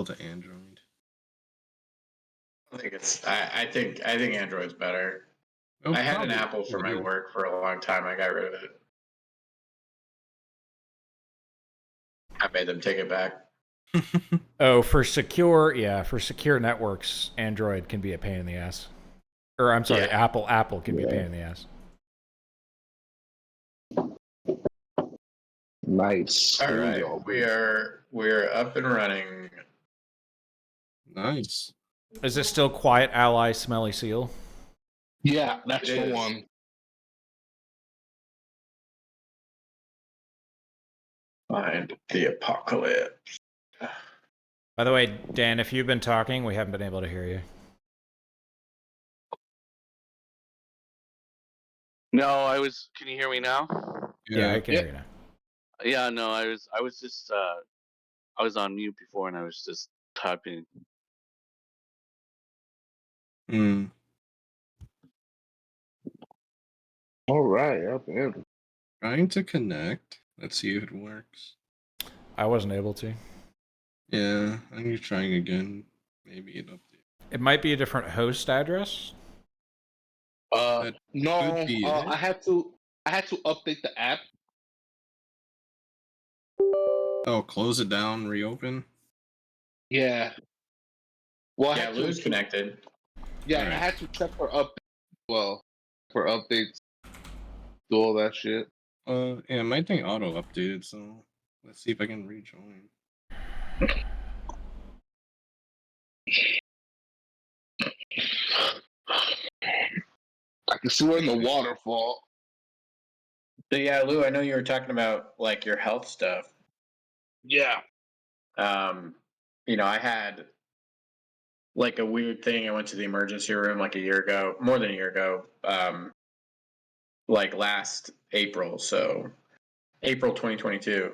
Apple to Android? I think Android's better. I had an Apple for my work for a long time. I got rid of it. I made them take it back. Oh, for secure networks, Android can be a pain in the ass. Or I'm sorry, Yeah. Apple can be a pain in the ass. Nice. All right, we're up and running. Nice. Is it still Quiet Ally Smelly Seal? Yeah, that's It the is. one. Find the apocalypse. By the way, Dan, if you've been talking, we haven't been able to hear you. No, I was. Can you hear me now? Yeah, I can hear you now. Yeah, no, I was just. I was on mute before, and I was just typing. Hmm. All right, up in. Trying to connect. Let's see if it works. I wasn't able to. Yeah, I'm trying again. Maybe it updates. It might be a different host address. No, could be I had to update the app. Oh, close it down, reopen. Yeah. Well, I Yeah, had Lou's to, connected. yeah, Alright. I had to check for updates. Well, for updates, do all that shit. Yeah, my thing auto updated, so let's see if I can rejoin. I can see we're in the waterfall. So yeah, Lou, I know you were talking about like your health stuff. Yeah. You know, I had like a weird thing. I went to the emergency room like a year ago, more than a year ago. Like last April, so April 2022,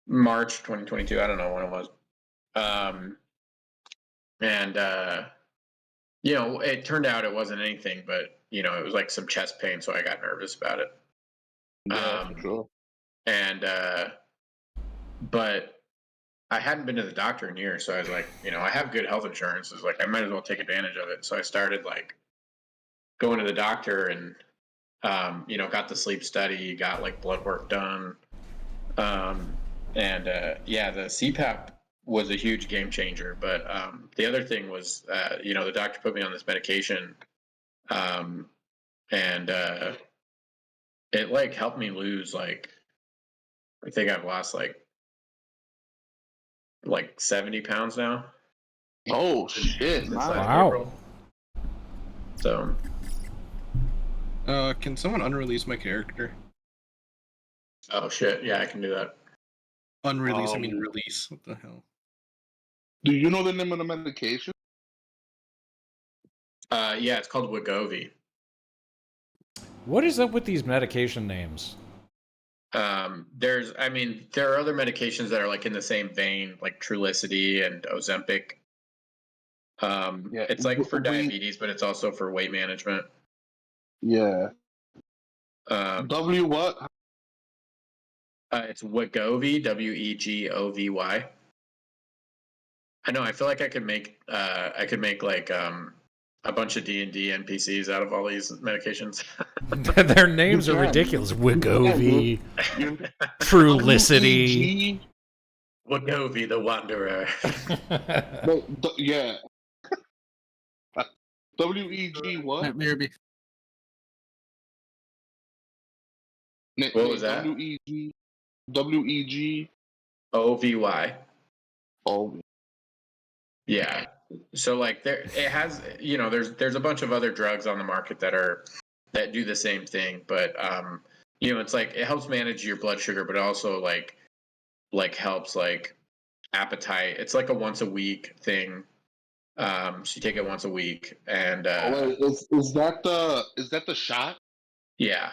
March 2022. I don't know when it was. And you know, it turned out it wasn't anything, but you know, it was like some chest pain, so I got nervous about it. Yeah, for sure. And but I hadn't been to the doctor in years, so I was like, you know, I have good health insurance. It's like I might as well take advantage of it. So I started like going to the doctor and you know, got the sleep study, got like blood work done. And yeah, the CPAP was a huge game changer. But the other thing was, you know, the doctor put me on this medication, and it like helped me lose like, I think I've lost like 70 pounds now. Oh shit! Since Nice. last Wow. April. So Can someone unrelease my character? oh shit, yeah, I can do that. Unrelease, I mean release. What the hell? Do you know the name of the medication? Yeah, it's called Wegovy. What is up with these medication names? There are other medications that are like in the same vein, like Trulicity and Ozempic. Yeah, It's like for diabetes, but it's also for weight management. Yeah. W what? It's Wegovy, Wegovy. I know. I feel like I could make like a bunch of D&D NPCs out of all these medications. Their names are ridiculous. Wegovy, Trulicity. Wegovy the Wanderer. Yeah. WEG what? What was that? WEG. OVY. Oh. Yeah. So like it has, you know, there's a bunch of other drugs on the market that do the same thing, but you know, it's like it helps manage your blood sugar, but it also like helps like appetite. It's like a once a week thing. So you take it once a week, and Wait, is that the shot? yeah.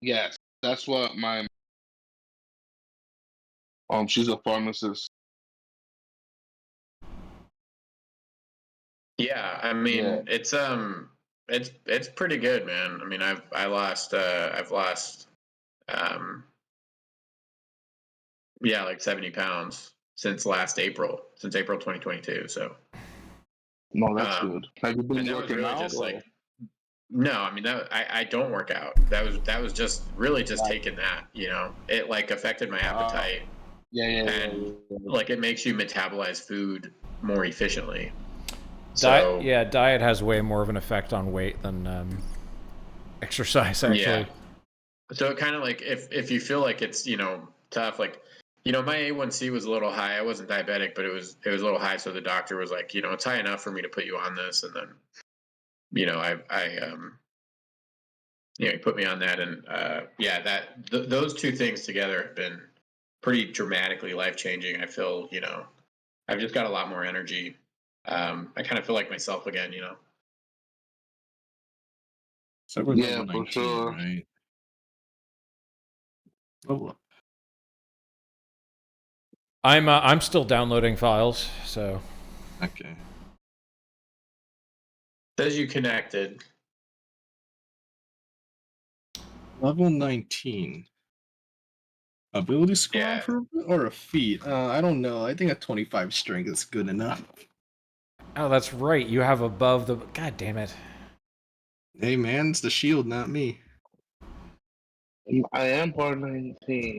Yes, that's what my she's a pharmacist. Yeah, I mean, Yeah. it's pretty good, man. I mean, I've lost yeah, like 70 pounds since last April, since April 2022. So No, that's Um, good. Have you been and that was working really out? just Or? like, no, I mean that I don't work out. That was just really just Right. taking that, it like affected my appetite, Yeah. and like it makes you metabolize food more efficiently. Diet, So yeah, diet has way more of an effect on weight than exercise, actually. yeah, so it kind of like if you feel like it's tough, like my A1C was a little high. I wasn't diabetic, but it was a little high. So the doctor was like, it's high enough for me to put you on this, and then he put me on that, and those two things together have been pretty dramatically life changing. I feel I've just got a lot more energy. I kind of feel like myself again. So we're Yeah, level for 19, sure. right? Level up. I'm still downloading files, so Okay. Says you connected. Level 19. Ability score Yeah. improvement or a feat? I don't know. I think a 25 strength is good enough. oh, that's right. You have above the. God damn it. Hey man, it's the shield, not me. I am part 19.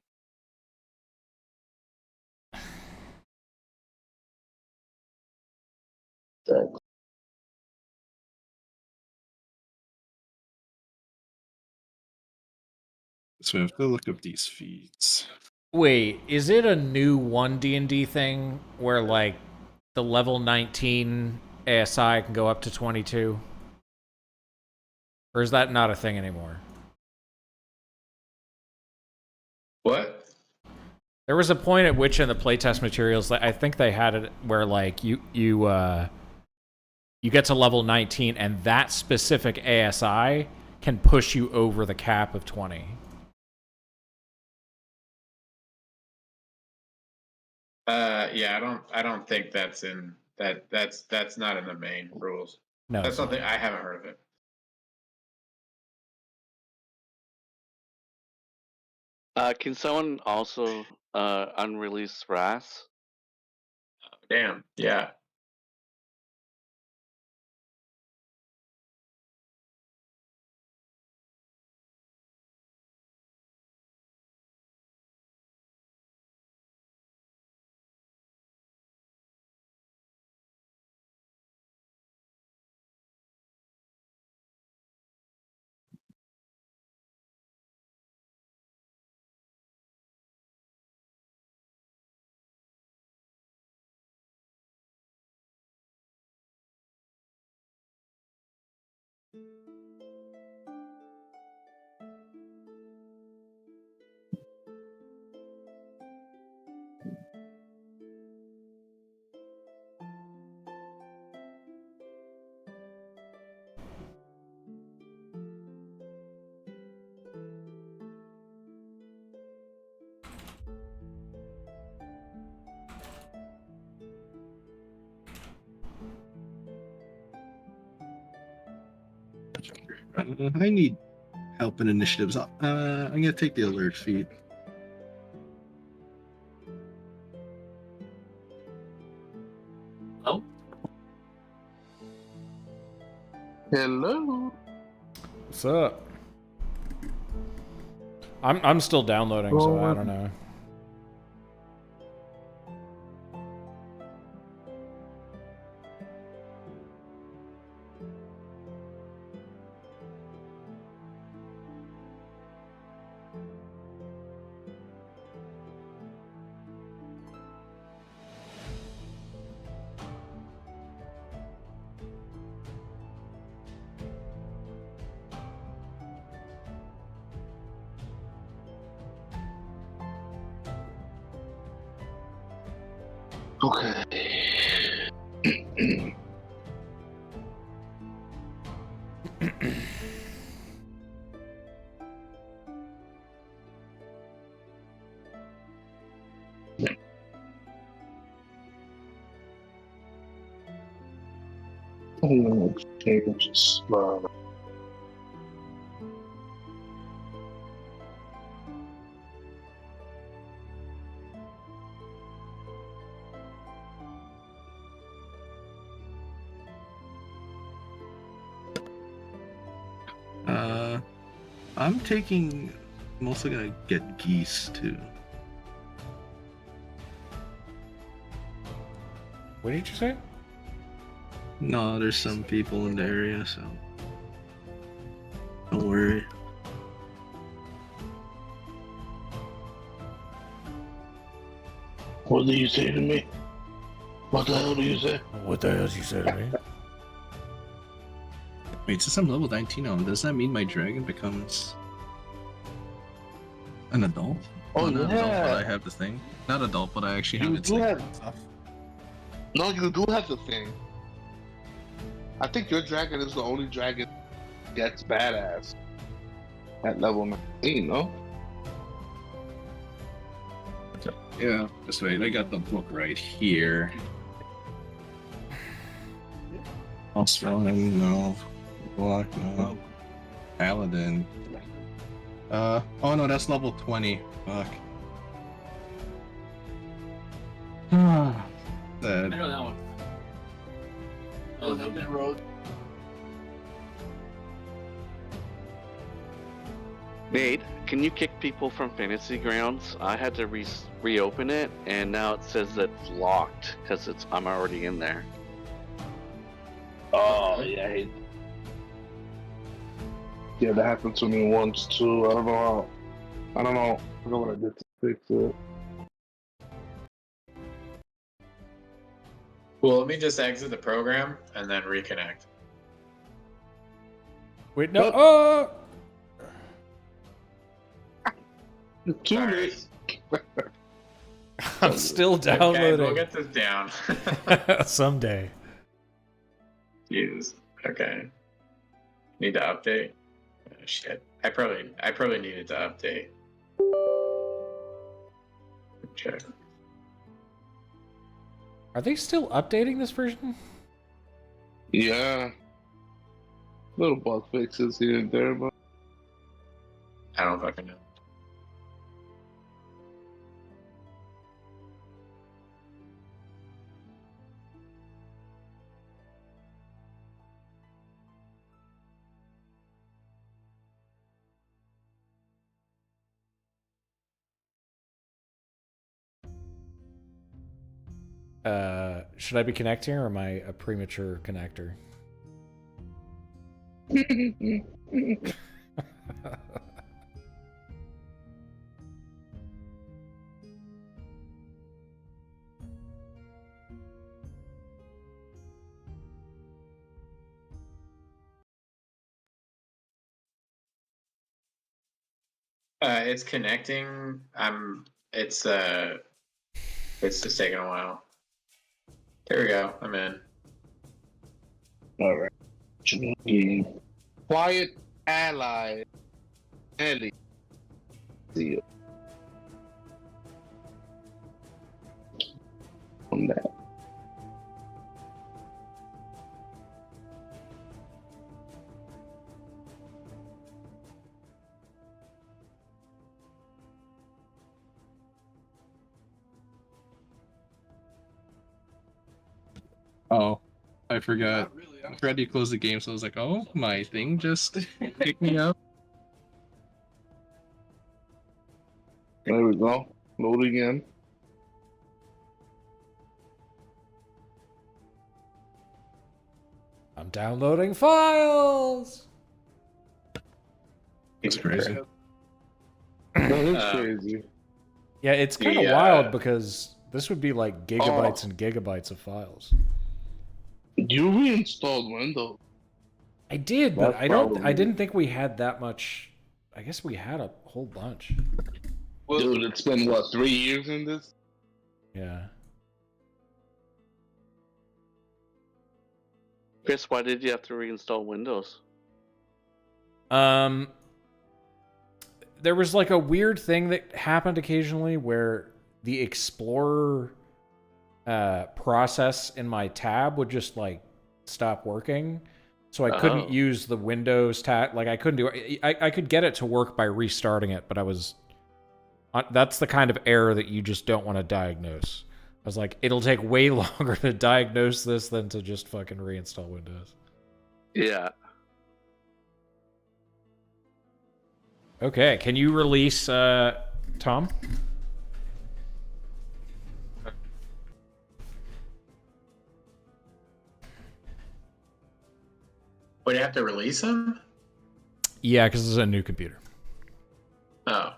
So we have to look up these feats. Wait, is it a new 1D&D thing where like the level 19 ASI can go up to 22? Or is that not a thing anymore? What? There was a point at which in the playtest materials, I think they had it where like you get to level 19 and that specific ASI can push you over the cap of 20. Yeah, I don't think that's in that's not in the main rules. No, That's it's not. something I haven't heard of it. Can someone also unrelease Wrath? Damn. Yeah. I need help in initiatives. I'm gonna take the alert feat. Oh, Hello. What's up? I'm still downloading, so I don't know. Okay. Changes. I'm taking. I'm also gonna get geese too. What did you say? No, there's some people in the area, so don't worry. What do you say to me? What the hell do you say? What the hell did you say to me? Wait, since I'm level 19 now, does that mean my dragon becomes an adult? Oh, Well, not adult, but yeah. I have the thing. Not adult, but I actually have You its do like have- stuff. No, you do have the thing. I think your dragon is the only dragon that gets badass at level 19, no? Yeah, just wait. I got the book right here. I'll spell him. No. Block. No. Paladin. Oh no, that's level 20. Fuck. Sad. know that one. Oh, the road. Nate, can you kick people from Fantasy Grounds? I had to reopen it, and now it says that it's locked because I'm already in there. Oh, yeah. Yeah, that happened to me once, too. I don't know. I forgot what I did to fix it. Well, let me just exit the program and then reconnect. Wait, no. Oh! Too All late. right. I'm still Okay, downloading. we'll get this down. Someday. Jeez. Okay. Need to update. Oh, shit. I probably needed to update. Check. Are they still updating this version? Yeah. Little bug fixes here and there, but I don't fucking know. Should I be connecting or am I a premature connector? It's connecting. It's just taking a while. There we go. I'm in. alright. Quiet ally. Ellie. See you. On that. Oh, I forgot. I forgot you closed the game, so I was like, oh, my thing just kicked me out. There we go. Load again. I'm downloading files! It's crazy. That is Uh, crazy. Yeah, it's kind of Yeah. wild because this would be like gigabytes and gigabytes of files. You reinstalled Windows. I did, but That's I probably- didn't think we had that much. I guess we had a whole bunch. Dude, it's been what, 3 years in this? Yeah. Chris, why did you have to reinstall Windows? There was like a weird thing that happened occasionally where the Explorer process in my tab would just like stop working. So I couldn't Oh. use the Windows tab. Like I couldn't do it. I could get it to work by restarting it, but I was. That's the kind of error that you just don't want to diagnose. I was like, it'll take way longer to diagnose this than to just fucking reinstall Windows. Yeah. Okay, can you release Tom? Would you have to release him? Yeah, because this is a new computer. Oh.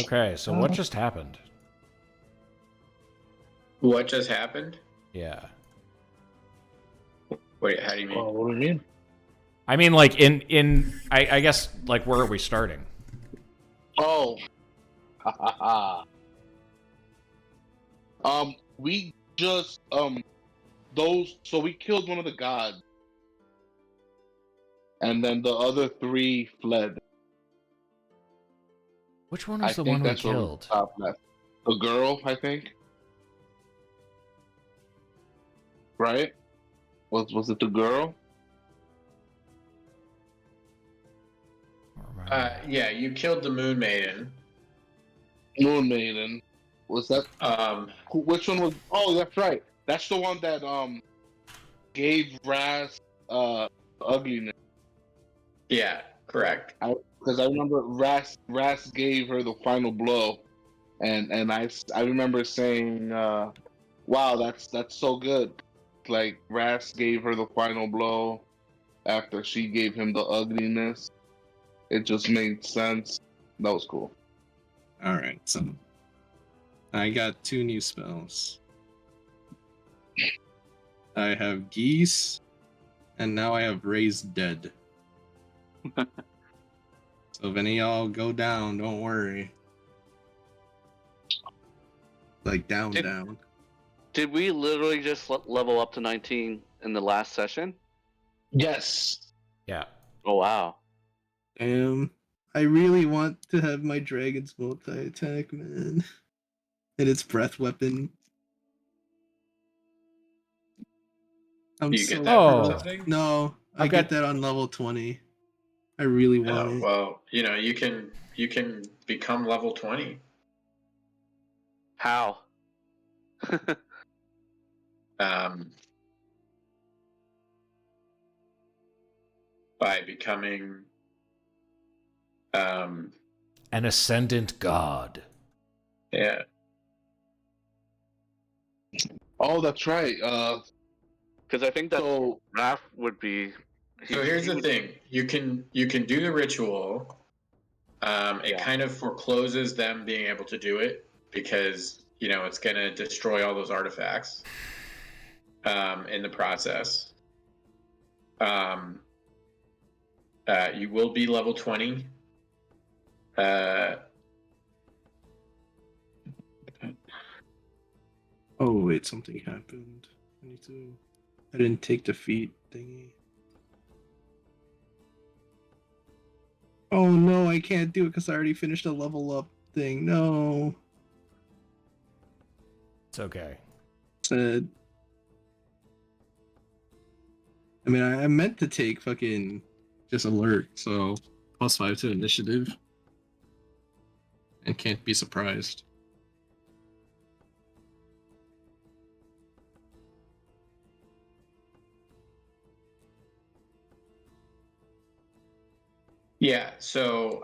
Okay, so what just happened? What just happened? Yeah. Wait, how do you mean? Oh, what do you mean? I mean, like, I guess, like, where are we starting? Oh. Ha ha ha. We just, so we killed one of the gods. And then the other 3 fled. Which one I was the think one we that's where we killed? stopped left. The girl, I think. Right? Was it the girl? Yeah, you killed the Moon Maiden. Moon Maiden. Was that? Which one was? Oh, that's right. That's the one that gave Raz ugliness. Yeah, correct. Because I remember Raz gave her the final blow, and I remember saying, "Wow, that's so good." Like Raz gave her the final blow after she gave him the ugliness. It just made sense. That was cool. All right, so I got 2 new spells. I have Geese, and now I have Raised Dead. So if any of y'all go down, don't worry. Like down. Did we literally just level up to 19 in the last session? Yes. Yeah. Oh wow. I really want to have my dragon's multi-attack, man. And its breath weapon. You get that Oh. from something? No, I I've get got- that on level 20. I really want Oh, it. well, you can become level 20. How? By becoming An ascendant god. yeah. Oh, that's right. Because I think that So Raph would be. So here's the thing: you can do the ritual. It Yeah. kind of forecloses them being able to do it because it's going to destroy all those artifacts in the process. You will be level 20. Oh wait, something happened. I didn't take the feat thingy. Oh no, I can't do it because I already finished a level up thing. No. It's okay. Said. I mean, I meant to take fucking just alert, so +5 to initiative. And can't be surprised. Yeah, so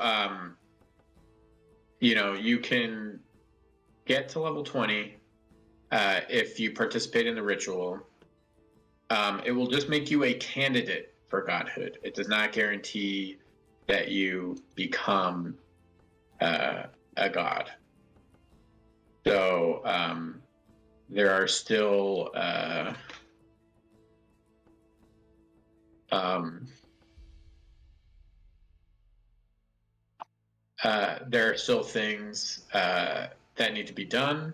you can get to level 20 if you participate in the ritual. It will just make you a candidate for godhood. It does not guarantee that you become a god. So there are still things that need to be done.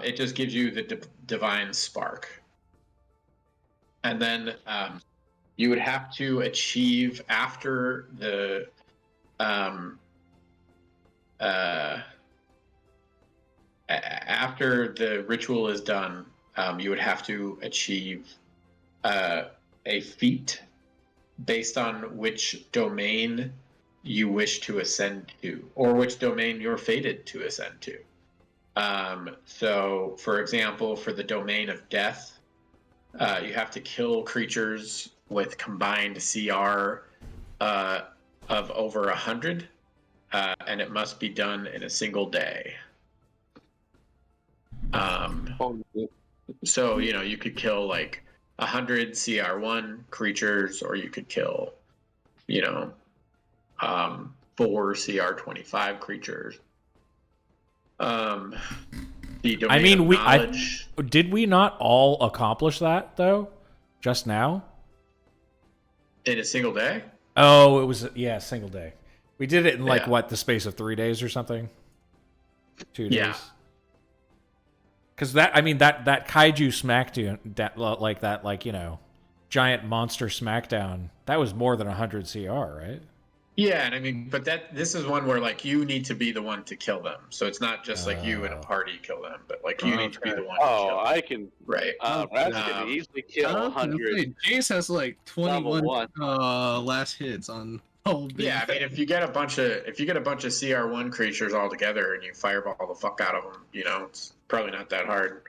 It just gives you the divine spark. And then you would have to achieve after the after the ritual is done, you would have to achieve a feat based on which domain you wish to ascend to, or which domain you're fated to ascend to. So, for example, for the domain of death, you have to kill creatures with combined CR of over 100, and it must be done in a single day. So, you could kill like 100 CR1 creatures, or you could kill, 4 CR25 creatures. The domain of knowledge. Did we not all accomplish that though? Just now? In a single day? Oh, it was a single day. We did it in the space of 3 days or something? 2 days. Yeah. Because that kaiju smackdown, giant monster smackdown, that was more than 100 CR, right? Yeah, and but this is one where you need to be the one to kill them. So it's not just you in a party kill them, but you need to be the one to kill them. I can. Right. Raz can easily kill 100. Jace has 21 last hits on. Yeah, if you get a bunch of CR1 creatures all together and you fireball the fuck out of them, it's probably not that hard.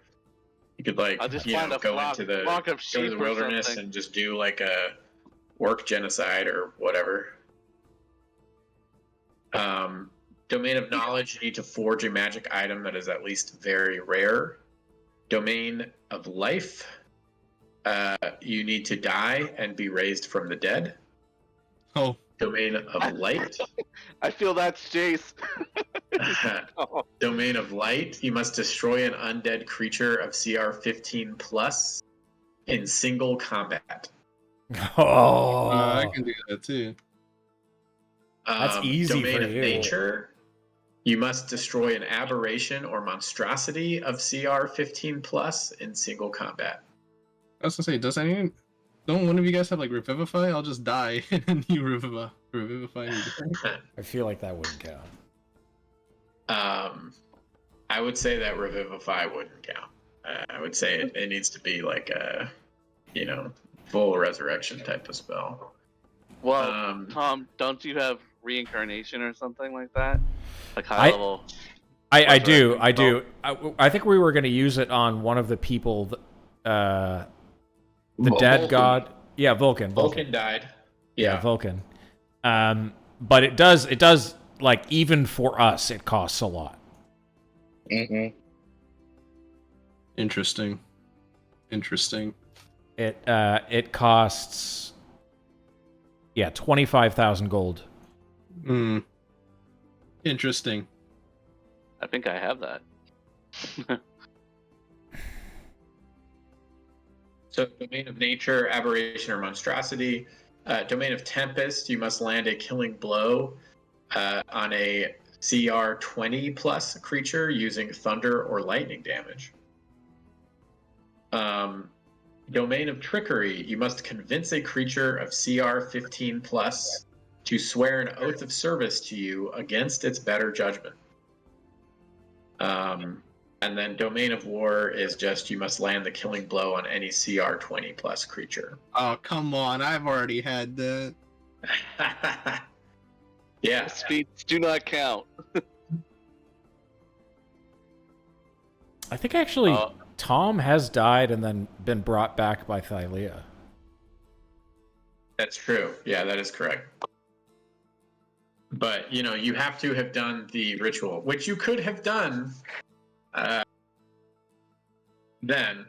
You could go into the wilderness and just do a orc genocide or whatever. Domain of knowledge, you need to forge a magic item that is at least very rare. Domain of life, you need to die and be raised from the dead. Oh. Domain of light. I feel that's Jace. Domain of light, you must destroy an undead creature of CR 15 plus in single combat. Oh, I can do that too. That's easy domain for of you. nature, you must destroy an aberration or monstrosity of CR 15 plus in single combat. I was gonna say, don't one of you guys have revivify? I'll just die and you revivify me. I feel like that wouldn't count. I would say that revivify wouldn't count. I would say it needs to be a full resurrection type of spell. Well, Tom, don't you have reincarnation or something like that? High level. I do. I think we were going to use it on one of the people. The dead Vulcan. god. Yeah, Vulcan. Vulcan died. Yeah, Vulcan. But it does even for us, it costs a lot. Mm-hmm. Interesting. It costs 25,000 gold. Interesting. I think I have that. So, domain of nature, aberration or monstrosity. Domain of tempest, you must land a killing blow on a CR 20 plus creature using thunder or lightning damage. Domain of trickery, you must convince a creature of CR 15 plus to swear an oath of service to you against its better judgment. And then domain of war is just you must land the killing blow on any CR 20 plus creature. Oh, come on. I've already had that. Yeah. Speeds do not count. I think actually Tom has died and then been brought back by Thylea. That's true. Yeah, that is correct. But, you have to have done the ritual, which you could have done then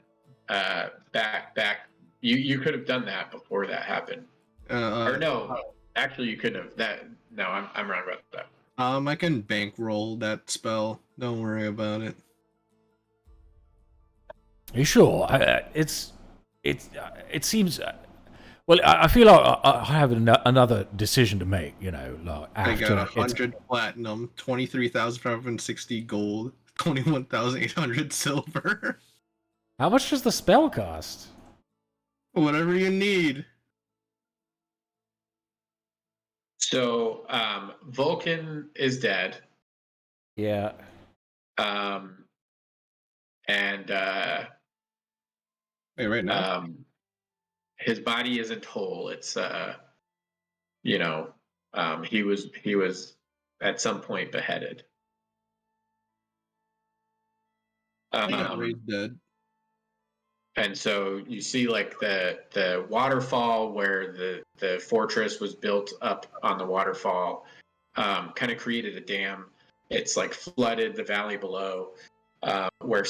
back. You could have done that before that happened. Or no, actually you couldn't have. No, I'm wrong about that. I can bankroll that spell. Don't worry about it. Are you sure? It seems. Well, I feel like I have another decision to make. After I got 100 platinum, 23,560 gold, 21,800 silver. How much does the spell cost? Whatever you need. So Vulcan is dead. Yeah. And Wait, right now? his body isn't whole. It's you know, he was at some point beheaded. He got raised dead. And so you see like the waterfall where the fortress was built up on the waterfall, kind of created a dam. It's like flooded the valley below, where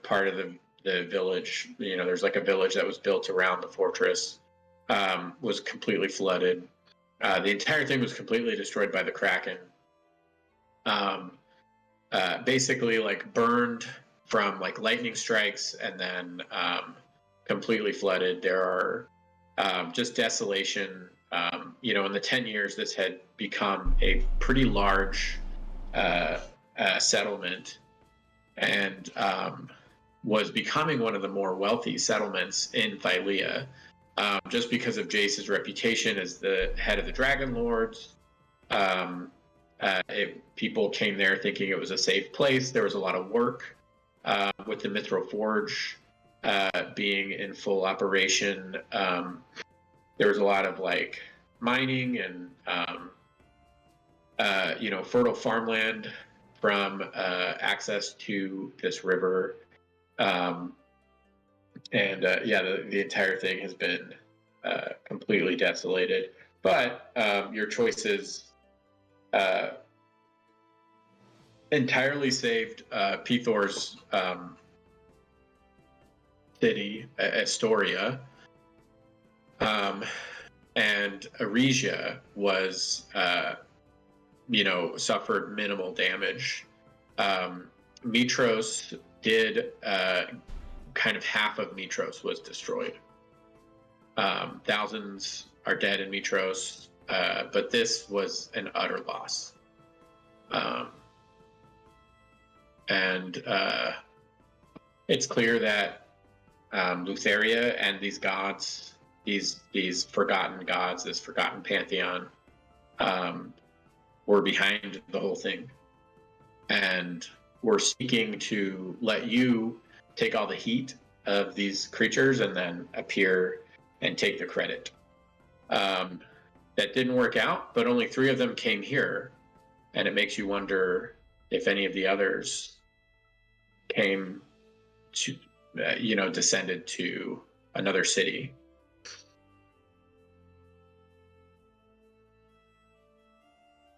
part of the village, there's like a village that was built around the fortress, was completely flooded. The entire thing was completely destroyed by the Kraken. Basically like burned from like lightning strikes, and then completely flooded. There are just desolation. In the 10 years, this had become a pretty large settlement, and was becoming one of the more wealthy settlements in Thylea, just because of Jace's reputation as the head of the Dragonlords. People came there thinking it was a safe place. There was a lot of work with the Mithril Forge being in full operation. There was a lot of like mining and fertile farmland from access to this river. The entire thing has been completely desolated. But your choices entirely saved Pithor's city, Astoria, and Aresia was, suffered minimal damage. Mitros did, kind of half of Mitros was destroyed. Thousands are dead in Mitros, but this was an utter loss. It's clear that Lutheria and these gods, these forgotten gods, this forgotten pantheon, were behind the whole thing, and were seeking to let you take all the heat of these creatures and then appear and take the credit. That didn't work out, but only 3 of them came here, and it makes you wonder if any of the others came to, descended to another city.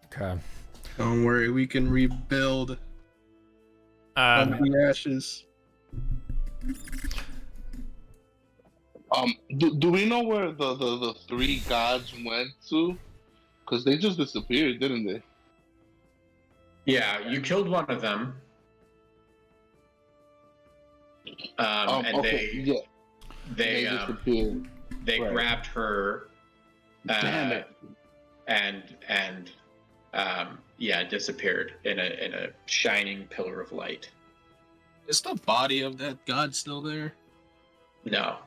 Okay. Don't worry, we can rebuild from the ashes. Do we know where the 3 gods went to? Because they just disappeared, didn't they? Yeah, you killed one of them. They disappeared. They Right. grabbed her, Damn it. and disappeared in a shining pillar of light. Is the body of that god still there? No.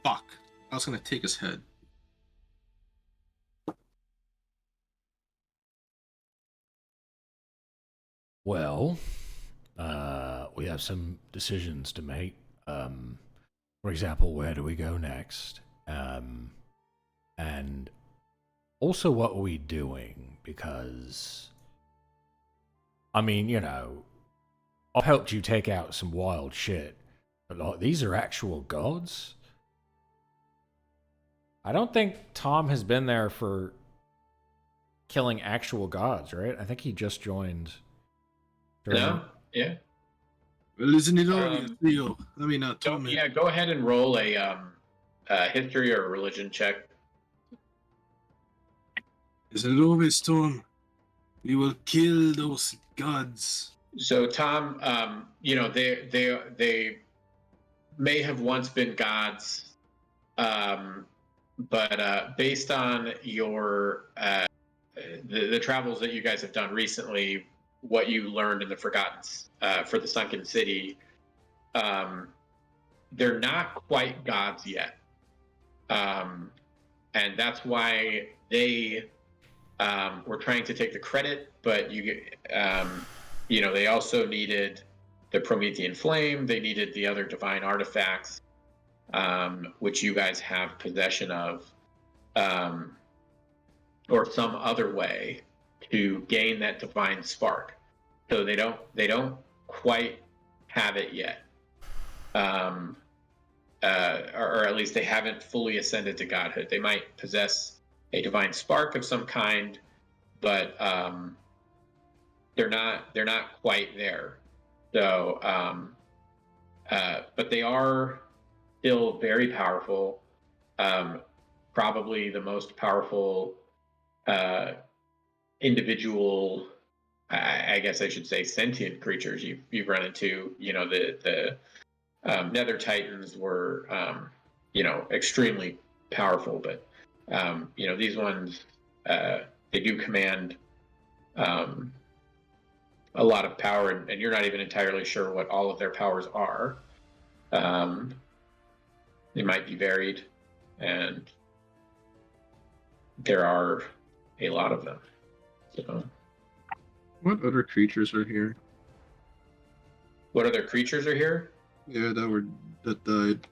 Fuck. I was gonna take his head. Well, we have some decisions to make. For example, where do we go next? And also, what are we doing? Because, I mean, I've helped you take out some wild shit, but like, these are actual gods? I don't think Tom has been there for killing actual gods, right? I think he just joined. No? Yeah. Well, isn't it obvious, Theo? I mean, not Go, Tom. yeah, go ahead and roll a history or religion check. Isn't it obvious, Tom? We will kill those gods. So Tom, they may have once been gods, but based on your the travels that you guys have done recently, what you learned in the Forgotten for the Sunken City, they're not quite gods yet, and that's why they were trying to take the credit, but they also needed the Promethean Flame. They needed the other divine artifacts, which you guys have possession of, or some other way to gain that divine spark. So they don't quite have it yet, or at least they haven't fully ascended to godhood. They might possess a divine spark of some kind, but they're not quite there. So, but they are still very powerful. Probably the most powerful individual, I guess I should say, sentient creatures you've run into. The Nether Titans were extremely powerful, but these ones they do command a lot of power, and you're not even entirely sure what all of their powers are. They might be varied, and there are a lot of them. So, What other creatures are here? what other creatures are here? Yeah, that died.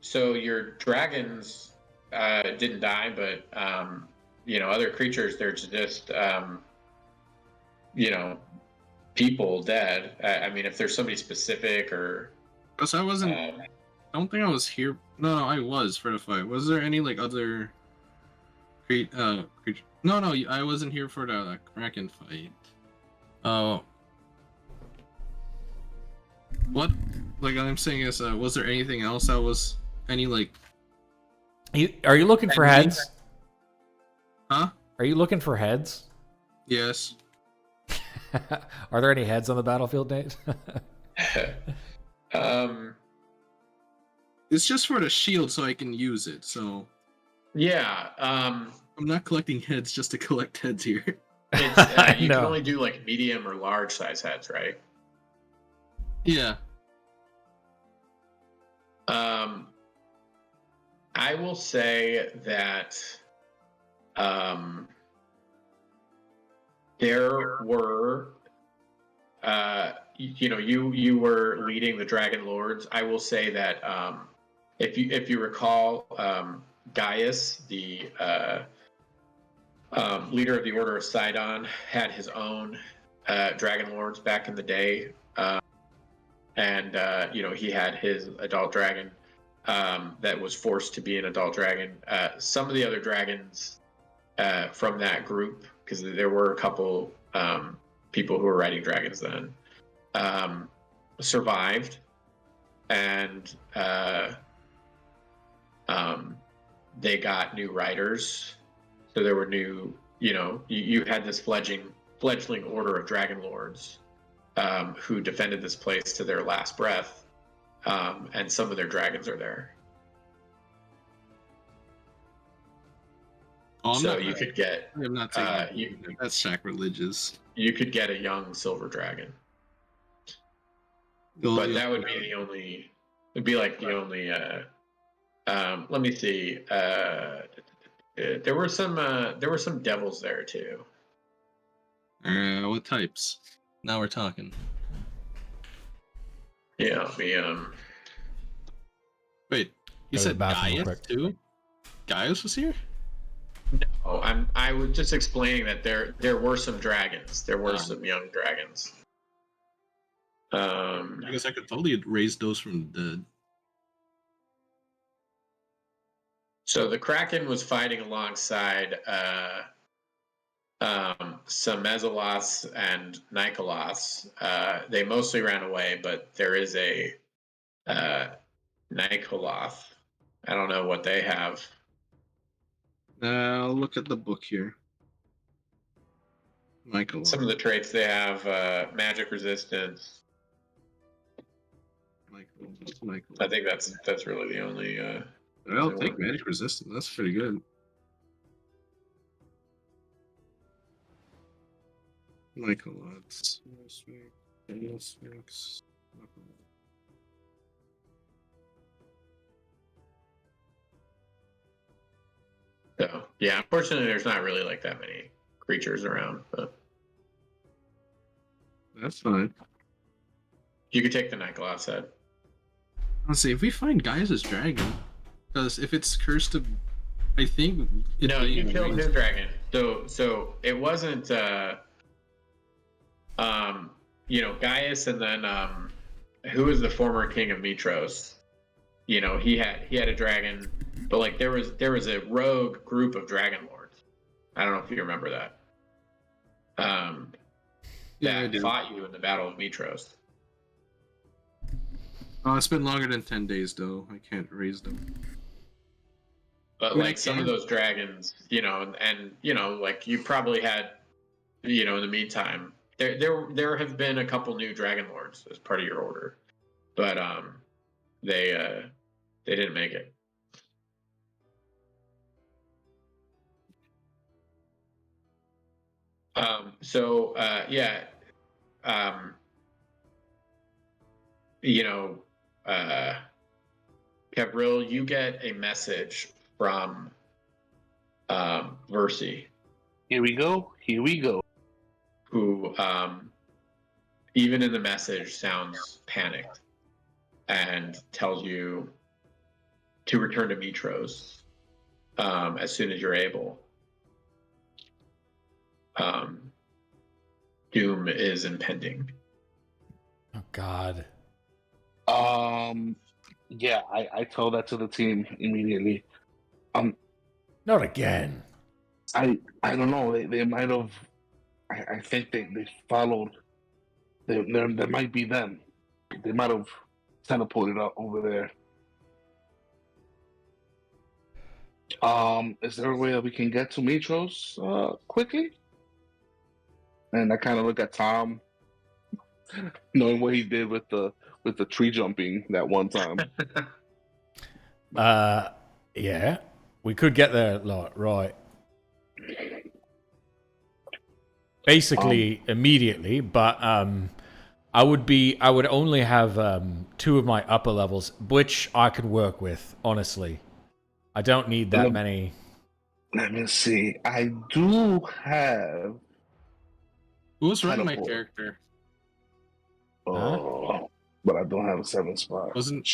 So your dragons didn't die, but other creatures, they're just people dead. I mean, if there's somebody specific or Because I wasn't. I don't think I was here. No, I was for the fight. Was there any like other creature? No, I wasn't here for the Kraken fight. What? Like I'm saying is, was there anything else that was any like? Are you looking for heads? Huh? Are you looking for heads? Yes. Are there any heads on the battlefield, Nate? It's just for the shield so I can use it. So. Yeah. I'm not collecting heads just to collect heads here. You can only do like medium or large size heads, right? Yeah. I will say that there were you were leading the Dragonlords. I will say that if you recall, Gaius, the leader of the Order of Sidon, had his own Dragonlords back in the day, and he had his adult dragon that was forced to be an adult dragon. Some of the other dragons from that group, because there were a couple people who were riding dragons then, survived, and they got new riders. So there were new, you had this fledgling order of Dragonlords who defended this place to their last breath, and some of their dragons are there. So you could get. I'm not taking that's sacrilegious. You could get a young silver dragon, but that would be the only. It'd be like the only. Let me see. There were some devils there too. What types? Now we're talking. Yeah, Wait, you said Gaius too? Gaius was here? No, I was just explaining that there were some dragons. There were some young dragons. I guess I could totally raise those from the dead. So the Kraken was fighting alongside some Mesolos and Nikolos. They mostly ran away, but there is a Nikoloth. I don't know what they have. I'll look at the book here. Michael. Some of the traits they have: magic resistance. Michael. I think that's really the only. I'll take magic resistance. That's pretty good. Michael, that's So yeah, unfortunately, there's not really like that many creatures around. But That's fine. you could take the Night Glass head. Let's see if we find Gaia's dragon, because if it's cursed to, I think. No, you killed his dragon. So it wasn't. Gaius, and then who was the former king of Mitros? He had a dragon, but like there was a rogue group of Dragonlords. I don't know if you remember that. That fought you in the Battle of Mitros. It's been longer than 10 days though. I can't raise them. But like some of those dragons, and like you probably had, in the meantime, there have been a couple new Dragonlords as part of your order, but they didn't make it. Kevril, you get a message from Versi. Here we go. Who, even in the message, sounds panicked and tells you to return to Mitros as soon as you're able. Doom is impending. Oh God. Yeah, I told that to the team immediately. Not again. I don't know. They might have. I think they followed. That might be them. They might have teleported out over there. Is there a way that we can get to Mitros quickly? And I kind of look at Tom, knowing what he did with the tree jumping that one time. Yeah, we could get there, right? Basically, immediately, but I would only have 2 of my upper levels, which I can work with. Honestly, I don't need that many. Let me see. I do have. Who was running my character? Oh, but I don't have a 7 spot. Wasn't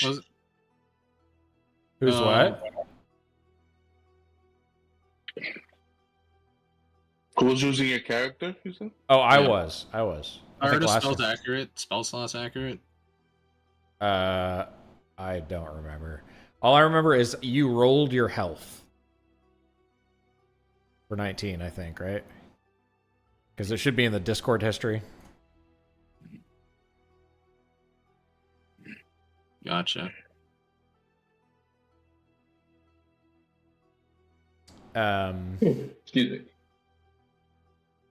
Who's what? Who was using your character, you said? Oh, I Yeah. was. Are the spells accurate? Spell slots accurate? I don't remember. All I remember is you rolled your health for 19, I think, right? Because it should be in the Discord history. Gotcha. Excuse me.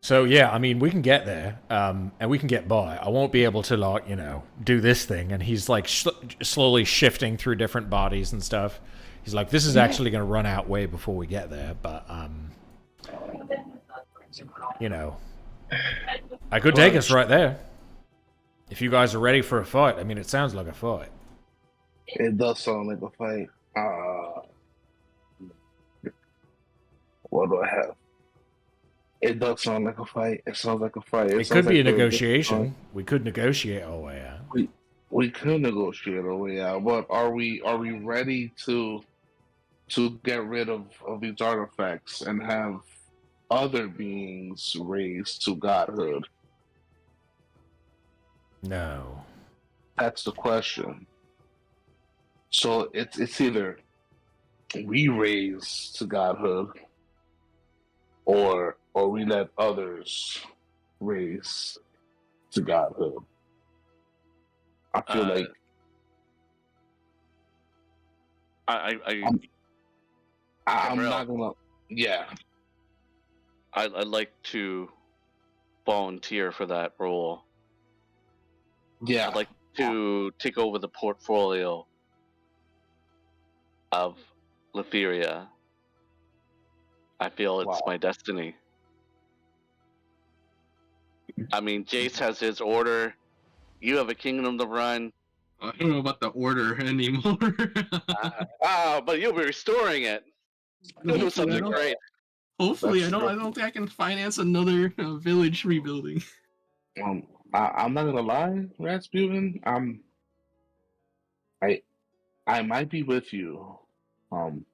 So yeah, I mean, we can get there, and we can get by. I won't be able to do this thing. And he's like slowly shifting through different bodies and stuff. He's like, this is actually going to run out way before we get there, but I could take us right there if you guys are ready for a fight. I mean, it sounds like a fight. It does sound like a fight. What do I have? It does sound like a fight. It sounds like a fight. It could be a negotiation. We could negotiate our way out. We could negotiate our way out, but are we ready to get rid of these artifacts and have other beings raised to godhood? No. That's the question. So it's either we raise to godhood, or we let others raise to godhood. I feel like I'm not gonna. Yeah, I'd like to volunteer for that role. yeah. I'd like to take over the portfolio of Letheria. I feel it's my destiny. I mean, Jace has his order. You have a kingdom to run. I don't know about the order anymore. But you'll be restoring it. It was Hopefully, I something don't, great. hopefully, That's I true. don't think I can finance another village rebuilding. I'm not gonna lie, Rasputin. I I might be with you. Um,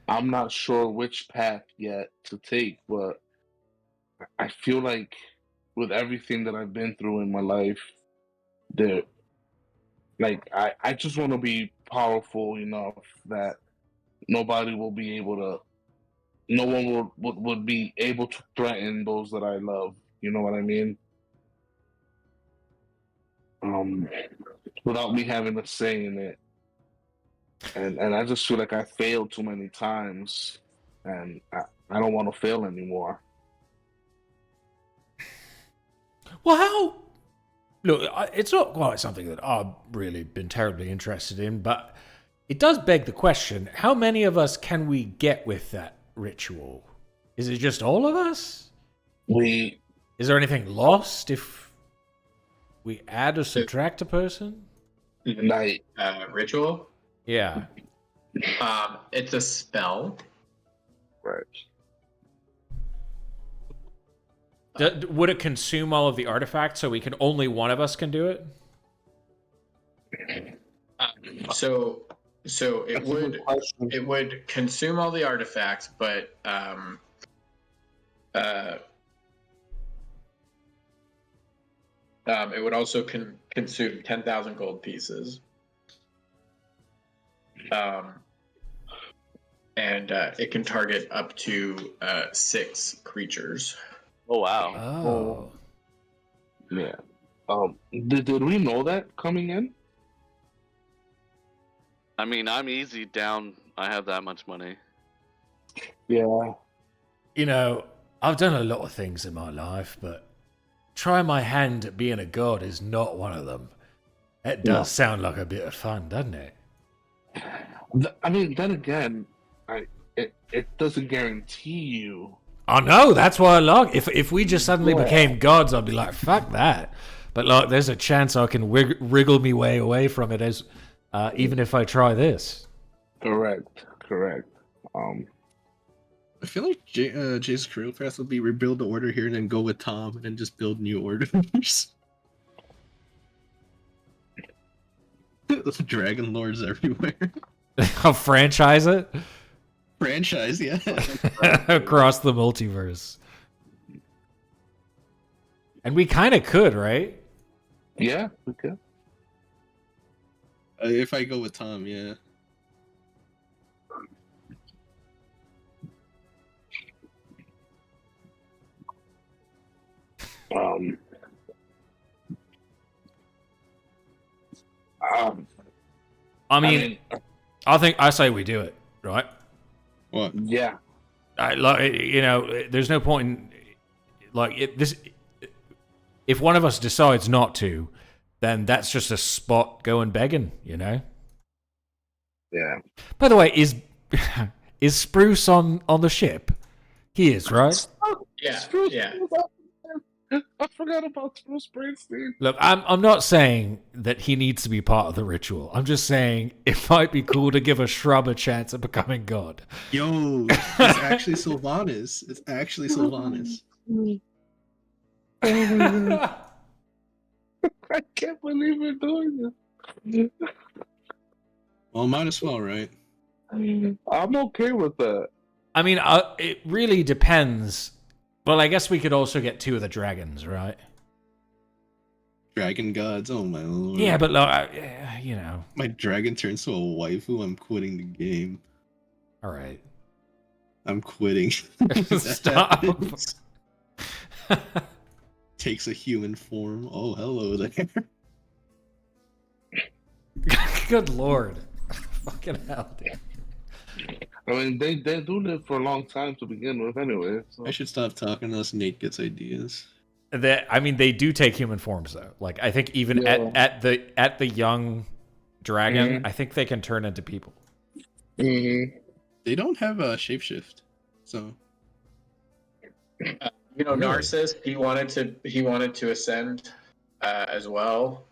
I'm not sure which path yet to take, but I feel like with everything that I've been through in my life, that I just want to be powerful enough that nobody will be able to, no one would be able to threaten those that I love. You know what I mean? Um, Without me having a say in it. And I just feel like I failed too many times, and I don't want to fail anymore. Well, how? Look, it's not quite something that I've really been terribly interested in, but it does beg the question: how many of us can we get with that ritual? Is it just all of us? We Is there anything lost if we add or subtract a person? like Ritual. Yeah. It's a spell. right. Would it consume all of the artifacts so only one of us can do it? So it That's a good would question. it would consume all the artifacts, but it would also consume 10,000 gold pieces. And it can target up to 6 creatures. Oh wow. Oh. Yeah. Did we know that coming in? I mean, I'm easy down. I have that much money. Yeah. You know, I've done a lot of things in my life, but trying my hand at being a god is not one of them. It does sound like a bit of fun, doesn't it? I mean, then again, it doesn't guarantee you. I know, that's why I like. If we just suddenly became gods, I'd be like, fuck that. But like, there's a chance I can wriggle me way away from it, as even if I try this. Correct. I feel like Jay's career path would be rebuild the order here and then go with Tom and then just build new orders. Dragonlords everywhere. I'll franchise it Franchise, yeah. across the multiverse. And we kind of could, right? Yeah, we could. If I go with Tom, yeah. I mean, I say we do it, right? What? Yeah. There's no point in this. If one of us decides not to, then that's just a spot going begging, you know. Yeah. By the way, is Spruce on the ship? He is, right? Yeah, Spruce, yeah. I forgot about Spruce Springsteen. Look, I'm not saying that he needs to be part of the ritual. I'm just saying it might be cool to give a shrub a chance at becoming god. Yo, it's actually Sylvanas. It's actually Sylvanas. I can't believe we're doing this. Well, might as well, right? I'm okay with that. I mean, it really depends. Well, I guess we could also get 2 of the dragons, right? Dragon gods, oh my lord. Yeah, but you know. My dragon turns to a waifu, I'm quitting the game. All right. I'm quitting. Stop. Takes a human form. Oh, hello there. Good lord. Fucking hell, dude. I mean, they do live for a long time to begin with, anyway. So. I should stop talking unless Nate gets ideas. They do take human forms though. Like I think even at the young dragon, I think they can turn into people. Mm-hmm. They don't have a shapeshift, so. Really? Narcissus, he wanted to ascend as well.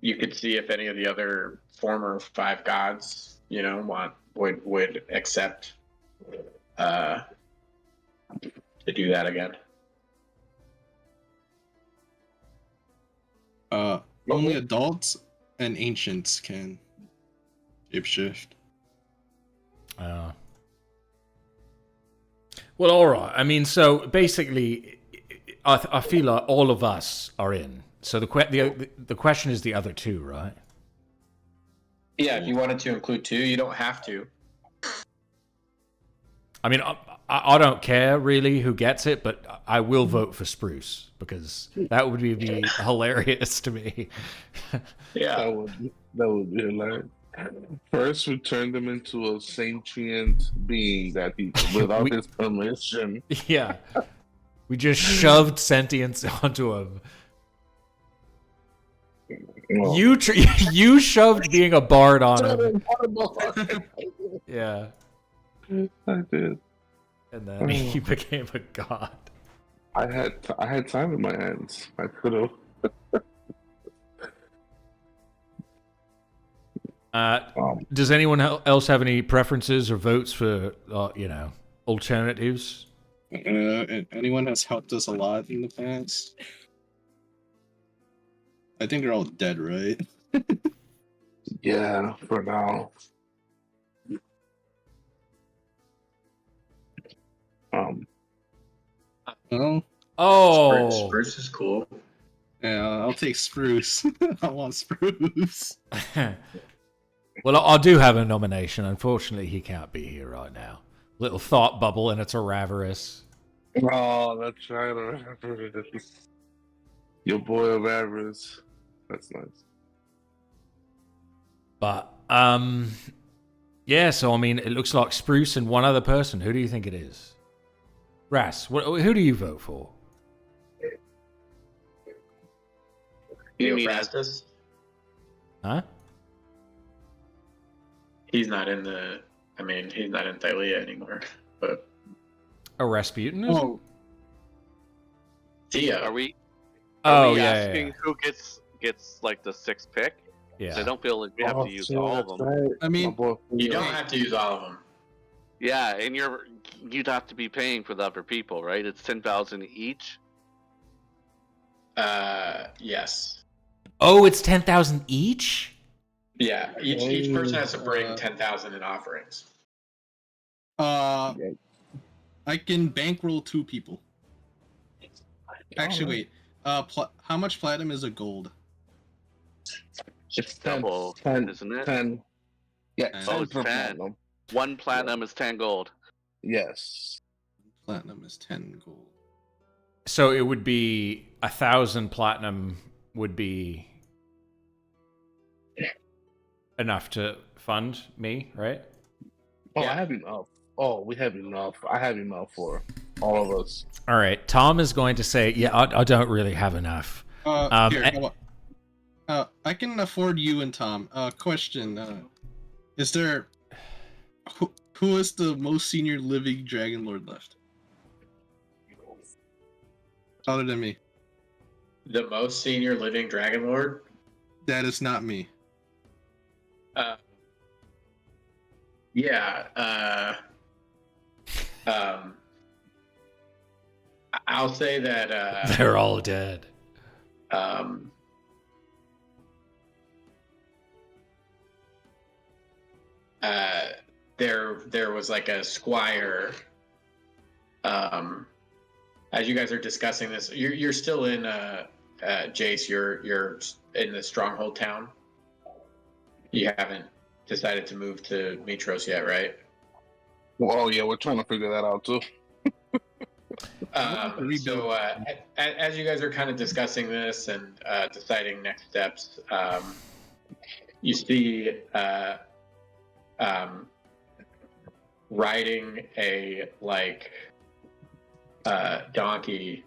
You could see if any of the other former 5 gods, want would accept to do that again. Only adults and ancients can shapeshift. Well, all right. I mean, so basically, I feel like all of us are in. So the question is the other two, right? Yeah, if you wanted to include 2, you don't have to. I mean, I don't care really who gets it, but I will vote for Spruce because that would be hilarious to me. Yeah. That would be hilarious. First, we turned him into a sentient being that he, without his permission. Yeah. We just shoved sentience onto him. Well, You shoved being a bard on him. Yeah. I did. And then he became a god. I had time in my hands. I could have. Does anyone else have any preferences or votes for, alternatives? Anyone has helped us a lot in the past? I think they're all dead, right? Yeah, for now. Well, Spruce is cool. yeah, I'll take Spruce. I want Spruce. Well, I do have a nomination. Unfortunately, he can't be here right now. Little thought bubble, and it's a Ravarus. Oh, that's right. Your boy Ravarus. That's nice. But, yeah, so, I mean, it looks like Spruce and one other person. Who do you think it is? Ras, who do you vote for? You mean Estes? Huh? He's not in Thylia anymore. But A Rasputin? Is it? Thea. Are we Oh, yeah, asking yeah. who gets like the 6th pick? Yeah. 'Cause I don't feel like we have to use all of them. Right. I mean, You don't have to use all of them. Yeah, and you'd have to be paying for the other people, right? It's 10,000 each. Yes. Oh, it's 10,000 each? Yeah. Each person has to bring 10,000 in offerings. I can bankroll 2 people. Actually, wait. How much platinum is a gold? It's Double, 10, isn't it? 10. Yeah, Oh, 10 it's per 10. platinum. 1 platinum is 10 gold. Yes. Platinum is 10 gold. So it would be 1,000 platinum would be enough to fund me, right? Oh, Yeah. I have enough. Oh, we have enough. I have enough for all of us. All right. Tom is going to say, yeah, I don't really have enough. Here, come on. I can afford you and Tom. Question. Is there... Who is the most senior living Dragonlord left? Other than me. The most senior living Dragonlord? That is not me. Yeah. I'll say that They're all dead. There was like a squire. As you guys are discussing this, you're still in Jace. You're in the stronghold town. You haven't decided to move to Mitros yet, right? Well, oh, yeah, we're trying to figure that out, too. So as you guys are kind of discussing this and deciding next steps, you see riding a donkey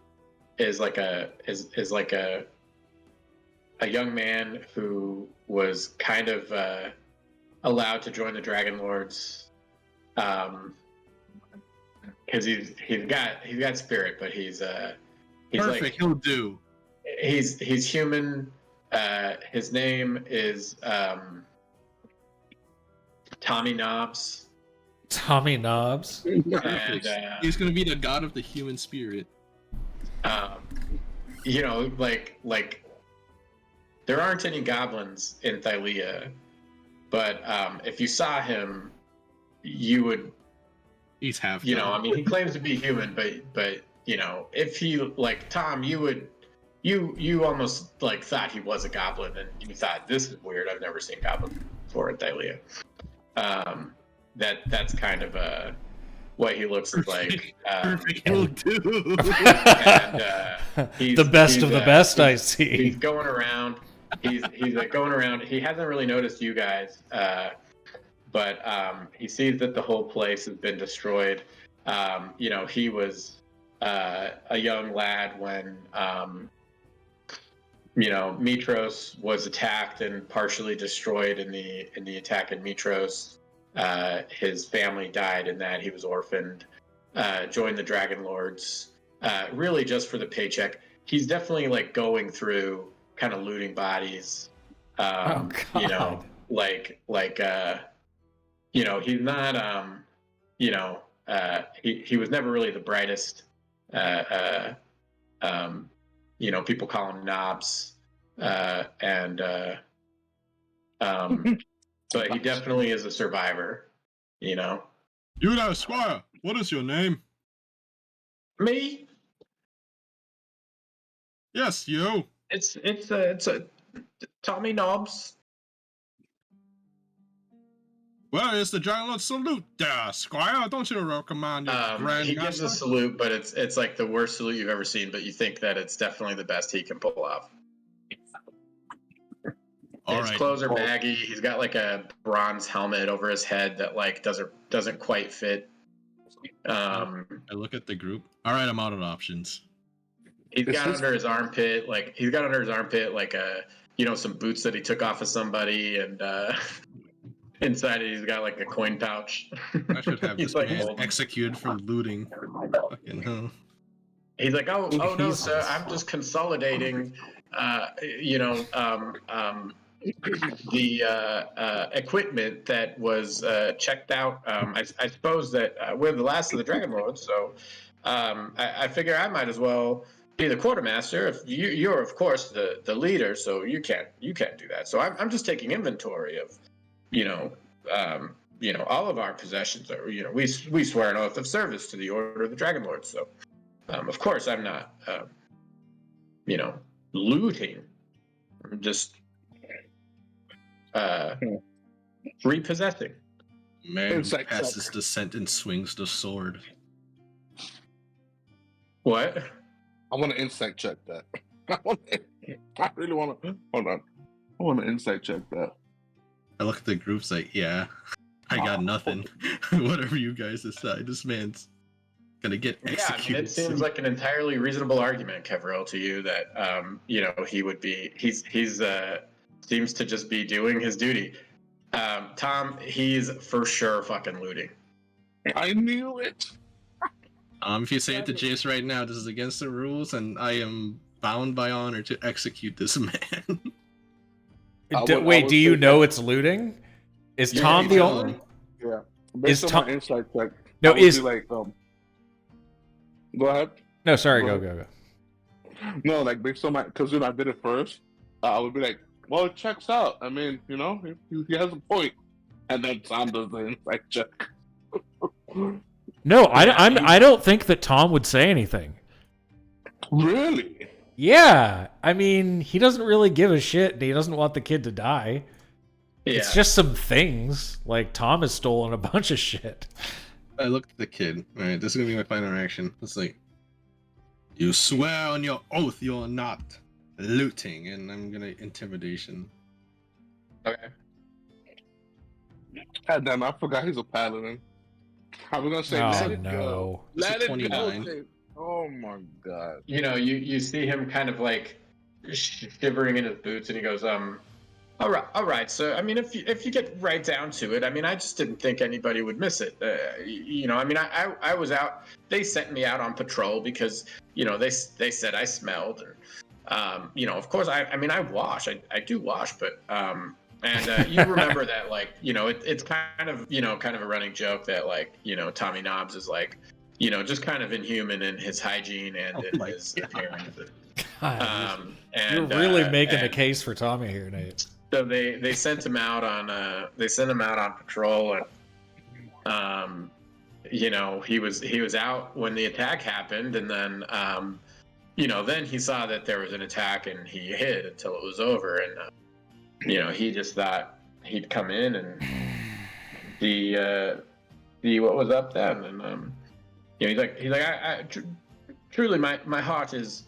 is like a young man who was kind of allowed to join the Dragonlords because he's got spirit, but he's Perfect, like he'll do. he's human. His name is Tommy Knobs. Tommy Knobs. And, He's gonna be the god of the human spirit. you know, like there aren't any goblins in Thylea, but if you saw him, you would. He's half. You know, god. I mean, he claims to be human, but you know, if he like Tom, you almost like thought he was a goblin, and you thought this is weird. I've never seen goblins before in Thylea. That's kind of what he looks like. Perfect hill too. And The best of the best, I see. He's going around. He's going around. He hasn't really noticed you guys, but he sees that the whole place has been destroyed. You know, he was a young lad when you know, Mitros was attacked and partially destroyed in the attack in Mitros. His family died in that. He was orphaned. Joined the Dragonlords, really just for the paycheck. He's definitely like going through, kind of looting bodies. You know, like you know, he's not you know, he was never really the brightest. You know, people call him Knobs, and but he definitely is a survivor. You know. You there, Squire. What is your name? Me? Yes, you. It's a Tommy Knobs. Where is the Dragonlord salute there, Squire? Don't you recommend your grand He gives a master? salute, but it's like the worst salute you've ever seen. But you think that it's definitely the best he can pull off. All His right. clothes are baggy. He's got like a bronze helmet over his head that like doesn't quite fit. I look at the group. All right, I'm out of options. He's got under his armpit like a, you know, some boots that he took off of somebody, and inside it he's got like a coin pouch. I should have He's this like man holding- executed for looting. Fucking hell. He's like, oh no, Jesus. sir, I'm just consolidating, you know, the equipment that was checked out. I suppose that we're the last of the Dragonlords, so I figure I might as well be the quartermaster. If you're of course the leader, so you can't do that. So I'm just taking inventory of, you know, all of our possessions. Are, you know, we swear an oath of service to the Order of the Dragonlords. So of course I'm not, you know, looting. I'm just repossessing. Man It's who like- passes the scent and swings the sword. What? I want to insight check that. I really want to. Hold on. I want to insight check that. I look at the groups like, yeah, I got nothing. Whatever you guys decide, this man's gonna get Yeah, I mean, executed. it seems like an entirely reasonable argument, Kevril, to you that you know, he would be. He's seems to just be doing his duty. Tom, he's for sure fucking looting. I knew it. If you say it to Jace right now, this is against the rules, and I am bound by honor to execute this man. Wait, do you know it's looting? Is Yeah, Tom you the tell only? him. Yeah. Is Based on Tom- my insight check. No, I would is- be like Go ahead. No, sorry, go. No, like based on my, because I did it first. I would be like, well, it checks out. I mean, you know, he has a point. And then Tom does the insight check. No, I don't think that Tom would say anything. Really? Yeah, I mean, he doesn't really give a shit, and he doesn't want the kid to die. Yeah. It's just some things. Like, Tom has stolen a bunch of shit. I look at the kid. All right, this is gonna be my final reaction. It's like, you swear on your oath you're not looting, and I'm gonna intimidation. Okay. God damn, I forgot he's a paladin. I was gonna say, Oh, let it no. go. It's a Let it 29. go. Oh my god. You know, you see him kind of like shivering in his boots, and he goes, all right, sir. I mean, if you get right down to it, I mean, I just didn't think anybody would miss it. You know, I mean, I was out. They sent me out on patrol because, you know, they said I smelled. And, you know, of course, I mean, I wash. I do wash, but And you remember that, like, it's kind of a running joke that, like, Tommy Knobs is like, just kind of inhuman in his hygiene and in his appearance. God, you're And really making the case for Tommy here, Nate. so they sent him out on patrol, and he was out when the attack happened, and then then he saw that there was an attack, and he hid until it was over, and he just thought he'd come in and see what was up then, and he's like I truly my heart is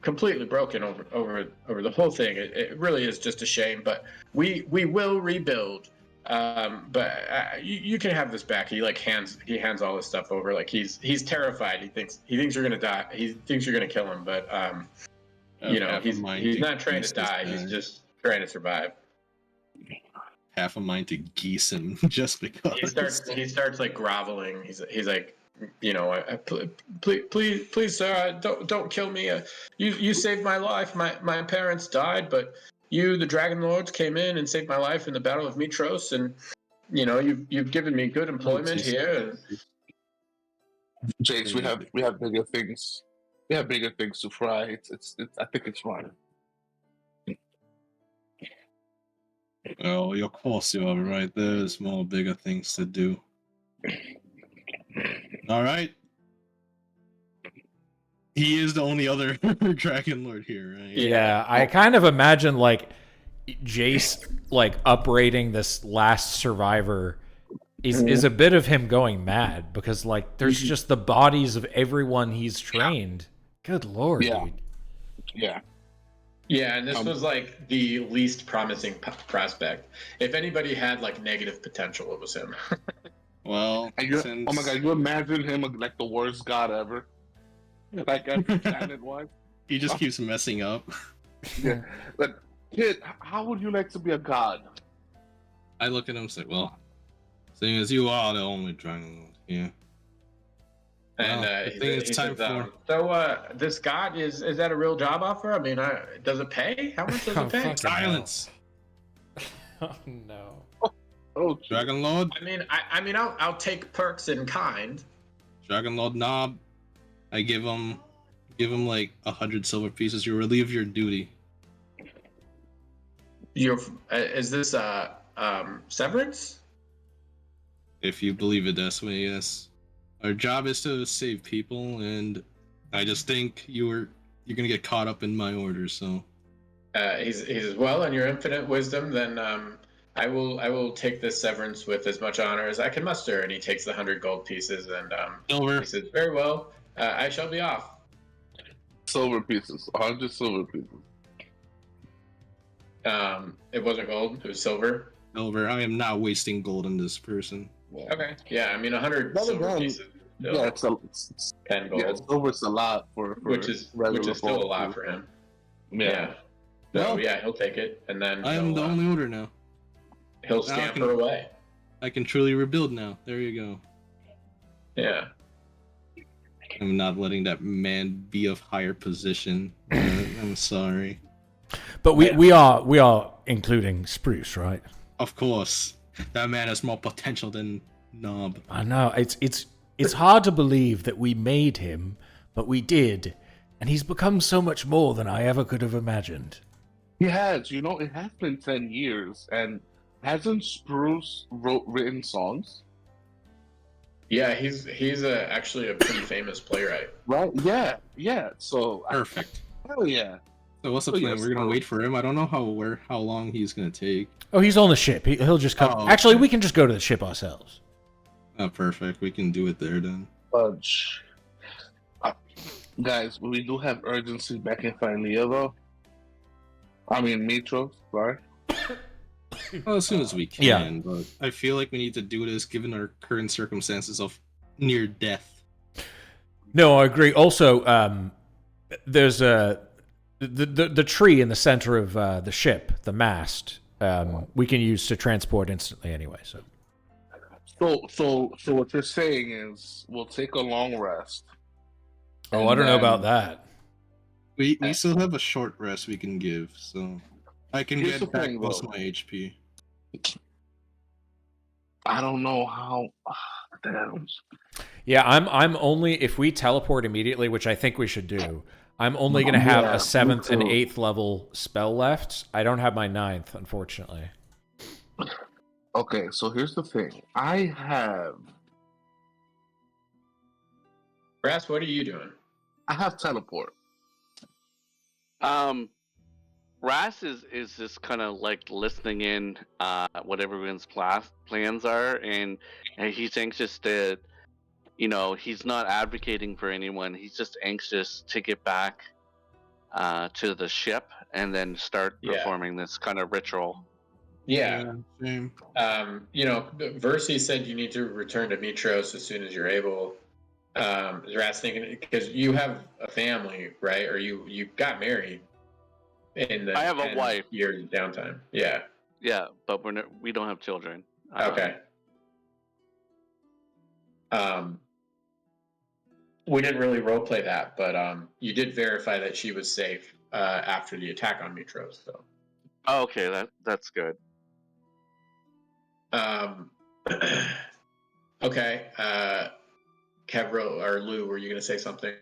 completely broken over the whole thing. It really is just a shame, but we will rebuild. But you can have this back. He hands all this stuff over. Like he's terrified. He thinks you're gonna die. He thinks you're gonna kill him, but he's not trying to die. He's just trying to survive. Half a mind to geese him just because. He starts like groveling. He's like, please, sir, don't kill me. You saved my life. My parents died, but you, the Dragonlords, came in and saved my life in the Battle of Mitros, and you've given me good employment here. Jace, we have bigger things. We have bigger things to fry. It's I think it's fine. Well, of course you are right. There's more bigger things to do. All right. He is the only other Dragon Lord here, right? Yeah, I kind of imagine like Jace like uprating this last survivor is a bit of him going mad, because like there's just the bodies of everyone he's trained. Good Lord, dude. Yeah. Yeah, and this was like the least promising prospect. If anybody had like negative potential, it was him. Well, oh my God, you imagine him like the worst god ever, like every planet was. He just keeps messing up. Yeah, like kid, how would you like to be a god? I look at him and say, "Well, seeing as you are the only Dragon Lord here." And well, I think it's time for. So, this god is that a real job offer? I mean, does it pay? How much does it pay? Silence. Oh no. Oh, Dragon Lord. I mean, I'll take perks in kind. Dragon Lord Knob, I give him like 100 silver pieces. You relieve your duty. Is this severance? If you believe it this way, yes. Our job is to save people, and I just think you're gonna get caught up in my orders. So, he's well, in your infinite wisdom, then I will take this severance with as much honor as I can muster. And he takes the 100 gold pieces, and silver. He says, "Very well, I shall be off." Silver pieces, 100 silver pieces. It wasn't gold; it was silver. Silver. I am not wasting gold on this person. Yeah. Okay. Yeah, I mean 100 silver pieces. Yeah, it's 10 gold. Yeah, silver's a lot for which is still a lot for him. Yeah. So Well, yeah, he'll take it, and then I am the only order now. He'll scamper away. I can truly rebuild now. There you go. Yeah. I'm not letting that man be of higher position. I'm sorry. But we are including Spruce, right? Of course. That man has more potential than Knob. I know. It's hard to believe that we made him, but we did. And he's become so much more than I ever could have imagined. He has. It has been 10 years, and hasn't Spruce written songs? Yeah, he's actually a pretty famous playwright. Right? Yeah. So Perfect. Hell yeah. So what's the plan? We're gonna wait for him. I don't know how long he's gonna take. Oh, he's on the ship. He'll just come. Oh, Actually, okay. we can just go to the ship ourselves. Oh, perfect. We can do it there then. Fudge. Guys, we do have urgency back in Philea, though. I mean, Mitros, sorry. Well, as soon as we can, but I feel like we need to do this given our current circumstances of near death. No, I agree. Also, there's the tree in the center of the ship, the mast. We can use to transport instantly anyway. So what you're saying is we'll take a long rest. Oh, I don't know about that. We still have a short rest we can give, so I can Here's get the back thing, most though. of my HP. I don't know how. Damn. Yeah, I'm only if we teleport immediately, which I think we should do. I'm only going to have Yeah, a 7th and me too. 8th level spell left. I don't have my 9th, unfortunately. Okay, so here's the thing. I have what are you doing? teleport. Ras is just kind of like listening in what everyone's plans are, and he's anxious to, he's not advocating for anyone. He's just anxious to get back to the ship and then start performing this kind of ritual. Yeah. Same. Versi said you need to return to Mitros as soon as you're able. Rat's thinking because you have a family, right? Or you got married in the I have a wife. Years downtime. Yeah. Yeah, but we don't have children. Okay. We didn't really roleplay that, but you did verify that she was safe after the attack on Mitros. So. Okay, that's good. Okay. Kevro or Lou, were you going to say something?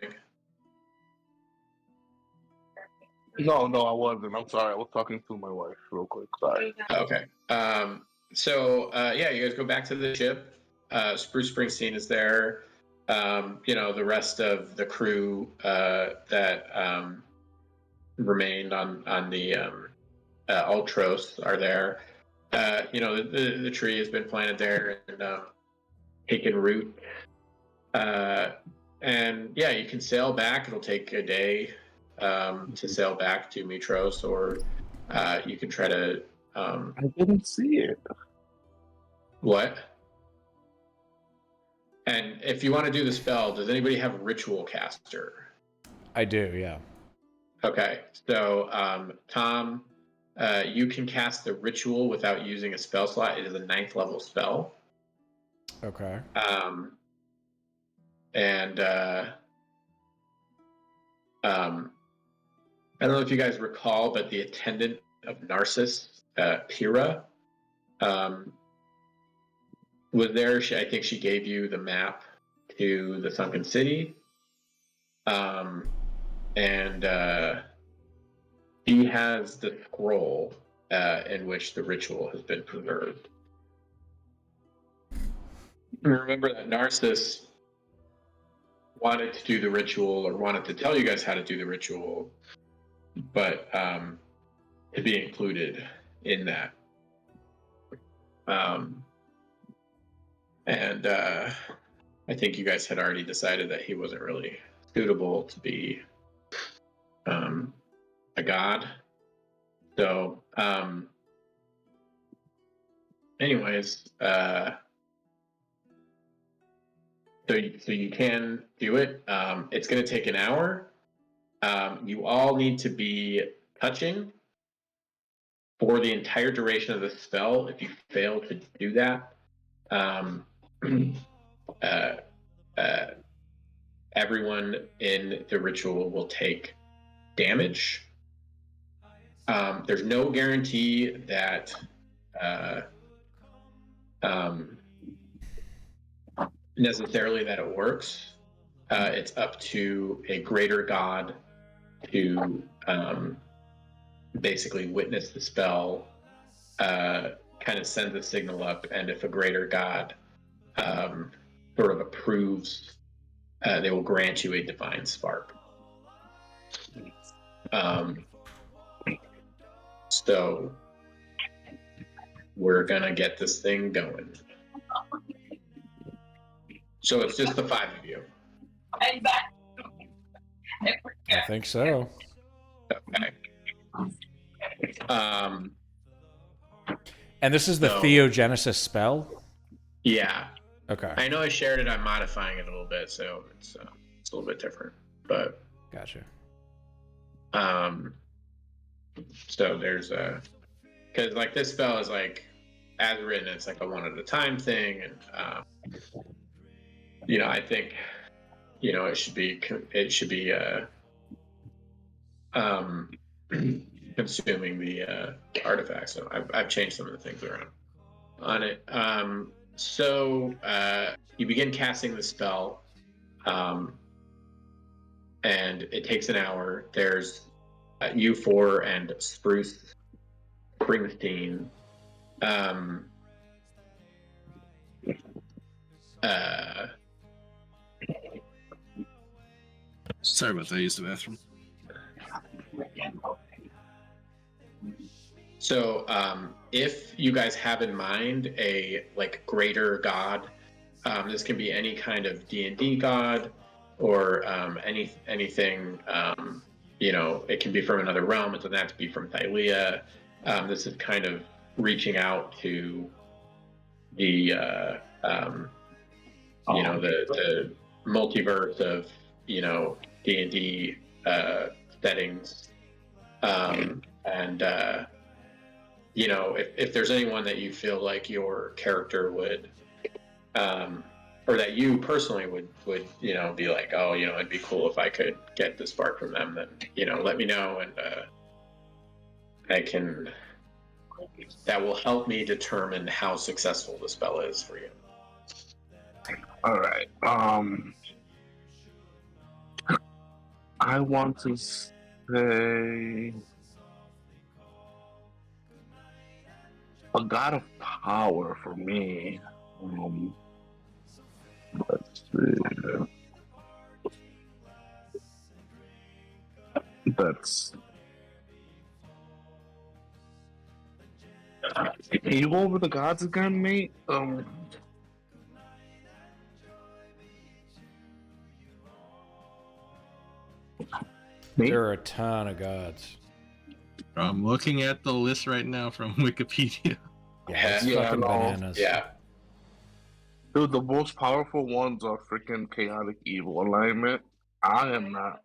No, I wasn't. I'm sorry. I was talking to my wife real quick. Sorry. Okay. You guys go back to the ship. Spruce Springsteen is there. The rest of the crew that remained on the Ultros are there. The tree has been planted there and taken root. You can sail back. It'll take a day to sail back to Mitros, or you can try to. I didn't see it. What? And if you want to do the spell, does anybody have Ritual Caster? I do, yeah. Okay, so Tom, you can cast the Ritual without using a spell slot. It is a 9th level spell. Okay. I don't know if you guys recall, but the attendant of Narcissus, Pyrrha, was there. I think she gave you the map to the Sunken City. He has the scroll in which the ritual has been preserved. Remember that Narcissus wanted to do the ritual, or wanted to tell you guys how to do the ritual, but to be included in that. I think you guys had already decided that he wasn't really suitable to be a god. So, anyways, so you can do it. It's going to take an hour. You all need to be touching for the entire duration of the spell. If you fail to do that, everyone in the ritual will take damage. There's no guarantee that necessarily that it works. It's up to a greater god to basically witness the spell, kind of sends a signal up, and if a greater god sort of approves, they will grant you a divine spark. So we're gonna get this thing going. So it's just the 5 of you. I think so. Okay. And this is the Theogenesis spell? Yeah. Okay. I know I shared it. I'm modifying it a little bit, so it's a little bit different. But Gotcha. So there's because like this spell is like as written, it's like a one at a time thing, and I think it should be consuming the artifacts. So I've changed some of the things around on it. So you begin casting the spell, and it takes an hour. There's you four and Spruce Springsteen. Sorry about that. I used the bathroom. So, if you guys have in mind a like greater god, this can be any kind of D&D god, or anything. It can be from another realm. It doesn't have to be from Thylea. This is kind of reaching out to the the multiverse of D&D settings, if there's anyone that you feel like your character would, or that you personally would be like, oh, it'd be cool if I could get the spark from them, then let me know, and that will help me determine how successful the spell is for you. All right. I want to say a god of power for me. Let's see. Can you go over the gods again, mate? There are a ton of gods. I'm looking at the list right now from Wikipedia. Yeah, it's fucking bananas. Yeah. Dude, the most powerful ones are freaking chaotic evil alignment. I am not.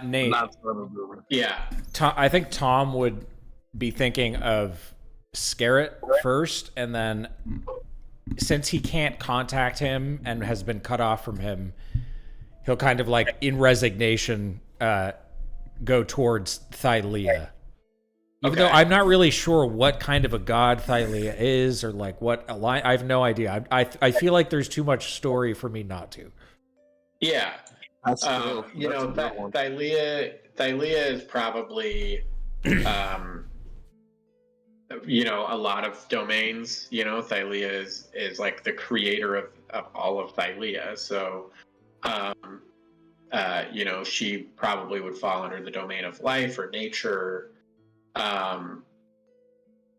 Nate. Not gonna do it. Yeah. I think Tom would be thinking of Scarret first, and then since he can't contact him and has been cut off from him, he'll kind of like in resignation go towards Thylea. Even though I'm not really sure what kind of a god Thylea is, or like what I have no idea. I feel like there's too much story for me not to. Yeah. That's true. Thylea is probably a lot of domains. Thylea is like the creator of all of Thylea. So she probably would fall under the domain of life or nature,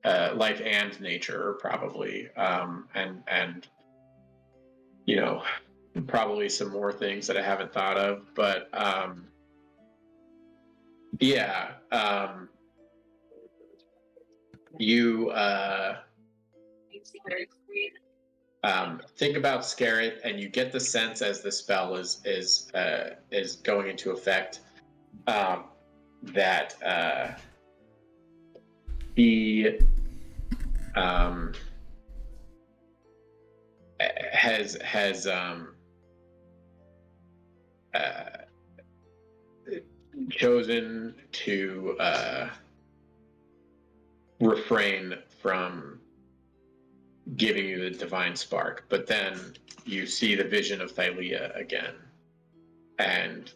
life and nature, probably, and probably some more things that I haven't thought of, but you think about Scarret, and you get the sense as the spell is going into effect that he has chosen to refrain from giving you the divine spark, but then you see the vision of Thylea again, and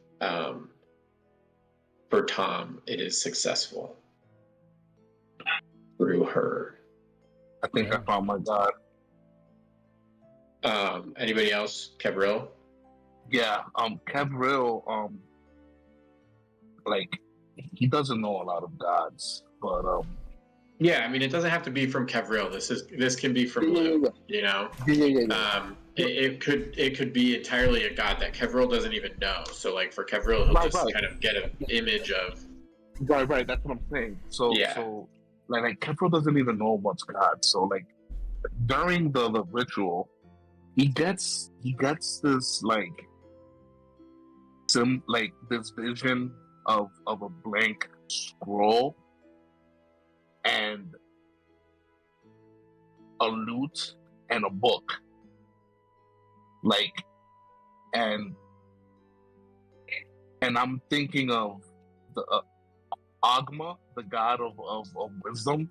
for Tom, it is successful through her. I think I found my god. Anybody else? Kevril? Yeah, Kevril, like, he doesn't know a lot of gods, but yeah, I mean, it doesn't have to be from Kevril. This can be from Lou. It could be entirely a god that Kevril doesn't even know. So like for Kevril, he'll just kind of get an image of. Right. That's what I'm saying. So like Kevril doesn't even know about gods. So like during the ritual, he gets this like this vision of a blank scroll and a lute and a book, like, and I'm thinking of Agma, the god of wisdom.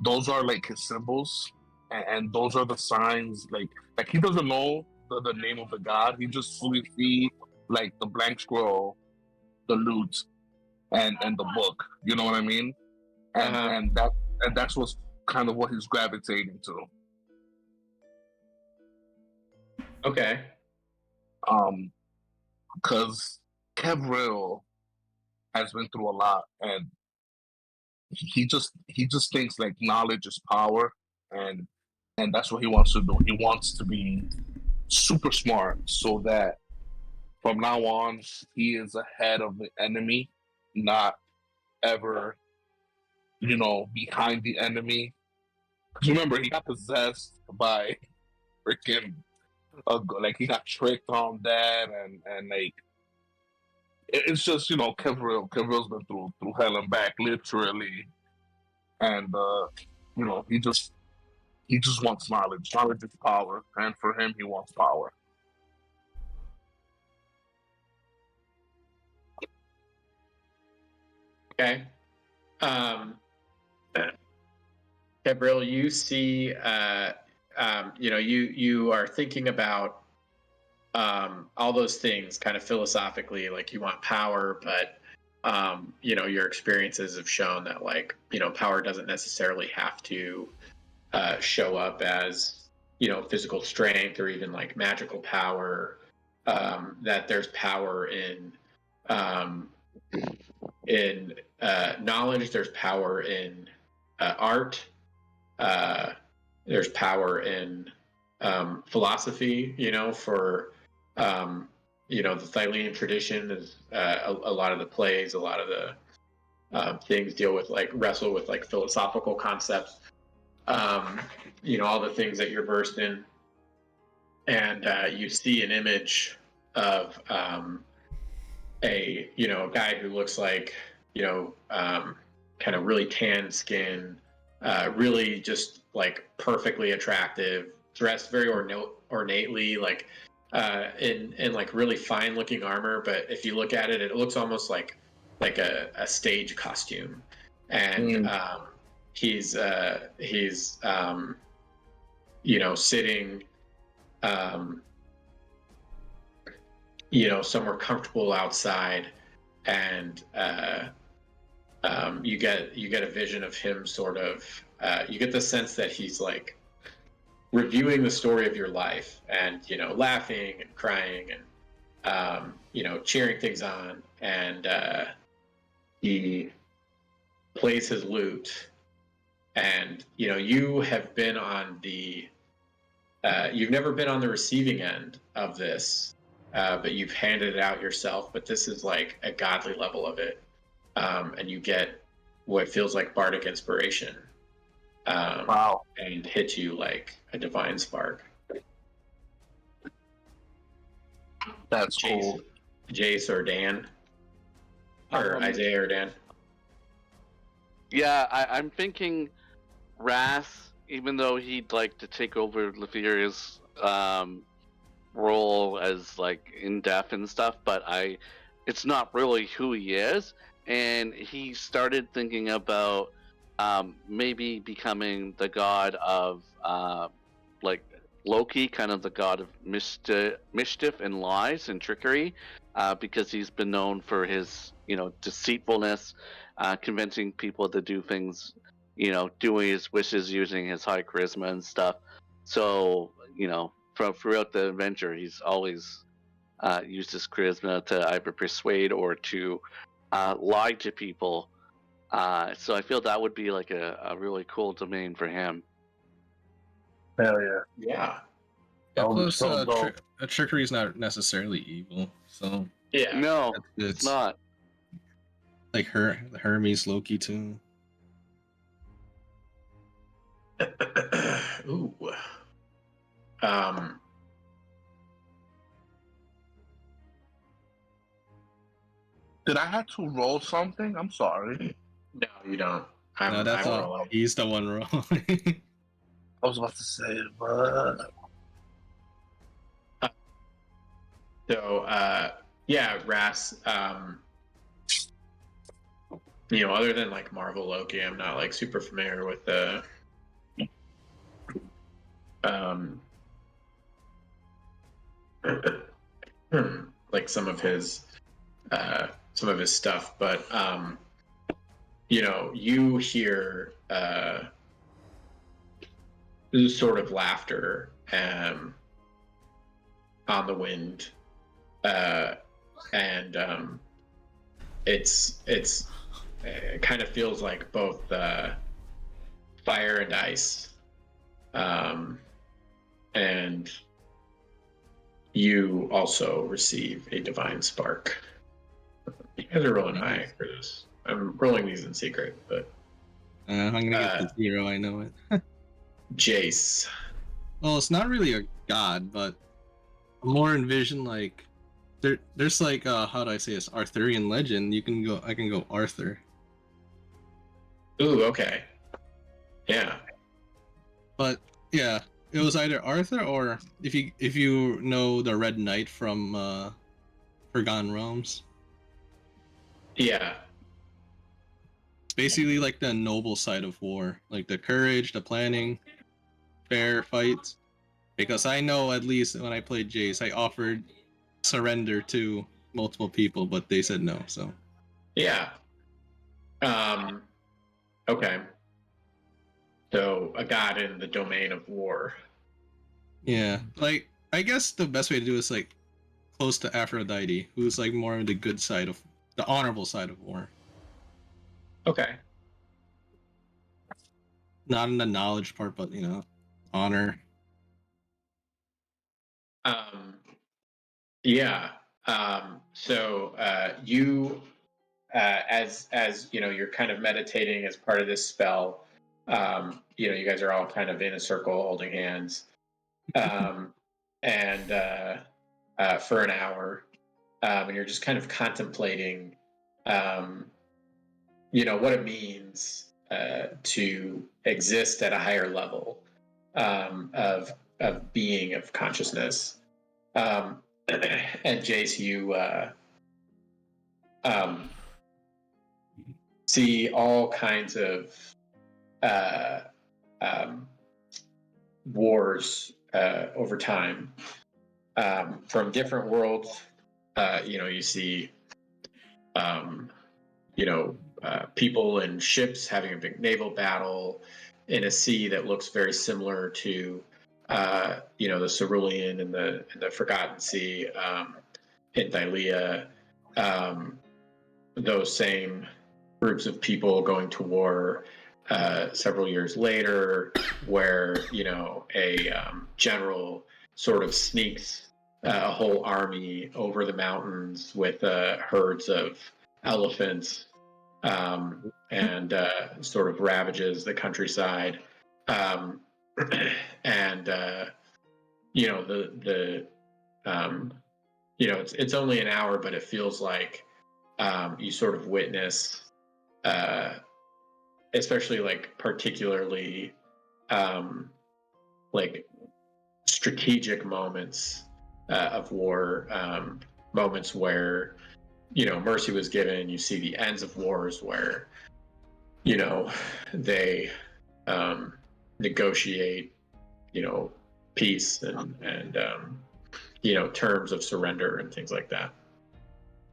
Those are like his symbols, and those are the signs. Like he doesn't know the name of the god. He just fully see like the blank scroll, the lute, and the book. You know what I mean? And Uh-huh. and that's what's kind of what he's gravitating to. Okay. Because Kevril has been through a lot, and he just thinks like knowledge is power, and that's what he wants to do. He wants to be super smart so that from now on he is ahead of the enemy, not ever, behind the enemy. Because remember, he got possessed by freaking like he got tricked on that, and like it's just Kevril's been through hell and back literally, and he just wants knowledge. Knowledge is power, and for him, he wants power. Okay. Gabriel, you see, you are thinking about all those things kind of philosophically, like you want power, but your experiences have shown that like power doesn't necessarily have to show up as physical strength or even like magical power. That there's power um, in knowledge. There's power in art. There's power in philosophy. For the Thylean tradition is a lot of the plays, a lot of the things deal with like wrestle with like philosophical concepts. All the things that you're versed in, and you see an image of a guy who looks like kind of really tan skin, really just like perfectly attractive, dressed very ornately, like in like really fine looking armor. But if you look at it, it looks almost like a stage costume, and he's sitting somewhere comfortable outside, and you get a vision of him sort of you get the sense that he's like reviewing the story of your life, and laughing and crying and cheering things on, and he plays his lute, and you have been on the you've never been on the receiving end of this, but you've handed it out yourself. But this is like a godly level of it, and you get what feels like bardic inspiration. Wow. And hit you like a divine spark. That's cool. Jace or Dan, or Isaiah or Dan. Yeah, I'm thinking Ras, even though he'd like to take over Letheria's role as like in death and stuff, but it's not really who he is, and he started thinking about maybe becoming the god of like Loki, kind of the god of mischief and lies and trickery, because he's been known for his deceitfulness, convincing people to do things, doing his wishes using his high charisma and stuff. So throughout the adventure, he's always used his charisma to either persuade or to lie to people. So I feel that would be like a really cool domain for him. Hell yeah. Yeah. Yeah, Oh, plus, so dope. trickery is not necessarily evil, so Yeah. No, it's it's not. like Hermes Loki too. Ooh. Did I have to roll something? I'm sorry. No, you don't. No, that's I'm all. rolling. He's the one rolling. I was about to say, but So, yeah, Ras, other than like Marvel Loki, I'm not like super familiar with the like some of his stuff, but you hear this sort of laughter on the wind, and it kind of feels like both fire and ice, and you also receive a divine spark. You guys are rolling high for this. I'm rolling these in secret, but I'm gonna get the 0. I know it. Jace. Well, it's not really a god, but more envision like there's like how do I say this? Arthurian legend. I can go Arthur. Ooh, okay. Yeah. But yeah, it was either Arthur or if you know the Red Knight from Forgotten Realms. Yeah. It's basically like the noble side of war, like the courage, the planning, fair fights. Because I know at least when I played Jace, I offered surrender to multiple people, but they said no. So Yeah. Okay. So a god in the domain of war. yeah, like I guess the best way to do it is like close to Aphrodite, who's like more on the good side of the honorable side of war. Okay. Not in the knowledge part, but honor. Yeah. So you, as you're kind of meditating as part of this spell. You guys are all kind of in a circle holding hands, and for an hour, and you're just kind of contemplating, what it means to exist at a higher level of being, of consciousness. And Jace, you see all kinds of wars over time from different worlds. You see, people in ships having a big naval battle in a sea that looks very similar to, the Cerulean and the Forgotten Sea in Thylea. Those same groups of people going to war several years later, where a general sort of sneaks a whole army over the mountains with herds of elephants, and sort of ravages the countryside. And it's only an hour, but it feels like you sort of witness, especially like particularly like strategic moments of war, moments where mercy was given. You see the ends of wars where they negotiate peace and terms of surrender and things like that.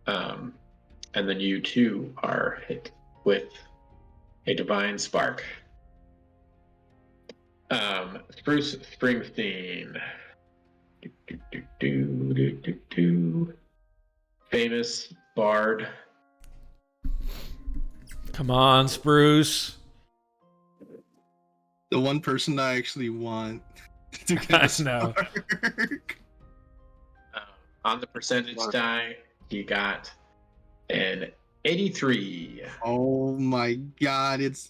And then you too are hit with a divine spark. Bruce Springsteen. Famous bard. Come on, Spruce. The one person I actually want to get a spark. On the percentage die, he got an 83. Oh my god, it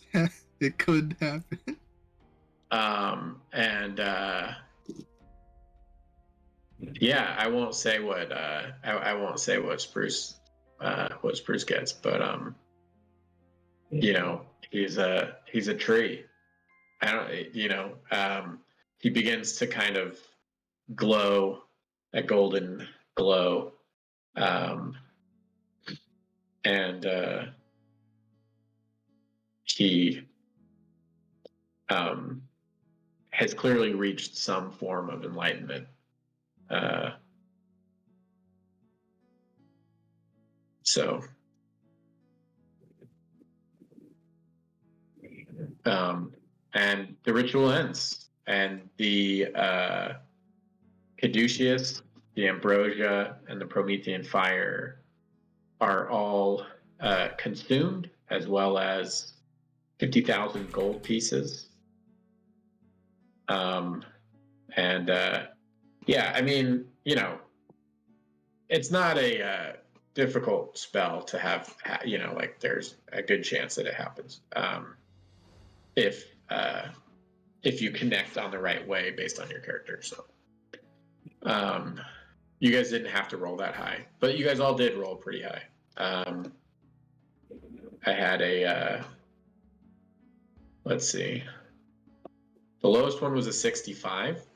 could happen. And yeah, I won't say what I won't say what Spruce gets, but he's a tree. He begins to kind of glow, a golden glow, and he has clearly reached some form of enlightenment. So, and the ritual ends, and the Caduceus, the Ambrosia, and the Promethean fire are all consumed, as well as 50,000 gold pieces. Yeah, I mean, you know, it's not a difficult spell to have. You know, like there's a good chance that it happens if you connect on the right way based on your character. So, you guys didn't have to roll that high, but you guys all did roll pretty high. I had a let's see. The lowest one was a 65.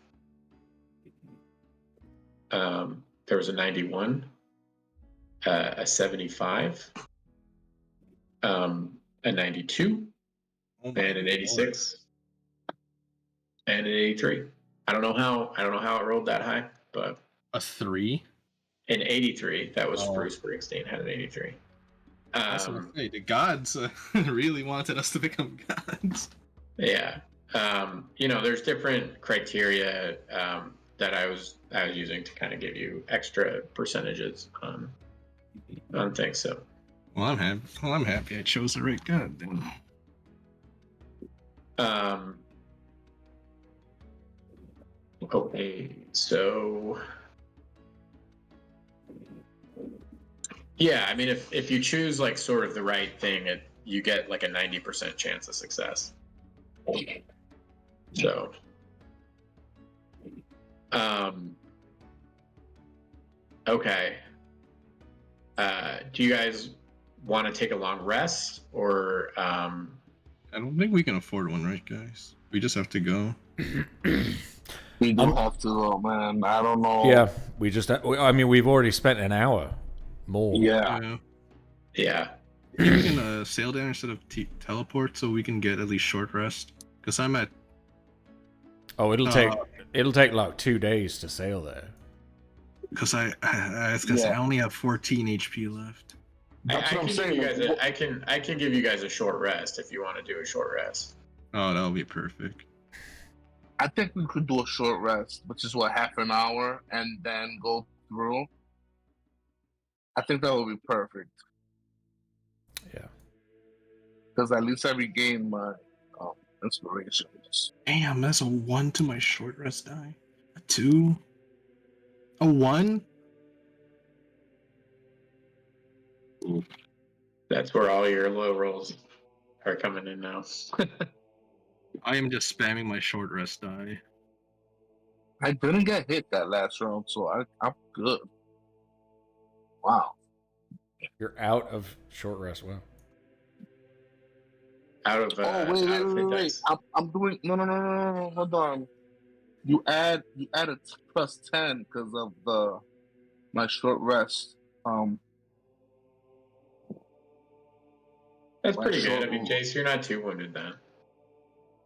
There was a 91, a 75, a 92, and an 86, and an 83. I don't know how it rolled that high, but A 3. an 83. That was Bruce Springsteen had an 83. That's what I say. The gods really wanted us to become gods. Yeah. You know, there's different criteria that I was using to kind of give you extra percentages on things. So, Well, I'm happy I chose the right god then. Okay, so yeah, I mean, if you choose like sort of the right thing, you get like a 90% chance of success. So, okay. Do you guys want to take a long rest, or I don't think we can afford one, right, guys? We just have to go. We do have to go, man. I don't know. Yeah, we just. I mean, we've already spent an hour more. Yeah. Yeah. Maybe we can sail down instead of teleport, so we can get at least short rest. Because I'm at. Oh, it'll take like 2 days to sail there. Because I was gonna say I only have 14 HP left. That's what I'm saying. I can give you guys a short rest if you want to do a short rest. Oh, that'll be perfect. I think we could do a short rest, which is what, half an hour, and then go through. I think that would be perfect. Yeah. Because at least I regain my inspirations. Damn, that's a 1 to my short rest die. A 2. A 1. That's where all your low rolls are coming in now. I am just spamming my short rest die. I didn't get hit that last round, so I'm good. Wow. You're out of short rest. Wow. Out of wait. I'm doing no. Hold on. You add a plus 10 because of my short rest. That's pretty good. I mean, Jace, you're not too wounded then.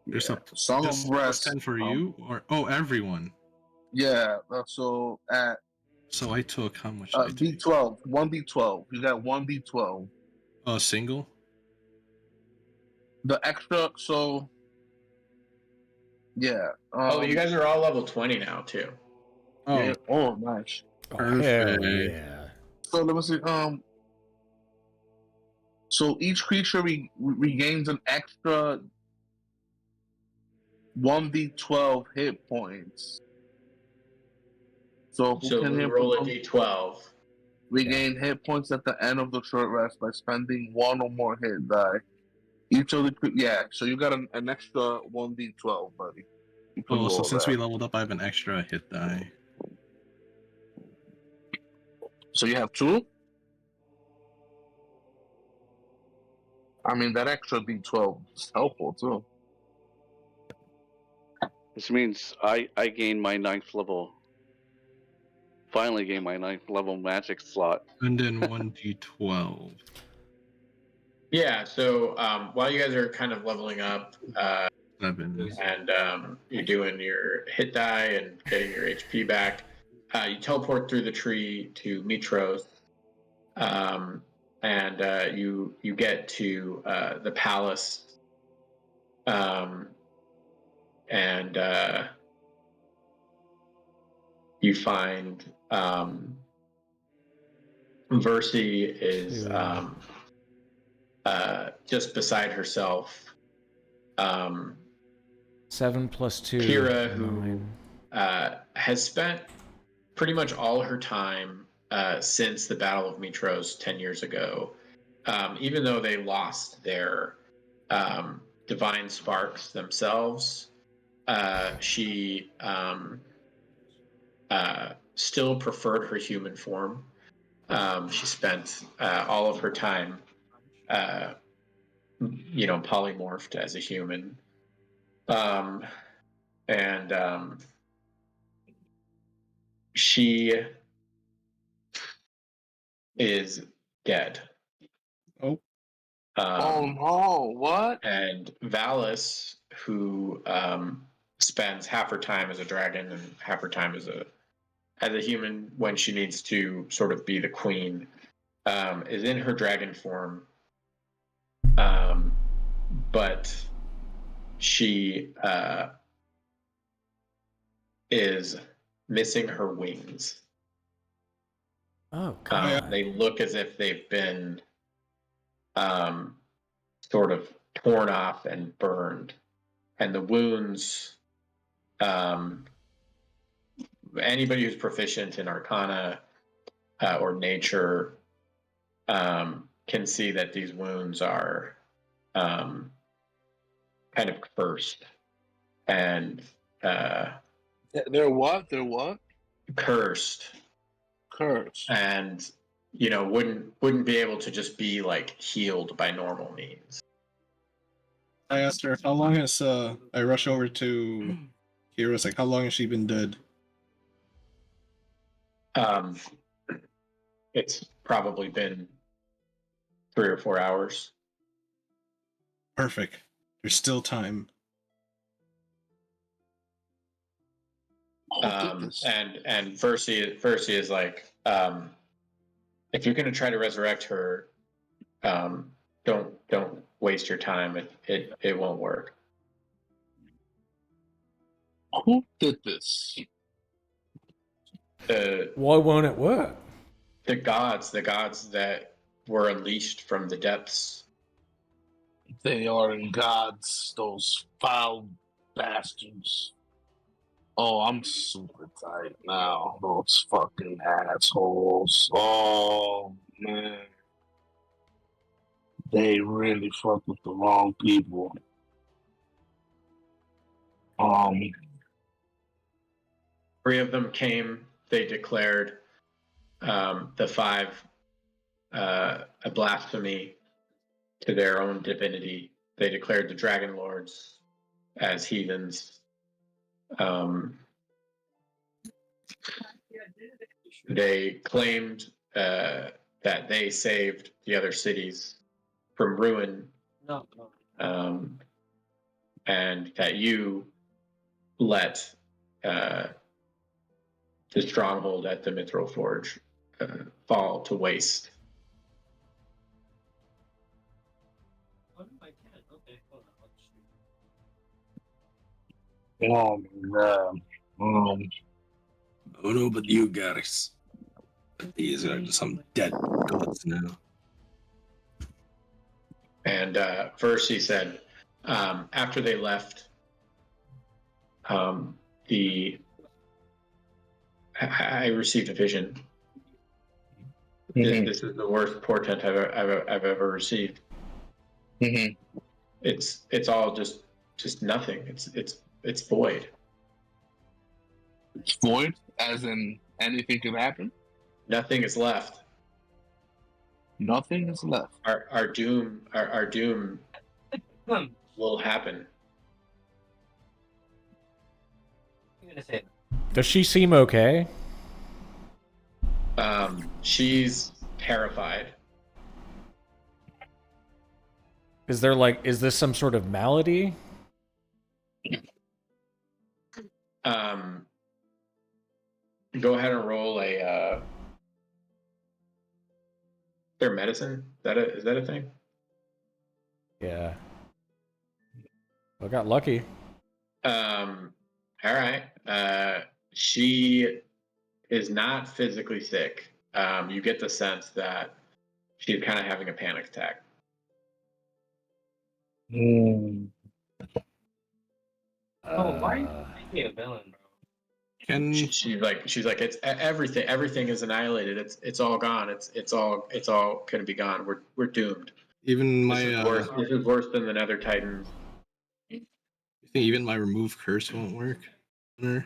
There's a Song of Rest 10 for you, or everyone. Yeah. So at. So I took how much? D12, 1d12. You got 1d12. Single. The extra, so yeah. You guys are all level 20 now too. Oh, yeah. Oh, nice. Perfect. Hell yeah. So let me see. So each creature regains an extra 1d12 hit points. So we roll a d12. Regain hit points at the end of the short rest by spending one or more hit die. Each of the so you got an extra 1d12, buddy. So since we leveled up, I have an extra hit die. So you have 2? I mean, that extra d12 is helpful too. This means I gained my 9th level. Finally gained my 9th level magic slot. And then 1d12. Yeah. So while you guys are kind of leveling up, Seven. and you're doing your hit die and getting your HP back, you teleport through the tree to Mitros, and you get to the palace, and you find Versi is just beside herself. 7 plus 2. Kira, who 9. has spent pretty much all her time since the Battle of Mitros 10 years ago, even though they lost their divine sparks themselves, she still preferred her human form. She spent all of her time, polymorphed as a human. And she is dead. Oh. Oh no! What? And Valis, who spends half her time as a dragon and half her time as a human when she needs to sort of be the queen, is in her dragon form, but she is missing her wings. Oh god. They look as if they've been sort of torn off and burned, and the wounds. Anybody who's proficient in Arcana or Nature can see that these wounds are kind of cursed, and They're what? They're what? Cursed, and wouldn't be able to just be like healed by normal means. I asked her how long has I rush over to Kira's like how long has she been dead? It's probably been 3 or 4 hours. Perfect. There's still time. And Versi is like, if you're gonna try to resurrect her, don't waste your time. It won't work. Who did this? Why won't it work? The gods that were unleashed from the depths. They are gods, those foul bastards. Oh, I'm super tight now. Those fucking assholes. Oh, man. They really fuck with the wrong people. 3 of them came. They declared the 5 a blasphemy to their own divinity. They declared the Dragonlords as heathens. They claimed that they saved the other cities from ruin, and that you let the stronghold at the Mithril Forge fall to waste. Oh my god. Oh no, but you guys. These are some dead gods now. And Versi said, after they left, I received a vision. Mm-hmm. This is the worst portent I've ever received. Mm-hmm. It's all just nothing. It's void. It's void, as in anything can happen. Nothing is left. Nothing is left. Our doom will happen. Does she seem okay? She's terrified. Is this some sort of malady? Go ahead and roll a. Their medicine? Is that a thing? Yeah. I got lucky. All right. She is not physically sick. You get the sense that she's kind of having a panic attack. Why are you a villain, bro? She's like it's everything. Everything is annihilated. It's all gone. It's all going to be gone. We're doomed. Even my This is worse than the Nether Titans. you think even my remove curse won't work? Or-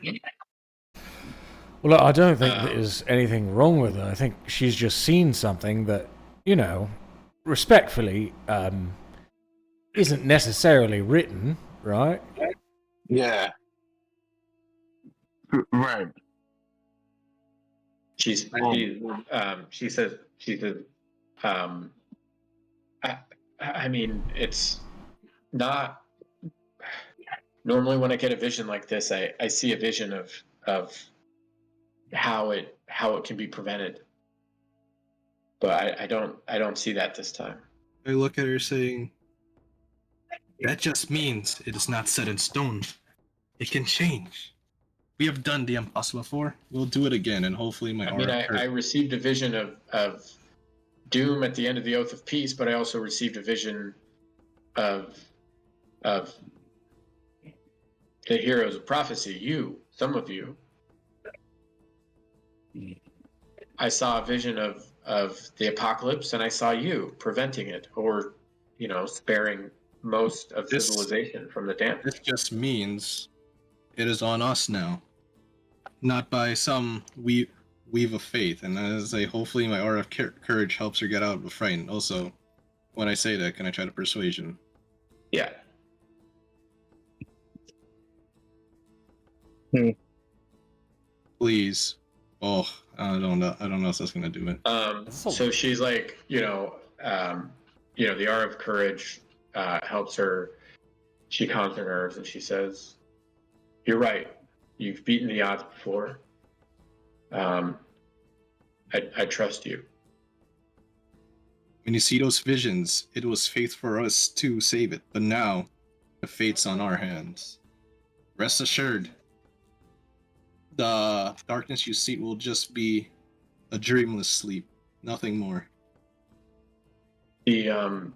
Well, I don't think there's anything wrong with her. I think she's just seen something that, respectfully, isn't necessarily written, right? Yeah. Right. She says I mean, it's not normally when I get a vision like this, I see a vision of how it can be prevented, but I don't see that this time. I look at her saying, "That just means it is not set in stone. It can change. We have done the impossible before. We'll do it again, and hopefully my aura." I received a vision of doom at the end of the Oath of Peace, but I also received a vision of the heroes of prophecy. Some of you. I saw a vision of the apocalypse, and I saw you preventing it, or sparing most of civilization from the damage. This just means it is on us now, not by some weave of faith. And as I hopefully my aura of courage helps her get out of the fright. Also, when I say that, can I try to persuasion? Yeah. Please. Oh, I don't know if that's gonna do it. So she's like, the aura of courage helps her. She calms her nerves and she says, "You're right. You've beaten the odds before. I trust you." When you see those visions, it was fate for us to save it, but now the fate's on our hands. Rest assured, the darkness you see will just be a dreamless sleep, nothing more. The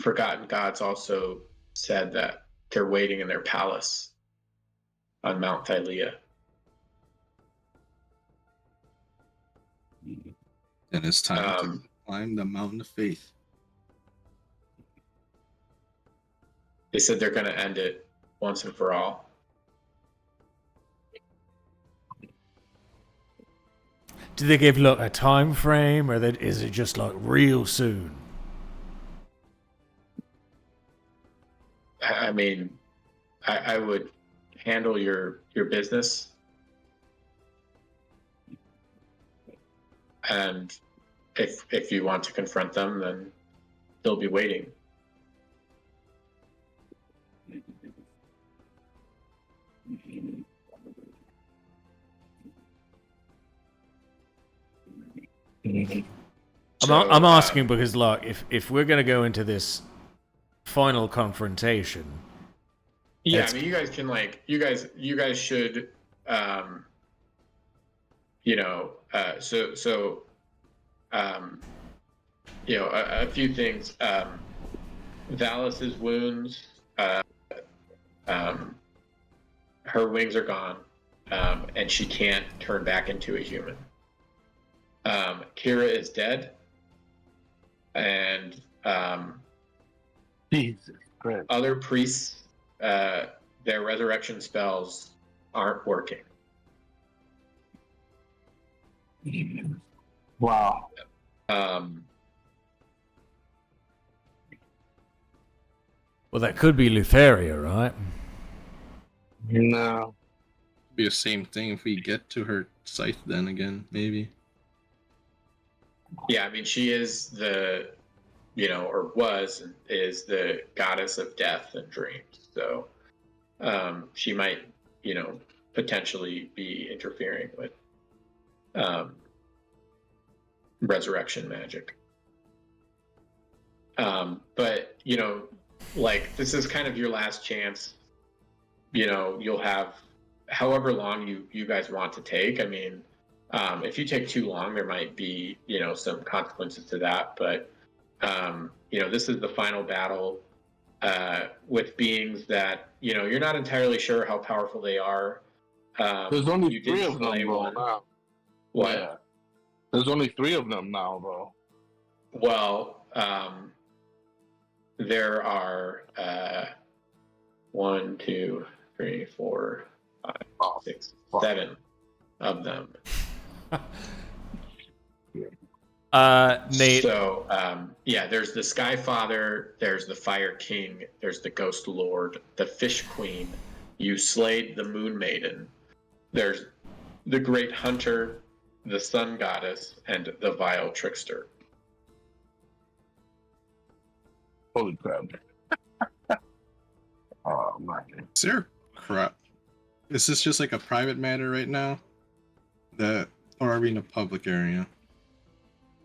forgotten gods also said that they're waiting in their palace on Mount Thylea. And it's time to climb the mountain of faith. They said they're going to end it once and for all. Do they give a time frame, or is it just real soon? I mean, I would handle your business, and if you want to confront them, then they'll be waiting. I'm asking because if we're gonna go into this final confrontation, yeah, I mean, you guys can you guys should a few things. Valis's wounds, her wings are gone, and she can't turn back into a human. Kira is dead, and Jesus Christ. other priests, their resurrection spells aren't working. Wow. well, that could be Lutheria, right? No. Be the same thing if we get to her scythe then again, maybe. Yeah, I mean, she is the, or is the goddess of death and dreams. So she might, potentially be interfering with um, resurrection magic. But, like, this is kind of your last chance. You'll have however long you guys want to take. I mean, if you take too long, there might be, some consequences to that. But, this is the final battle with beings that, you're not entirely sure how powerful they are. There's only you 3 did of them slay though one. now. What? Yeah. There's only 3 of them now though. Well, there are 1, 2, 3, 4, 5, Oh, 6, fuck. 7 of them. Nate. So, there's the Sky Father, there's the Fire King, there's the Ghost Lord, the Fish Queen. You slayed the Moon Maiden. There's the Great Hunter, the Sun Goddess, and the Vile Trickster. Holy crap. Oh man. Is there crap? Is this just like a private matter right now? Or are we in a public area?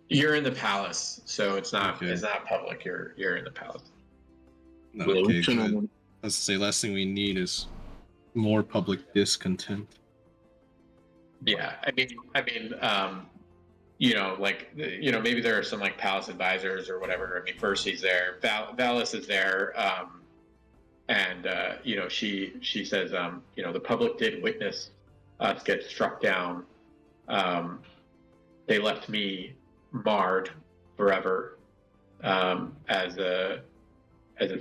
You're in the palace, so it's not Okay. it's not public. You're in the palace. No, Yeah, we okay, shouldn't- good. Let's say last thing we need is more public discontent. Yeah, I mean, maybe there are some like palace advisors or whatever. I mean, Percy's there, Valis is there, and she says, the public did witness us get struck down. They left me marred forever as a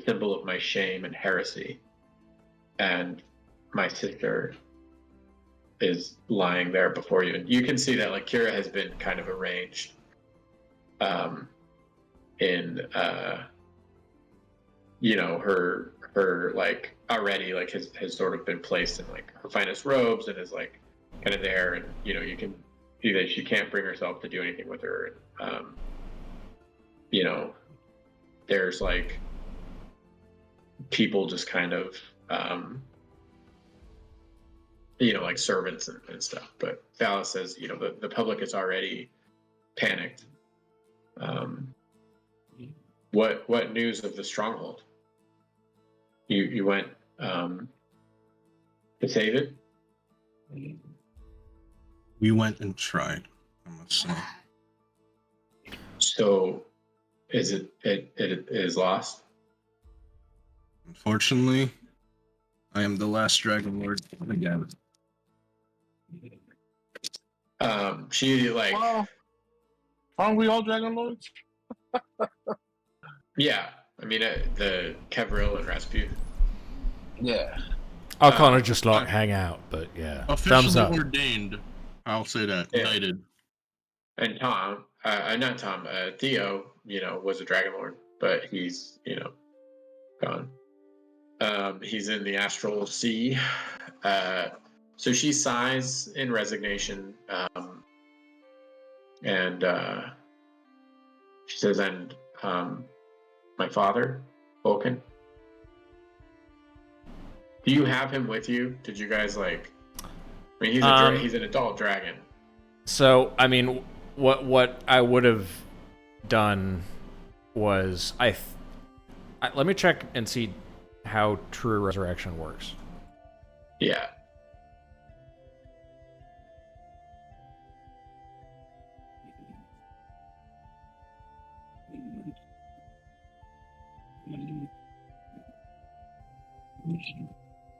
symbol of my shame and heresy, and my sister is lying there before you, and you can see that like Kira has been kind of arranged in her like already like has sort of been placed in like her finest robes and is like kind of there, and you can see that she can't bring herself to do anything with her. There's like people just kind of like servants and stuff. But Valis says, the public is already panicked. What news of the stronghold? You went to save it? We went and tried, I must say. So is it is lost? Unfortunately, I am the last Dragonlord again. She like Well, aren't we all Dragonlords? yeah. I mean, the Kevril and Rasputin. Yeah. I'll kind of just like hang out, but yeah. Thumbs Officially up. ordained. I'll say that. Yeah. Knighted. And Tom, not Tom, Theo, was a Dragonlord, but he's, gone. He's in the astral sea. So she sighs in resignation, and she says, and my father, Vulcan, do you have him with you? Did you guys like? I mean, he's an adult dragon. So, I mean, what I would have done was let me check and see how true resurrection works. Yeah.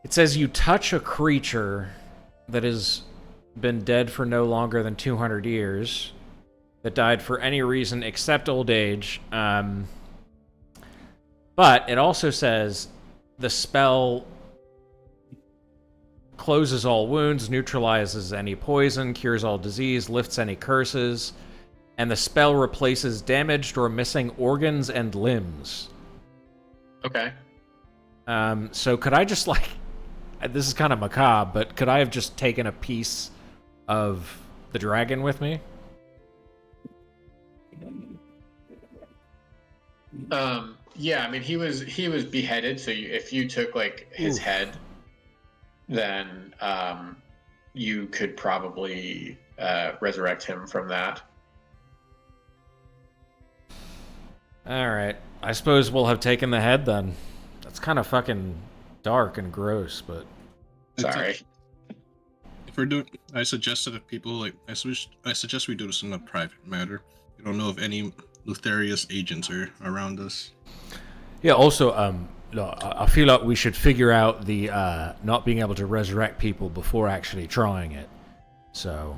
It says you touch a creature that has been dead for no longer than 200 years, that died for any reason except old age. But it also says the spell closes all wounds, neutralizes any poison, cures all disease, lifts any curses, and the spell replaces damaged or missing organs and limbs. Okay. So could I just like, this is kind of macabre, but could I have just taken a piece of the dragon with me? Yeah, I mean he was beheaded. So if you took like his Oof. head, then you could probably resurrect him from that. All right. I suppose we'll have taken the head then. That's kind of fucking dark and gross, but Sorry. If we're doing, I suggested that people like I suggest we do this in a private matter. We don't know if any Lutherius agents are around us. yeah. Also, look, I feel like we should figure out the not being able to resurrect people before actually trying it. So,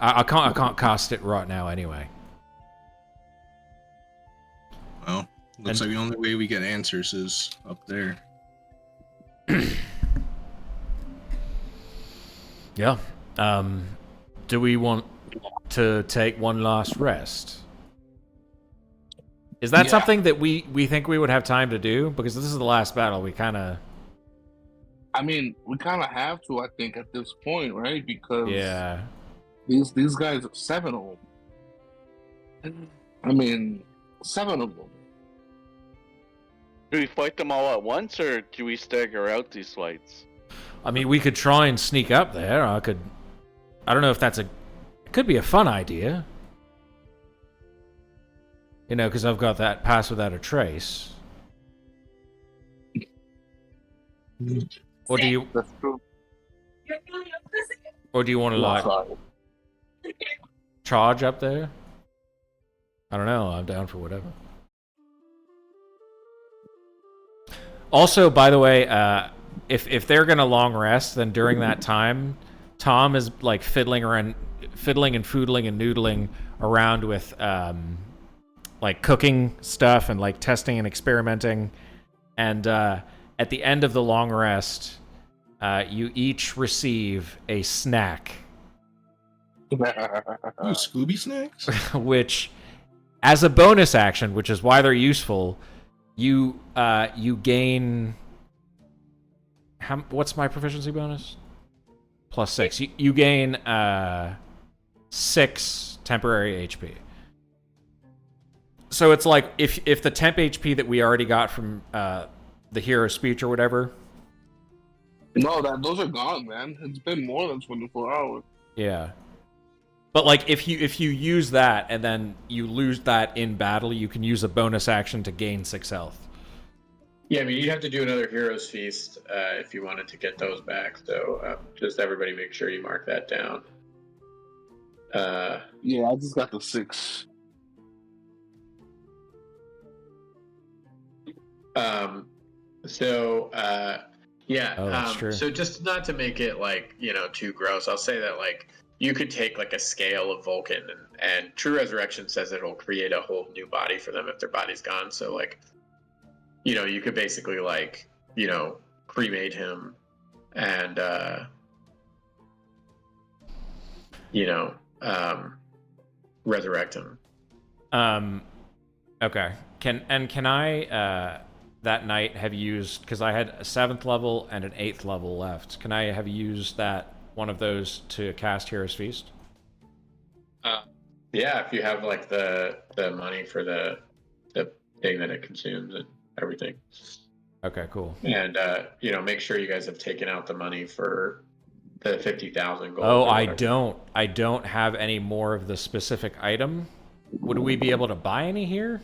I can't cast it right now anyway. Well, looks like the only way we get answers is up there. Yeah. Do we want to take one last rest? Is that something that we think we would have time to do? Because this is the last battle. We kind of... I mean, we kind of have to, I think, at this point, right? Because Yeah. these guys, 7 of them. I mean, 7 of them. Do we fight them all at once, or do we stagger out these fights? I mean, we could try and sneak up there. I don't know if that's it could be a fun idea. You know, because I've got that pass without a trace. Or do you... That's true. Or do you want to, like, charge up there? I don't know. I'm down for whatever. Also, by the way, if they're gonna long rest, then during that time, Tom is like fiddling and foodling and noodling around with like cooking stuff and like testing and experimenting. And at the end of the long rest, you each receive a snack. Ooh, Scooby snacks? Which, as a bonus action, which is why they're useful, you gain... what's my proficiency bonus? +6. You gain 6 temporary HP. So it's like if the temp HP that we already got from the hero speech or whatever. No, those are gone, man. It's been more than 24 hours. Yeah. But like if you use that and then you lose that in battle, you can use a bonus action to gain 6 health. Yeah, I mean, you'd have to do another Hero's Feast if you wanted to get those back. So just everybody make sure you mark that down. Yeah, I just got the 6. Yeah. Oh, that's true. So just not to make it like, too gross, I'll say that like you could take like a scale of Vulcan and True Resurrection says it'll create a whole new body for them if their body's gone. So like, you could basically like, cremate him and, resurrect him. Okay. Can I that night have used, because I had a 7th level and an 8th level left, can I have used that one of those to cast Hero's Feast? Yeah, if you have like the money for the thing that it consumes and everything. Okay, cool. And make sure you guys have taken out the money for the 50,000 gold. Oh, I don't have any more of the specific item. Would we be able to buy any here?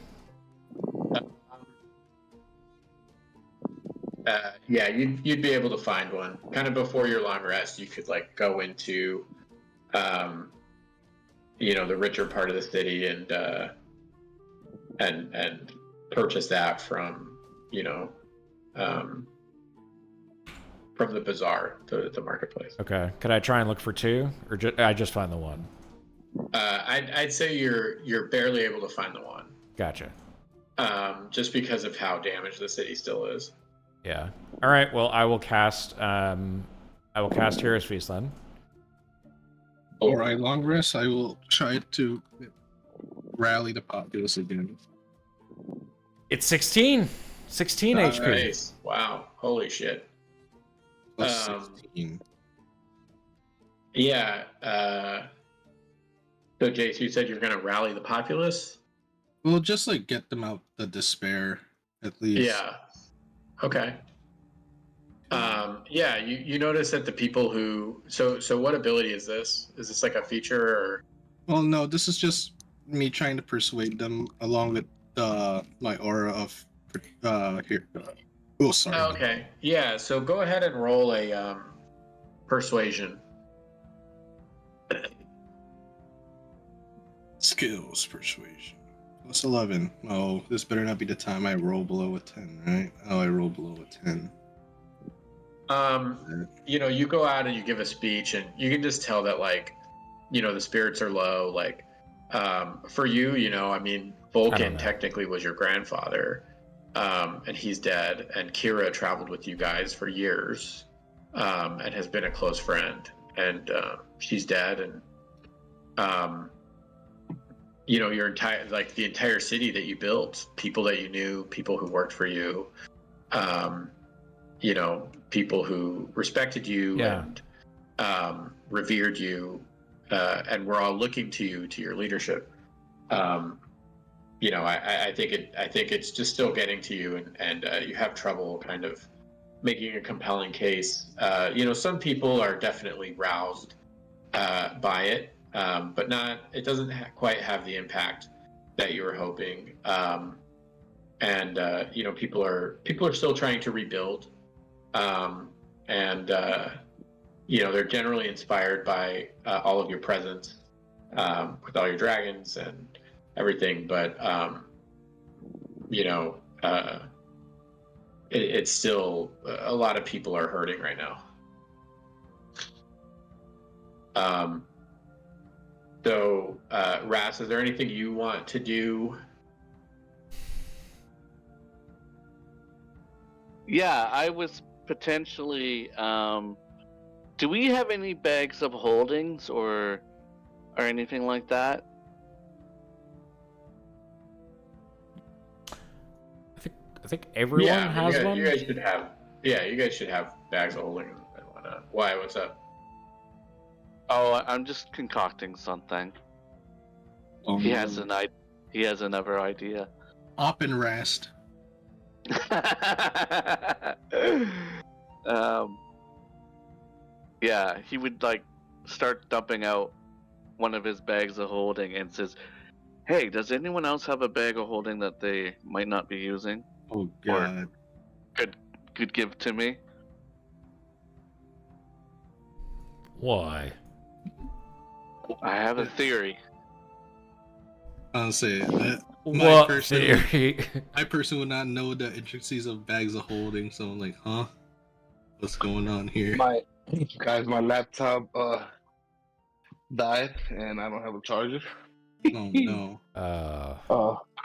Yeah, you'd be able to find one. Kind of before your long rest, you could like go into, the richer part of the city and purchase that from, from the bazaar, the marketplace. Okay. Could I try and look for 2, or I just find the 1? I'd say you're barely able to find the 1. Gotcha. Just because of how damaged the city still is. Yeah. All right. Well, I will cast Hero's Feast then. All right, long rest. I will try to rally the populace again. It's 16 HP. Nice. Wow. Holy shit. Plus 16. Yeah. So, Jace, you said you're going to rally the populace? Well, just like get them out the despair, at least. Yeah. Okay. Yeah, you notice that the people who so what ability is this? Is this like a feature or? Well, no, this is just me trying to persuade them along with my aura of here. Oh, sorry. Oh, okay. Yeah. So go ahead and roll a persuasion. Skills persuasion. Plus 11. Oh, this better not be the time I roll below a 10, right? Oh, I rolled below a 10. You go out and you give a speech, and you can just tell that, like, the spirits are low. Like, for you, I mean, Vulcan technically was your grandfather, and he's dead. And Kira traveled with you guys for years, and has been a close friend. And she's dead, and your entire, like, the entire city that you built, people that you knew, people who worked for you, people who respected you and revered you, and we're all looking to you, to your leadership. I think it's just still getting to you, and you have trouble kind of making a compelling case. Some people are definitely roused by it, but it doesn't quite have the impact that you were hoping. People are still trying to rebuild. They're generally inspired by all of your presence, with all your dragons and everything, but it's still, a lot of people are hurting right now. Ras, is there anything you want to do? Yeah, I was potentially. Do we have any bags of holdings or anything like that? I think everyone has one. You guys should have. Yeah, you guys should have bags of holding and whatnot. Why? What's up? Oh, I'm just concocting something. He has another idea. Op and Rast. Yeah, he would like start dumping out one of his bags of holding and says, "Hey, does anyone else have a bag of holding that they might not be using? Oh God. Or could give to me?" Why? I have a theory. I'll say that. What theory? My person would not know the intricacies of bags of holding, so I'm like, huh? What's going on here? My laptop died and I don't have a charger. Oh no.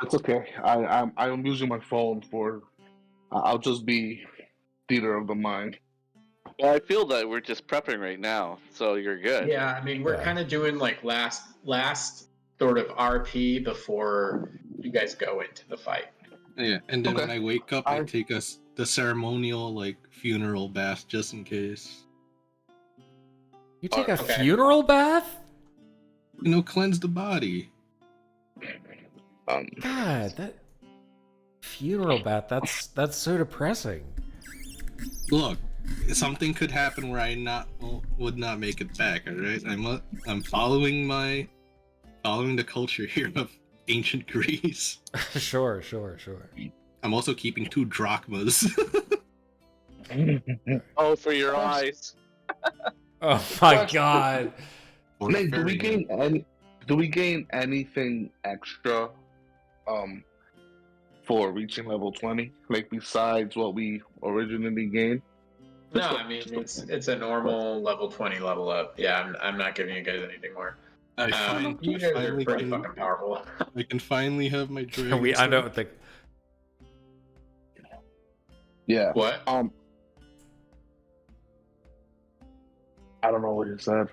It's okay. I'm using my phone for. I'll just be theater of the mind. Well, I feel that we're just prepping right now, so you're good. Yeah, I mean, we're kind of doing like last sort of RP before you guys go into the fight. Yeah, and then when I wake up, I take the ceremonial like funeral bath just in case. You take a funeral bath? Cleanse the body. God, that funeral bath, that's so depressing. Look, something could happen where I would not make it back, alright? I'm following the culture here of ancient Greece. Sure. I'm also keeping 2 drachmas. Oh, for your eyes. Oh my God. Nate, do we gain anything extra for reaching level 20? Like besides what we originally gained? No, I mean it's a normal level 20 level up. Yeah, I'm not giving you guys anything more. You guys are pretty fucking powerful. I can finally have my dragon. I don't think. Yeah. What? I don't know what you said.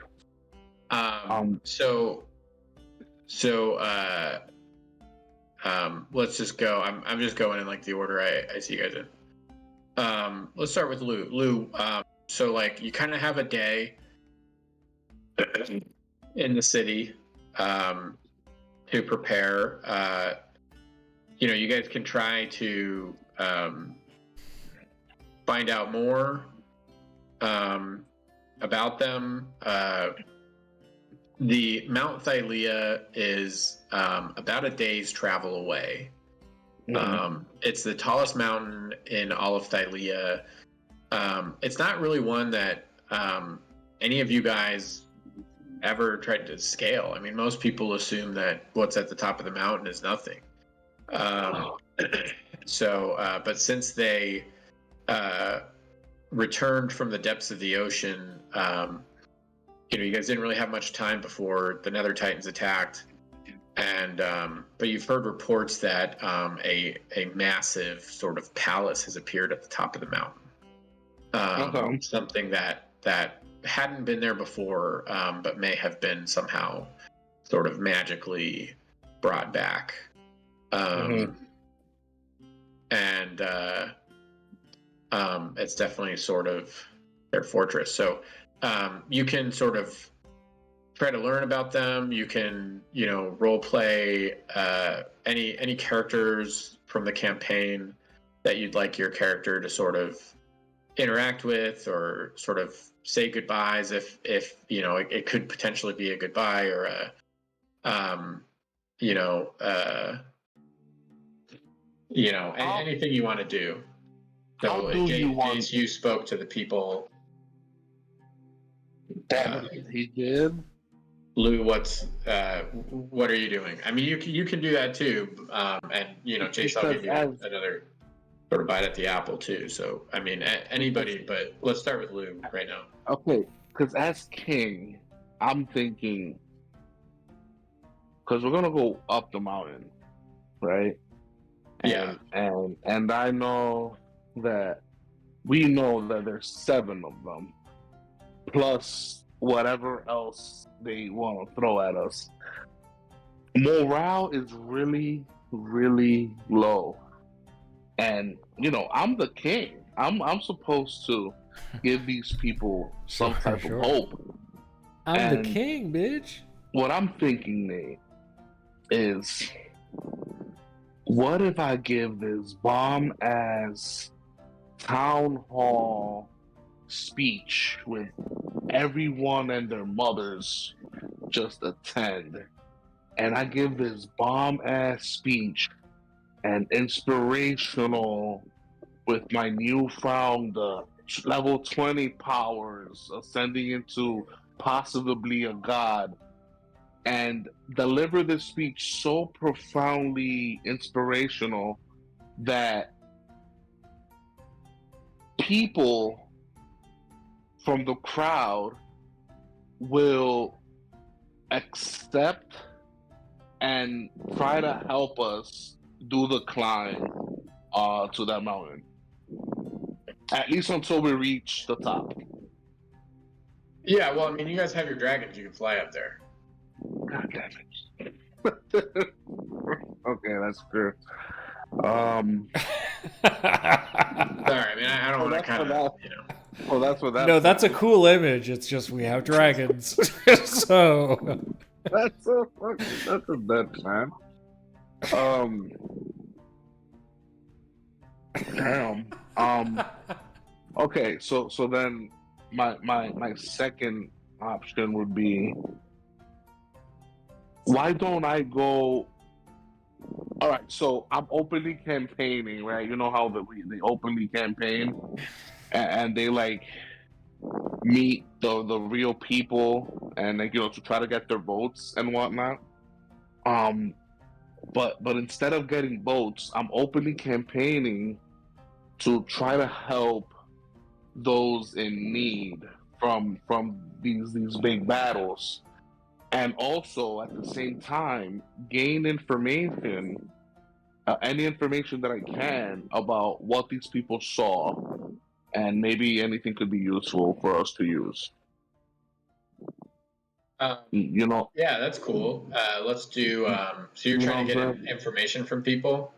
Let's just go. I'm just going in like the order I see you guys in. Let's start with Lou. Lou, so like you kind of have a day in the city. prepare. You guys can try to find out more about them. The Mount Thylea is about a day's travel away. It's the tallest mountain in all of Thylea. It's not really one that any of you guys ever tried to scale. I mean, most people assume that what's at the top of the mountain is nothing. But since they returned from the depths of the ocean, you guys didn't really have much time before the Nether Titans attacked, and but you've heard reports that a massive sort of palace has appeared at the top of the mountain. Something that hadn't been there before, but may have been somehow sort of magically brought back. And it's definitely sort of their fortress. So you can sort of try to learn about them. You can, role play any characters from the campaign that you'd like your character to sort of interact with, or sort of say goodbyes if it could potentially be a goodbye, or anything you want to do. So in case you spoke to the people. He did. Lou, what are you doing? I mean, you can do that too, and Chase, I'll give you another sort of bite at the apple too. So I mean, anybody, but let's start with Lou right now. Okay, because as king, I'm thinking, because we're gonna go up the mountain, right? Yeah. And I know that we know that there's 7 of them, plus whatever else they want to throw at us. Morale is really, really low. And, I'm the king. I'm supposed to give these people some type of hope. I'm the king, bitch. What I'm thinking, Nate, is what if I give this bomb-ass town hall speech with everyone and their mothers just attend, and I give this bomb-ass speech and inspirational with my newfound level 20 powers, ascending into possibly a god, and deliver this speech so profoundly inspirational that people from the crowd will accept and try to help us do the climb to that mountain. At least until we reach the top. Yeah, well, I mean, you guys have your dragons. You can fly up there. God damn it. Okay, that's true. Sorry, I mean, I don't want to kind of, Oh, that's what that. No, that's a cool image. It's just we have dragons. So that's a dead man. Damn. Okay, so then my second option would be, why don't I go? All right, so I'm openly campaigning, right? You know how they openly campaign, and they like meet the real people, and like to try to get their votes and whatnot. But instead of getting votes, I'm openly campaigning to try to help those in need from these big battles, and also at the same time gain information, any information that I can about what these people saw, and maybe anything could be useful for us to use. Yeah, that's cool. Let's do. So you're trying to get information from people.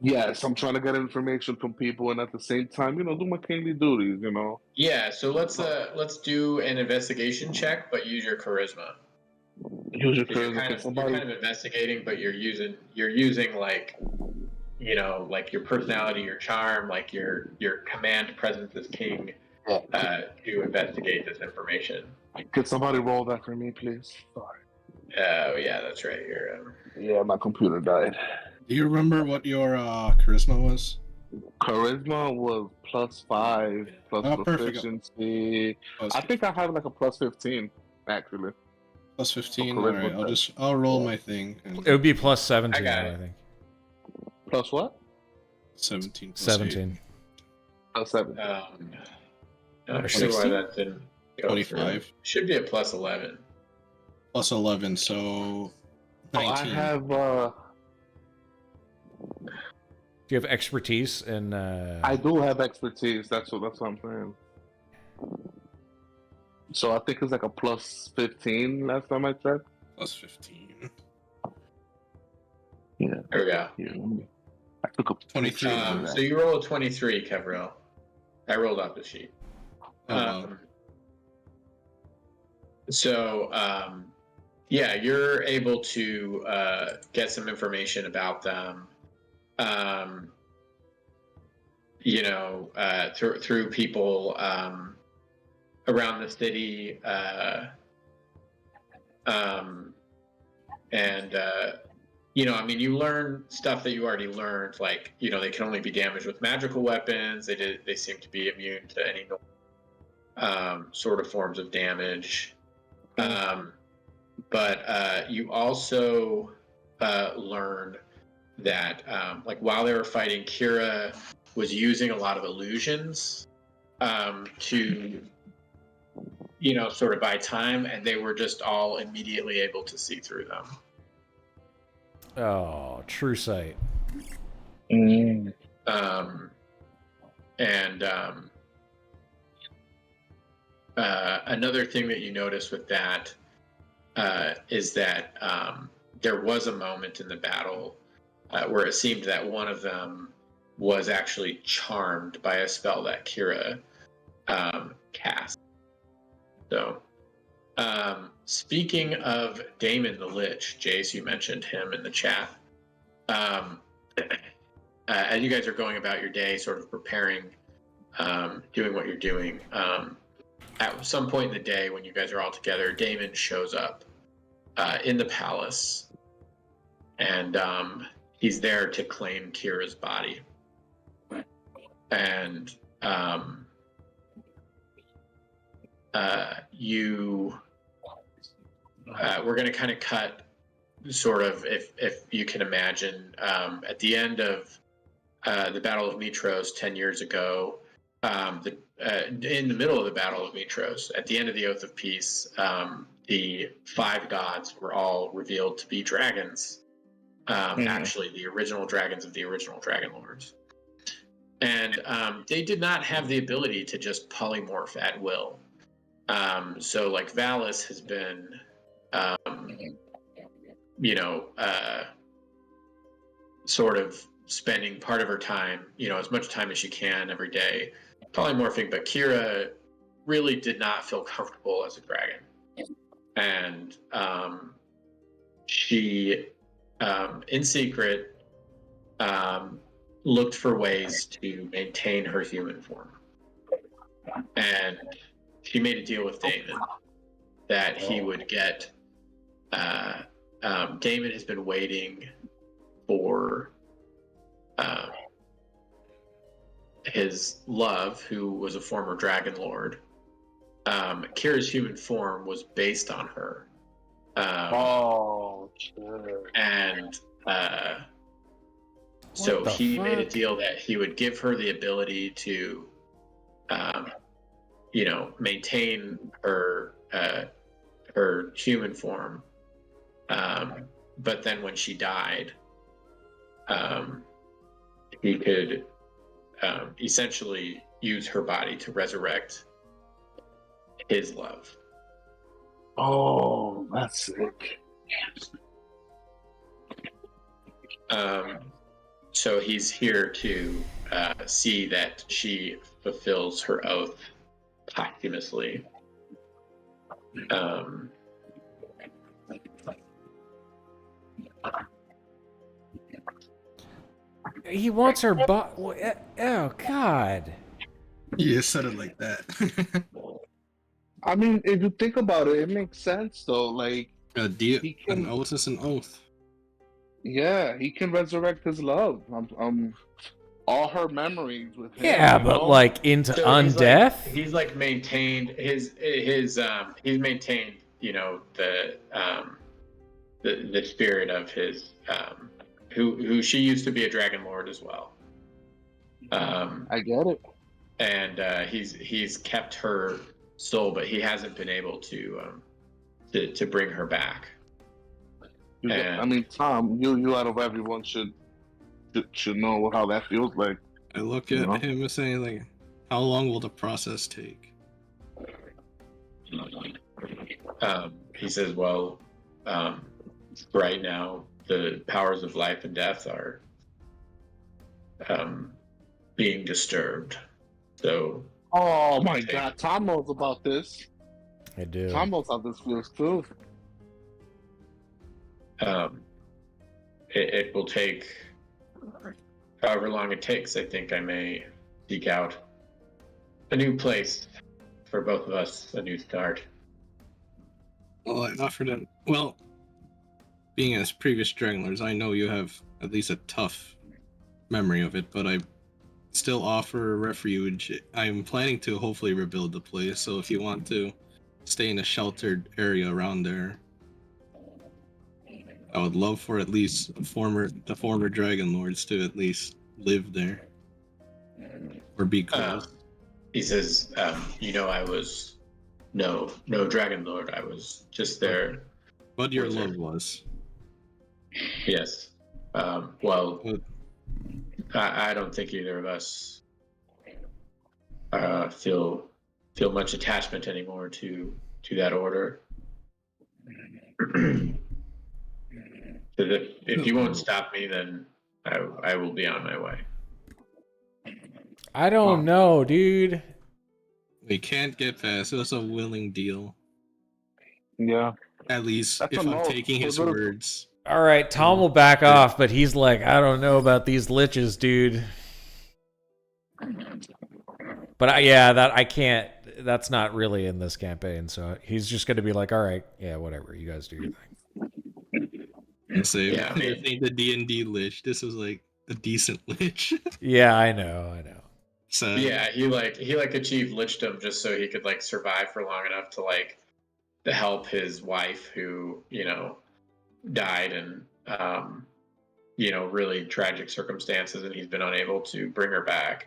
Yes, I'm trying to get information from people, and at the same time, do my kingly duties. Yeah, so let's do an investigation check, but use your charisma. Use your 'Cause You're charisma. kind Can of somebody? investigating, but you're using like like your personality, your charm, like your command presence as king to investigate this information. Could somebody roll that for me, please? Sorry. Oh yeah, that's right. Yeah, my computer died. Do you remember what your charisma was? Charisma was +5, plus Oh, perfect. proficiency. I think I have like a +15 actually. Plus 15. charisma All right, test. I'll roll Yeah. my thing. And It would be plus 17, I got though, it. I think. Plus what? 17. Plus 17. +7. Not Or sure why 16? that didn't go 25. through. Should be a +11. Plus 11, so Oh, 19. I have. Do you have expertise in? I do have expertise. That's what I'm saying. So I think it's like a +15 last time I checked. Plus 15. Yeah. There we go. Yeah. I took a 23. picture of So that. you roll a 23, Kevril. I rolled off the sheet. Oh, wow. Yeah, you're able to get some information about them. Through people around the city, you learn stuff that you already learned, like they can only be damaged with magical weapons. They seem to be immune to any sort of forms of damage. But you also learn that while they were fighting, Kira was using a lot of illusions to sort of buy time, and they were just all immediately able to see through them. Oh, true sight. Another thing that you notice with that is that there was a moment in the battle where it seemed that one of them was actually charmed by a spell that Kira cast. So, speaking of Damon the Lich, Jace, you mentioned him in the chat. As you guys are going about your day, sort of preparing, doing what you're doing, at some point in the day when you guys are all together, Damon shows up in the palace, and he's there to claim Kira's body. And we're going to kind of cut, sort of, if you can imagine, at the end of the Battle of Mitros 10 years ago, in the middle of the Battle of Mitros, at the end of the Oath of Peace, the 5 gods were all revealed to be dragons. Actually, the original dragons of the original Dragonlords. And they did not have the ability to just polymorph at will. So, like, Valis has been, sort of spending part of her time, as much time as she can every day, polymorphing, but Kira really did not feel comfortable as a dragon. And she, in secret, looked for ways to maintain her human form. And she made a deal with Damon that he would get... Damon has been waiting for his love, who was a former Dragonlord. Kira's human form was based on her. Sure. And so he made a deal that he would give her the ability to, maintain her human form. But then when she died, he could essentially use her body to resurrect his love. Oh, that's sick. So he's here to see that she fulfills her oath posthumously. He wants her oh God. You said it like that. I mean, if you think about it, it makes sense though. Like he An can, oath is an oath. yeah, he can resurrect his love. All her memories with him. Yeah, You but know? like into So undeath. he's like maintained he's maintained, you know, the spirit of his who she used to be a Dragon Lord as well. I get it. And he's kept her soul, but he hasn't been able to bring her back. I mean, Tom, you out of everyone should know how that feels like. I look You at know? him and saying, like, how long will the process take? He says, well, right now the powers of life and death are being disturbed. So Oh my God, Tom knows about this. I do. Tom knows how this feels too. It will take however long it takes. I think I may seek out a new place for both of us, a new start. Well, I offered him. Well, being as previous Dragonlords, I know you have at least a tough memory of it, but I still offer a refuge. I'm planning to hopefully rebuild the place, so if you want to stay in a sheltered area around there, I would love for at least the former Dragonlords to at least live there or be close. He says, you know, I was no Dragon Lord. I was just there. What your wizard. love was. Yes. Well, What- I don't think either of us feel much attachment anymore to that order. So if you won't stop me, then I will be on my way. I don't know, dude. We can't get past. It was a willing deal. Yeah. At least That's if a I'm no. taking his Those are- words. All right, Tom will back off, but he's like, I don't know about these liches, dude. But I can't. That's not really in this campaign, so he's just going to be like, all right, yeah, whatever, you guys do your thing. And say, Yeah, I mean- this ain't the D&D lich. This was like a decent lich. Yeah, I know. So yeah, he achieved lichdom just so he could like survive for long enough to help his wife, who, you know, died in you know, really tragic circumstances, and he's been unable to bring her back.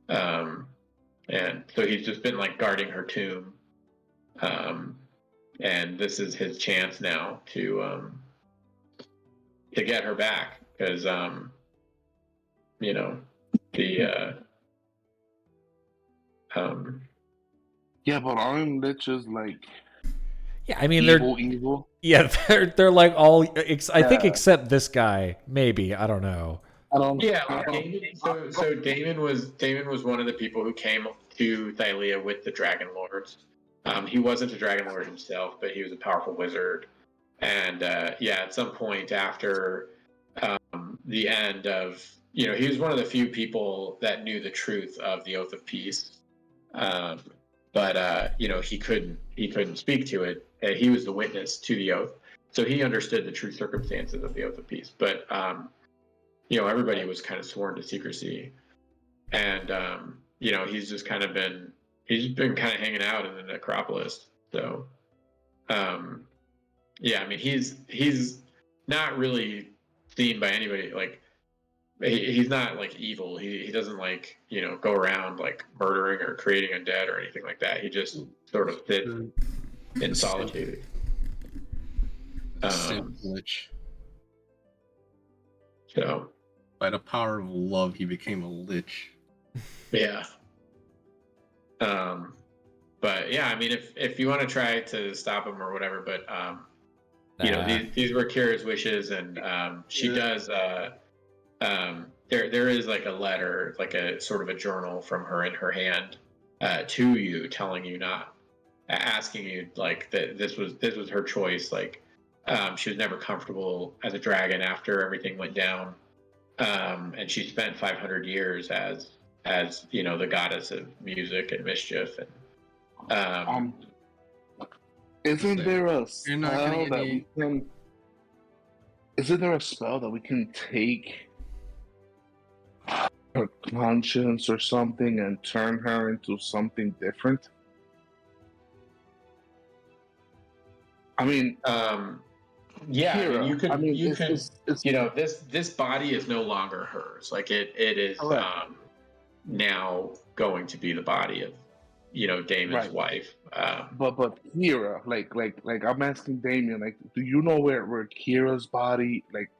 And so he's just been like guarding her tomb. And this is his chance now to get her back, because you know, the Yeah, but aren't liches like Yeah, I mean evil? Yeah, they're like all. I think Yeah. except this guy, maybe. I don't know. Yeah, so Damon was one of the people who came to Thylea with the Dragonlords. He wasn't a Dragonlord himself, but he was a powerful wizard. And yeah, at some point after the end of, you know, he was one of the few people that knew the truth of the Oath of Peace. But you know, he couldn't speak to it. He was the witness to the oath, so he understood the true circumstances of the Oath of Peace. But you know, everybody was kind of sworn to secrecy, and you know, he's been kind of hanging out in the necropolis. So yeah, I mean, he's not really seen by anybody. Like, he's not like evil. He doesn't like, you know, go around like murdering or creating undead or anything like that. He just sort of sits in solitude. Lich. So By the power of love, he became a lich. yeah. But yeah, I mean, if you want to try to stop him or whatever, but you know, these were Kira's wishes, and she does. There is like a letter, like a sort of a journal from her in her hand to you, telling you not, asking you like that this was her choice. Like she was never comfortable as a dragon after everything went down. And she spent 500 years as the goddess of music and mischief. And Isn't there a You're not gonna spell get that any- we can? Isn't there a spell that we can take her conscience or something and turn her into something different? I mean, yeah, I mean, Kira. you could, I mean, you it's, could, it's this body is no longer hers. Like it is correct. now going to be the body of, Damon's Right. wife. But Kira, like I'm asking Damien, like, do you know where Kira's body, like,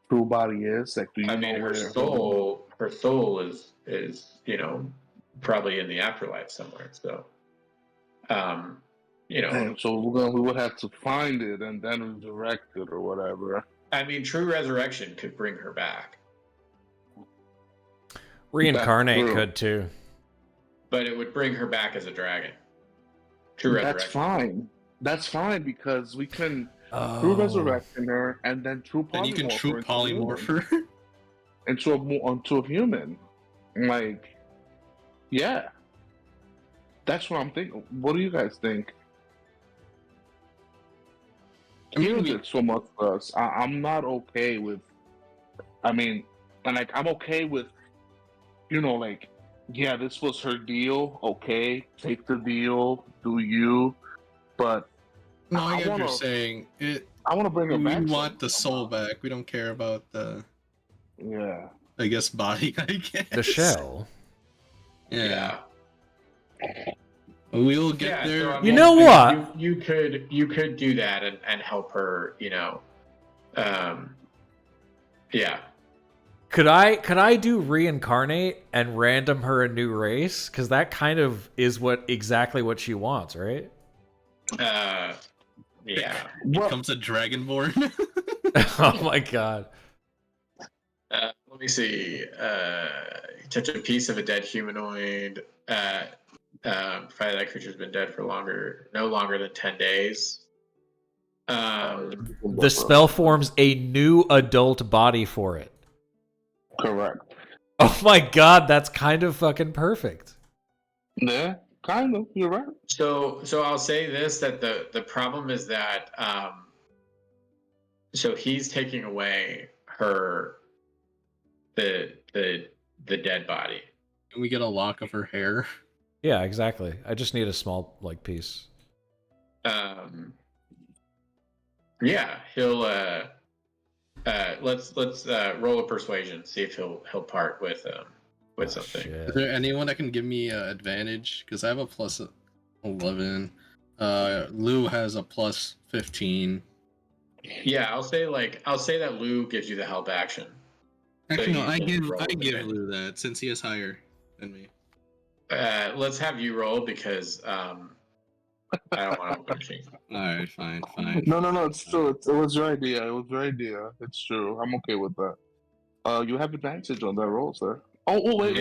true body is? Like, do you I mean, know her where? soul is probably in the afterlife somewhere. So, And so we would have to find it and then resurrect it or whatever. I mean, true resurrection could bring her back, Reincarnate That's true. could too. but it would bring her back as a dragon. True That's resurrection. fine. That's fine because we can Oh. true resurrection her and then true polymorph And you can true her into a human. polymorph her. Into a human. Like, yeah. That's what I'm thinking. What do you guys think? I mean, Kira we- did so much for us. I'm not okay with. I mean, and like I'm okay with, like, yeah, this was her deal. Okay, take the deal. Do you? But No, I I get what you're wanna- saying. I want to bring her We back. want the soul back. We don't care about the, Yeah. I guess, body. I guess The shell. Yeah, we'll get Yeah, there. so, I You mean, know what? You could do that and help her. Yeah. Could I do reincarnate and random her a new race? Because that kind of is exactly what she wants, right? Yeah. Becomes a dragonborn. Oh my god. Let me see. Touch a piece of a dead humanoid. Probably that creature's been dead for no longer than 10 days. The spell forms a new adult body for it. Correct. Oh my god, that's kind of fucking perfect. Yeah, kind of. You're right. So I'll say this, that the problem is that so he's taking away the dead body. Can we get a lock of her hair? Yeah, exactly. I just need a small piece. Yeah, he'll let's roll a persuasion, see if he'll part with something. Shit. Is there anyone that can give me advantage? Because I have a plus 11. Lou has a plus 15. Yeah, I'll say that Lou gives you the help action. Actually, no, you I can give roll advantage. Lou that since he is higher than me. Let's have you roll because I don't want to open machine. All right, fine. No. It's true. It was your idea. It's true. I'm okay with that. You have advantage on that roll, sir. Oh, wait.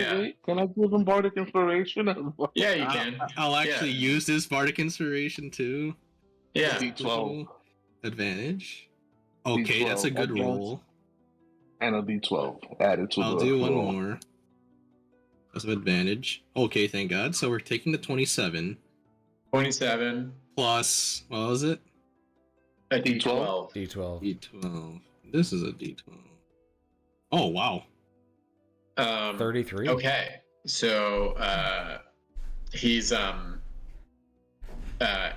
Can I give him bardic inspiration as well? Yeah, you can. I'll actually Yeah. use this bardic inspiration too. Yeah. D12 Advantage. Okay, that's a good advantage. roll. and a D12 added to I'll the do one roll. more. That's an advantage. Okay, thank God. So we're taking the 27 27. plus, what was it? A D12. D12. D12. This is a D12. Oh, wow. 33. Okay, so he's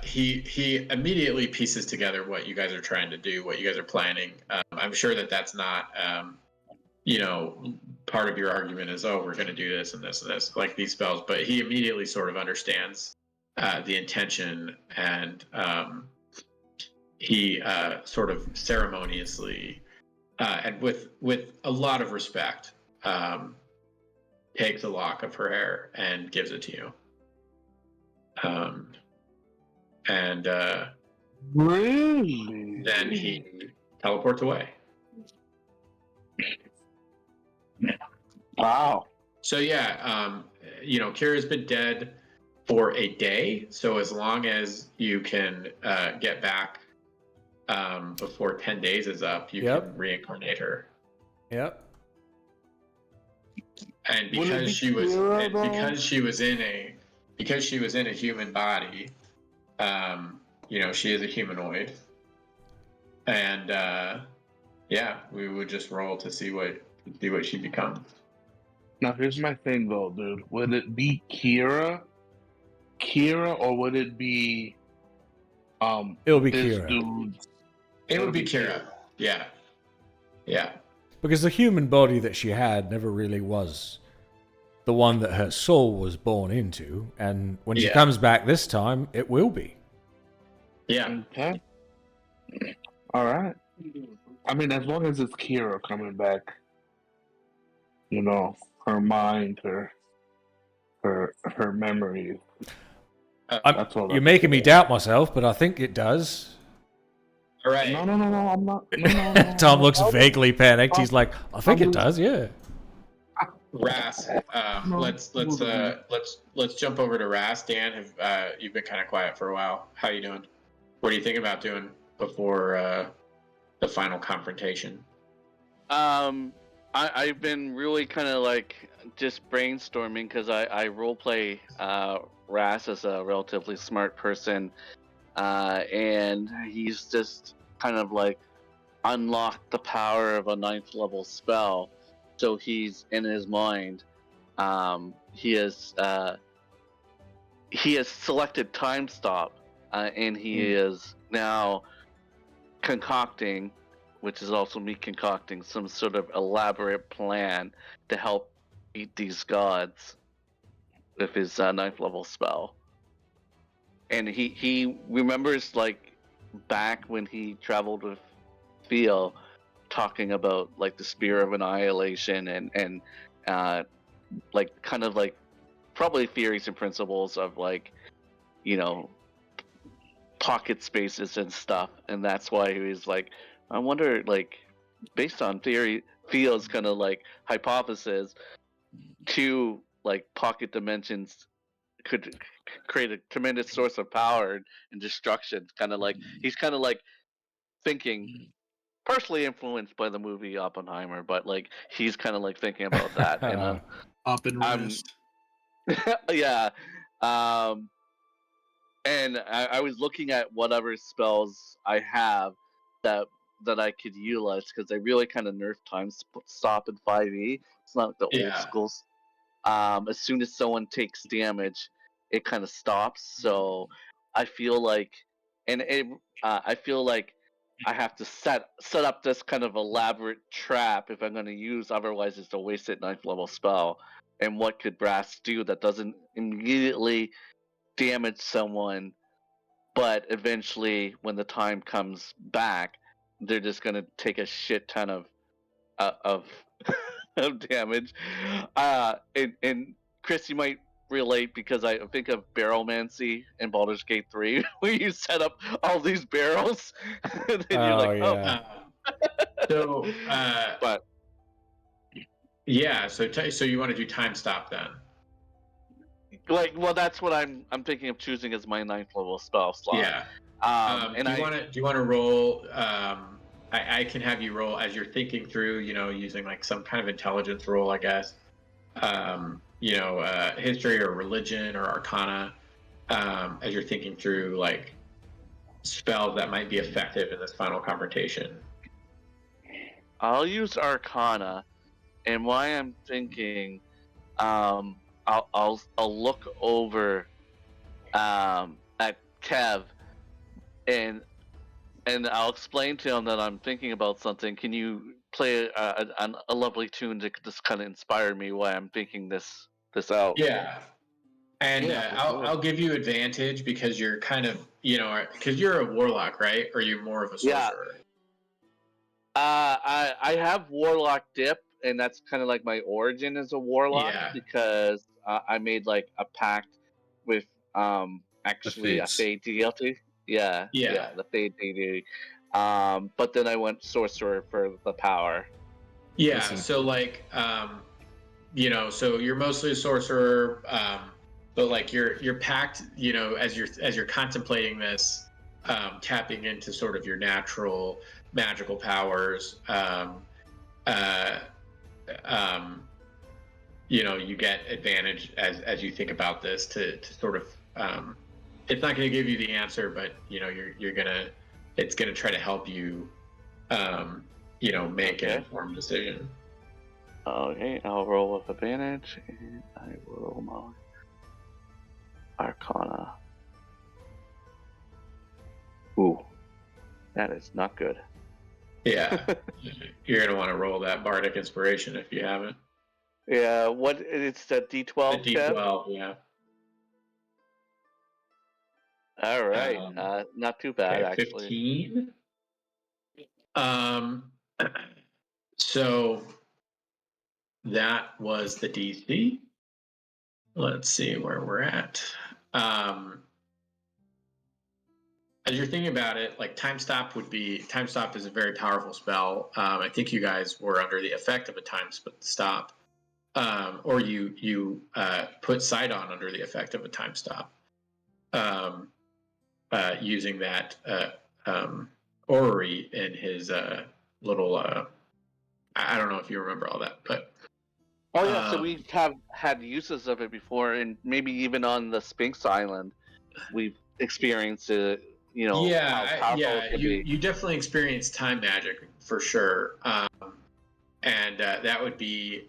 he immediately pieces together what you guys are trying to do, what you guys are planning. I'm sure that's not part of your argument is, oh, we're going to do this and this and this, like these spells, but he immediately sort of understands the intention, and he sort of ceremoniously and with a lot of respect takes a lock of her hair and gives it to you. And Really? then he teleports away. Wow. So yeah, Kira's been dead for a day. So as long as you can get back before 10 days is up, you Yep. can reincarnate her. Yep. and Will it because be she was Kira, and though? because she was in a human body, she is a humanoid, and yeah, we would just roll to see what she becomes. Now here's my thing though, dude. Would it be Kira, or would it be It'll be this Kira. dude? It would be Kira. Yeah. Because the human body that she had never really was the one that her soul was born into, and when she Yeah. comes back this time, it will be. Yeah. Okay. All right. I mean, as long as it's Kira coming back, her mind, her memories. That's all. You're making me doubt myself, but I think it does. All right. No, I'm not. No, Tom looks vaguely panicked. He's like, I think it does, yeah. Ras, let's jump over to Ras. Dan, you've been kind of quiet for a while. How you doing? What are you thinking about doing before the final confrontation? I've been really kind of like just brainstorming because I roleplay Ras as a relatively smart person, and he's just kind of like unlocked the power of a 9th level spell. So he's in his mind. He has selected time stop, and he is now concocting, which is also me concocting some sort of elaborate plan to help beat these gods with his 9th level spell. And he remembers like back when he traveled with Theo, talking about like the Spear of Annihilation and like kind of like probably theories and principles of like pocket spaces and stuff, and that's why he was like, I wonder, like, based on Theo's kind of like hypothesis, 2 like pocket dimensions could create a tremendous source of power and destruction. Kind of like he's kind of like thinking, partially influenced by the movie Oppenheimer, but like he's kind of like thinking about that. And Up and rest. yeah, and I was looking at whatever spells I have that I could utilize, because they really kind of nerfed time stop in 5e. It's not the old schools. As soon as someone takes damage, it kind of stops. So I feel like, I feel like I have to set up this kind of elaborate trap if I'm going to use. Otherwise, it's a wasted 9th level spell. And what could Brass do that doesn't immediately damage someone, but eventually, when the time comes back, they're just going to take a shit ton of of damage. And Chris, you might relate, because I think of Barrelmancy in Baldur's Gate 3, where you set up all these barrels, and then you're like, yeah. So, but yeah. So you want to do time stop then? like, well, that's what I'm thinking of choosing as my 9th level spell slot. Yeah. And do you want to roll? I can have you roll as you're thinking through, using like some kind of intelligence roll, I guess. History or religion or arcana, as you're thinking through like spells that might be effective in this final confrontation. I'll use arcana, and why I'm thinking, I'll look over at Kev, and I'll explain to him that I'm thinking about something. Can you play a lovely tune to just kind of inspire me while I'm thinking this out? Yeah. And I'll give you advantage because you're kind of, because you're a warlock, right? Or you're more of a sorcerer? Yeah. I have warlock dip, and that's kind of like my origin as a warlock, because I made like a pact with actually a Fey deity. Yeah, the Fey deity. But then I went sorcerer for the power. Yeah, so like, so you're mostly a sorcerer, but like your pact, as you're contemplating this, tapping into sort of your natural magical powers, you get advantage as you think about this to sort of it's not going to give you the answer, but it's going to try to help you make an informed decision. Okay, I'll roll with advantage, and I will roll my Arcana. Ooh, that is not good. Yeah, you're going to want to roll that Bardic Inspiration if you haven't. Yeah, what? It's the D12. The D12, yeah. All right, not too bad Okay, actually. 15. So that was the DC. Let's see where we're at. As you're thinking about it, like Time Stop is a very powerful spell. I think you guys were under the effect of a Time Stop, or you put Sidon under the effect of a Time Stop, using that orrery in his little. I don't know if you remember all that, but. Oh yeah, so we have had uses of it before, and maybe even on the Sphinx Island, we've experienced it. How powerful it can be. You definitely experience time magic for sure, and that would be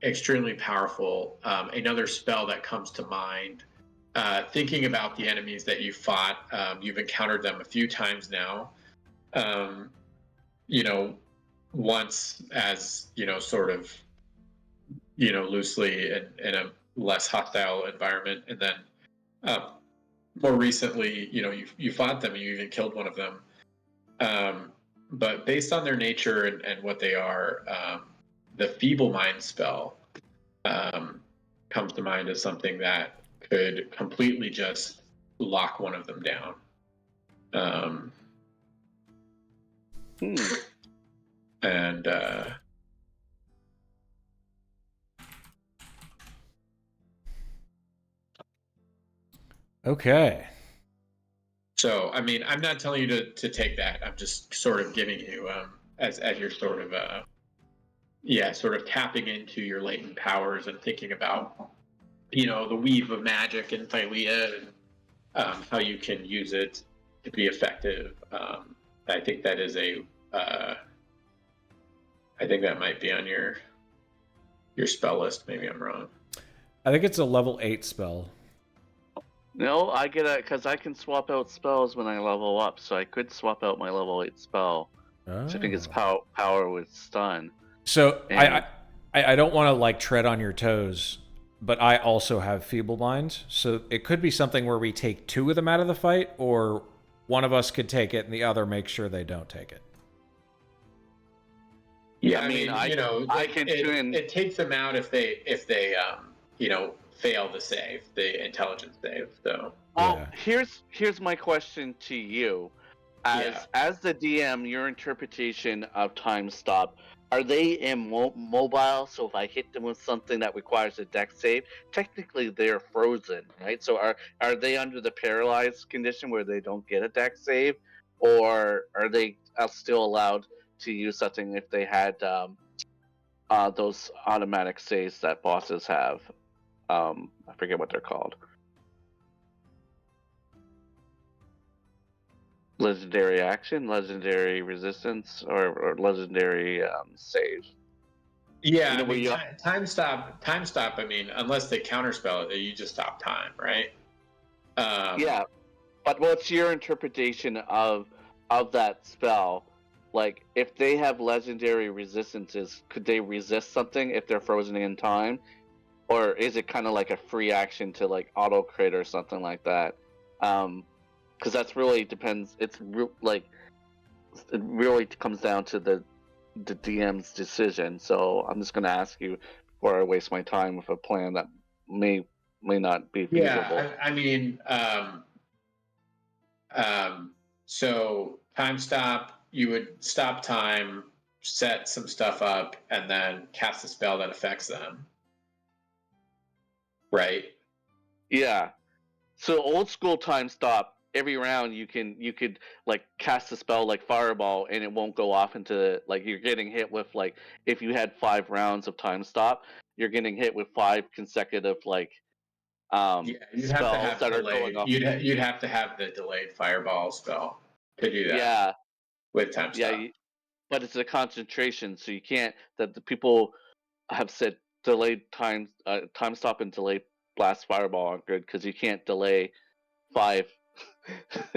extremely powerful. Another spell that comes to mind, thinking about the enemies that you fought, you've encountered them a few times now. Once as sort of loosely in a less hostile environment, and then more recently, you fought them and you even killed one of them. But based on their nature and what they are, the Feeble Mind spell comes to mind as something that could completely just lock one of them down. And Okay. so, I mean, I'm not telling you to take that. I'm just sort of giving you as you're sort of sort of tapping into your latent powers and thinking about the weave of magic and Thylea and how you can use it to be effective. I think that is I think that might be on your spell list. Maybe I'm wrong. I think it's a level 8 spell. No, I get it because I can swap out spells when I level up, so I could swap out my level 8 spell. Oh. So I think it's power with stun. So I don't want to like tread on your toes, but I also have Feeble Mind, so it could be something where we take 2 of them out of the fight, or one of us could take it and the other make sure they don't take it. Yeah, I mean, it takes them out if they fail the save, the intelligence save. So, well, here's my question to you, as the DM, your interpretation of Time Stop. Are they immobile? So if I hit them with something that requires a dex save, technically they're frozen, right? So are they under the paralyzed condition where they don't get a dex save, or are they still allowed to use something if they had those automatic saves that bosses have? I forget what they're called. Legendary action, legendary resistance, or legendary save. Yeah, I mean, time stop. I mean, unless they counterspell it, you just stop time, right? Yeah, but what's your interpretation of that spell? Like, if they have legendary resistances, could they resist something if they're frozen in time, or is it kind of like a free action to like auto crit or something like that? Because that's really depends. It really comes down to the DM's decision. So I'm just going to ask you before I waste my time with a plan that may not be feasible. Yeah, I mean, so time stop. You would stop time, set some stuff up, and then cast a spell that affects them. Right? Yeah. So old school Time Stop every round you could like cast a spell like Fireball, and it won't go off into like you're getting hit with like if you had 5 rounds of time stop, you're getting hit with 5 consecutive like Yeah, you'd have to spells have that are going delayed. off. You'd have to have the delayed fireball spell to do that Yeah, with time yeah, stop. but it's a concentration, so you can't. That the people have said delayed time stop and delayed blast fireball aren't good because you can't delay 5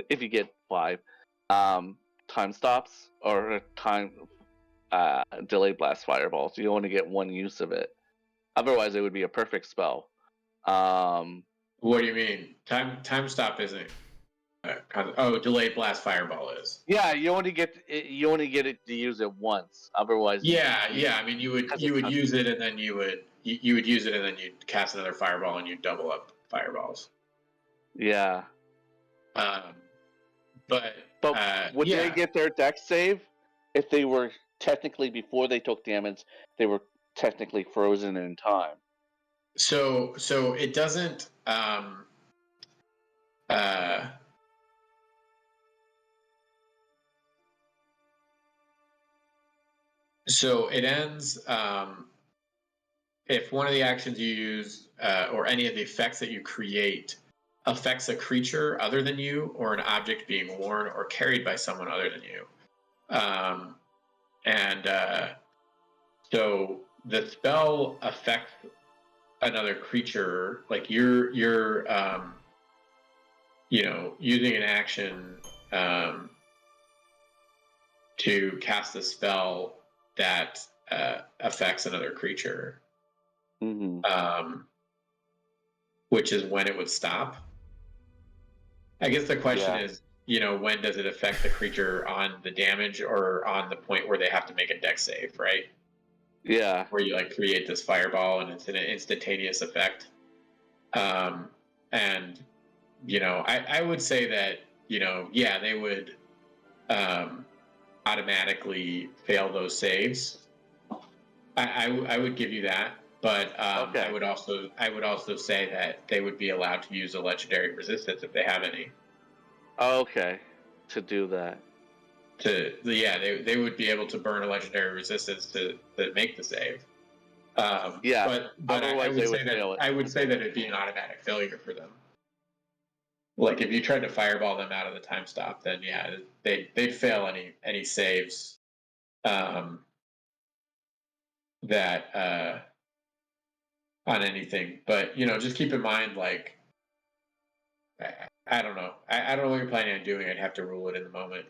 if you get 5 time stops or time delayed blast fireballs. You only get 1 use of it. Otherwise, it would be a perfect spell. What do you mean? Time stop isn't. Delayed blast fireball is. Yeah, you only get it to use it once. Otherwise, Yeah. I mean, you would use it and then you would use it and then you'd cast another fireball and you'd double up fireballs. Yeah, But would yeah. they get their dex save if they were technically before they took damage? They were technically frozen in time. So it doesn't. So it ends if one of the actions you use or any of the effects that you create affects a creature other than you or an object being worn or carried by someone other than you. So the spell affects another creature, like you're using an action to cast a spell that affects another creature, which is when it would stop. I guess the question is, when does it affect the creature on the damage or on the point where they have to make a dex save, right? Yeah. Where you like create this fireball and it's an instantaneous effect. And I would say that, they would automatically fail those saves. I would give you that, but I would also say that they would be allowed to use a legendary resistance if they have any. Okay, to do that. They would be able to burn a legendary resistance to make the save. But I would say that it'd be an automatic failure for them. Like if you tried to fireball them out of the time stop, then they'd fail any saves that on anything. But just keep in mind, like I don't know. I don't know what you're planning on doing. I'd have to rule it in the moment,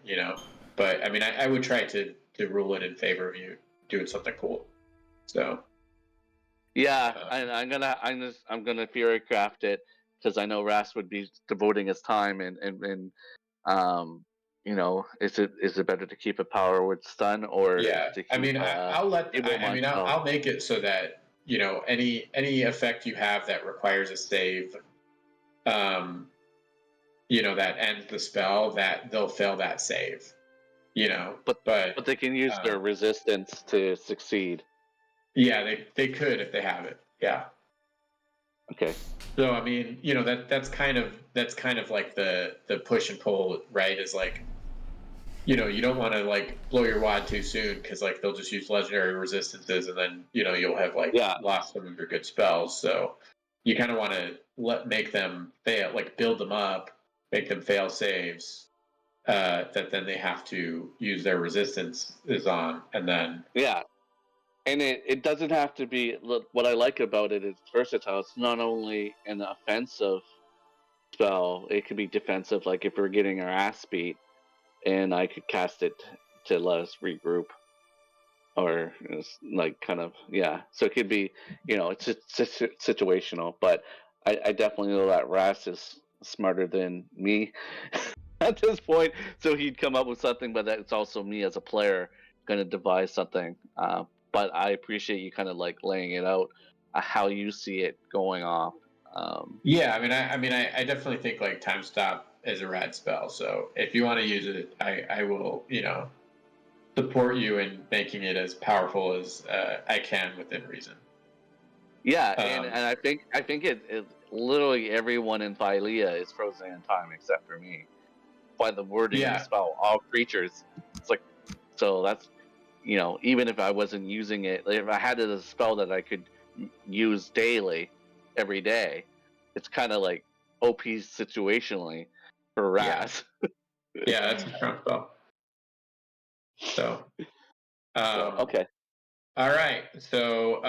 But I mean, I would try to rule it in favor of you doing something cool. So. Yeah, I'm gonna Fury craft it because I know Ras would be devoting his time and is it better to keep a power with stun or Yeah, to keep, I mean, I'll make it so that any effect you have that requires a save, that ends the spell, that they'll fail that save, But they can use their resistance to succeed. Yeah, they could if they have it. Yeah. Okay. So I mean, that's kind of like the push and pull, right? Is like, you don't want to like blow your wad too soon because like they'll just use legendary resistances and then you'll have like lost some of your good spells. So you kind of want to make them fail, like build them up, make them fail saves that then they have to use their resistance is on, and then and it doesn't have to be. Look, what I like about it is versatile. It's not only an offensive spell; it could be defensive. Like if we're getting our ass beat, and I could cast it to let us regroup, or like kind of So it could be, it's situational. But I definitely know that Ras is smarter than me at this point, so he'd come up with something. But it's also me as a player going to devise something. But I appreciate you kind of like laying it out how you see it going off. I definitely think like time stop is a rad spell. So if you want to use it, I will support you in making it as powerful as I can within reason. Yeah, and I think it literally everyone in Phylea is frozen in time except for me. by the wording of Yeah. the spell. All creatures. It's like, so that's, even if I wasn't using it, if I had it as a spell that I could use daily, every day, it's kind of like OP situationally for Raz. Yeah, that's a strong spell. So, Okay. All right. So,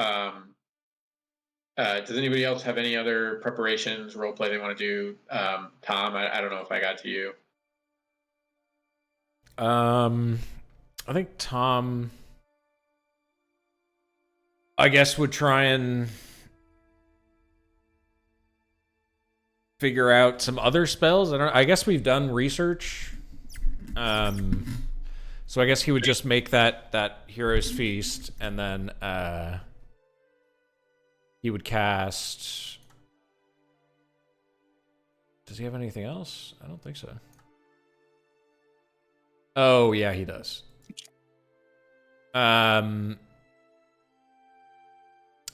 does anybody else have any other preparations, role play they want to do? Tom, I don't know if I got to you. I think Tom, I guess, would try and figure out some other spells. I guess we've done research. So I guess he would just make that Hero's Feast, and then he would cast. Does he have anything else? I don't think so. Oh yeah, he does.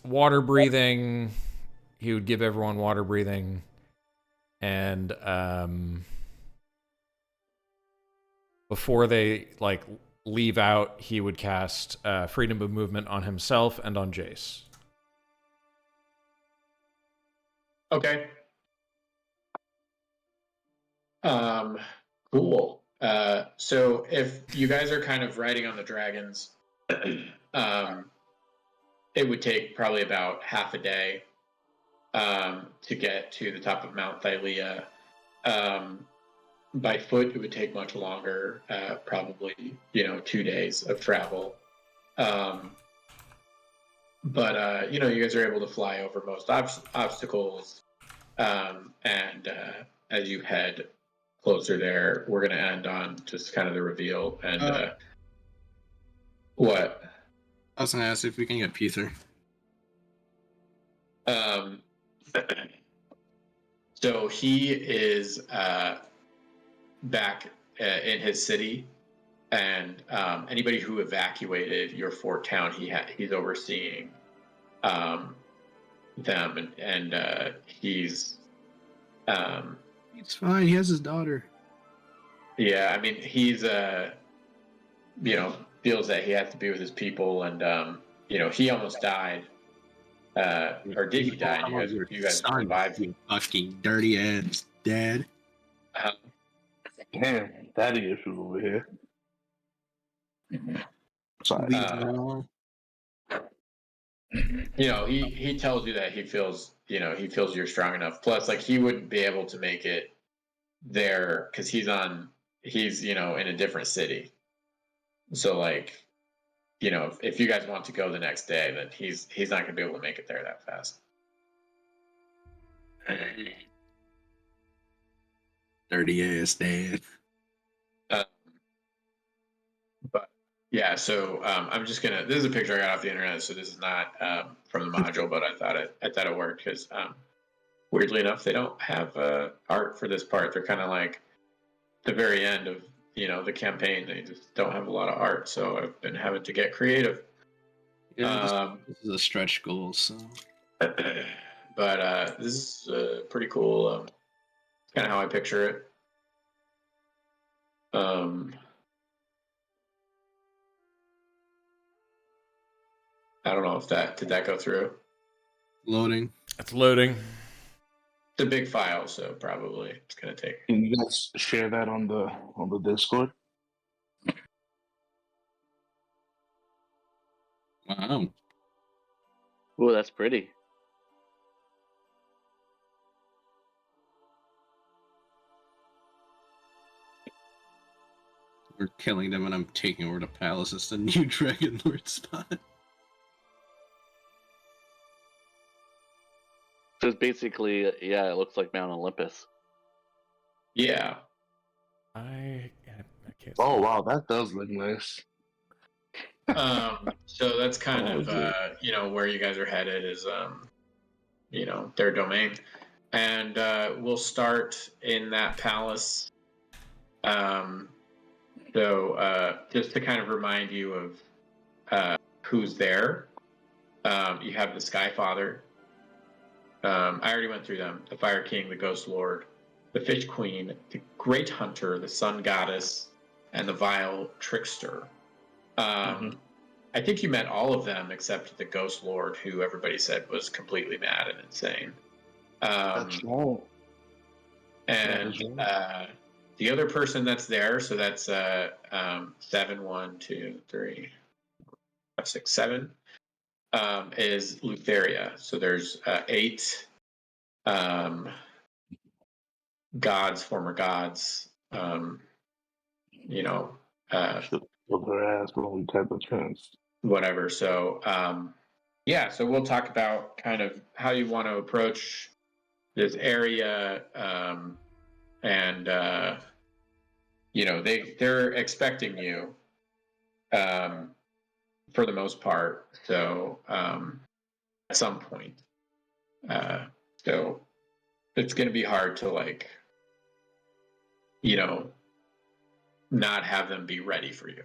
Water breathing. He would give everyone water breathing, and before they leave out, he would cast freedom of movement on himself and on Jace. Okay. Cool. So if you guys are kind of riding on the dragons, it would take probably about half a day to get to the top of Mount Thylea. By foot, it would take much longer, probably 2 days of travel. But you guys are able to fly over most obstacles, and as you head closer there, we're going to end on just kind of the reveal and what. I was gonna ask if we can get Peter. So he is back in his city, and anybody who evacuated your fort town, he's overseeing them, and he's It's fine. He has his daughter. yeah. I mean, he's feels that he has to be with his people, and he almost died. Or did he die? And you guys survived. You fucking dirty ass dad. Damn, daddy issues over here. Sorry. He tells you that he feels you're strong enough. Plus, he wouldn't be able to make it there because he's in a different city. So if you guys want to go the next day, then he's not gonna be able to make it there that fast. Dirty ass dad. But yeah, so I'm just gonna. This is a picture I got off the internet, so this is not from the module, but I thought it worked because weirdly enough, they don't have art for this part. They're kind of like the very end of the campaign. They just don't have a lot of art, so I've been having to get creative. Yeah, this is a stretch goal, so. But this is pretty cool. Kind of how I picture it. I don't know if did that go through. Loading. It's loading. It's a big file, so probably it's gonna take. Can you guys share that on the Discord? Wow. Ooh, that's pretty. We're killing them and I'm taking over the palace. It's the new Dragonlord spot. So it's basically, it looks like Mount Olympus. Yeah. I can't. Oh wow, that does look nice. So that's kind of where you guys are headed is their domain, and we'll start in that palace. So just to kind of remind you of who's there, you have the Sky Father. I already went through them: the Fire King, the Ghost Lord, the Fish Queen, the Great Hunter, the Sun Goddess, and the Vile Trickster. I think you met all of them except the Ghost Lord, who everybody said was completely mad and insane. That's right. And the other person that's there, so that's 7, 1, 2, 3, 5, 6, 7, is Lutheria. So there's 8 gods, former gods, you know, Their ass when type of chance. whatever. So yeah, so we'll talk about kind of how you want to approach this area, and you know, they're expecting you for the most part. So at some point, so it's going to be hard to, like, you know, not have them be ready for you.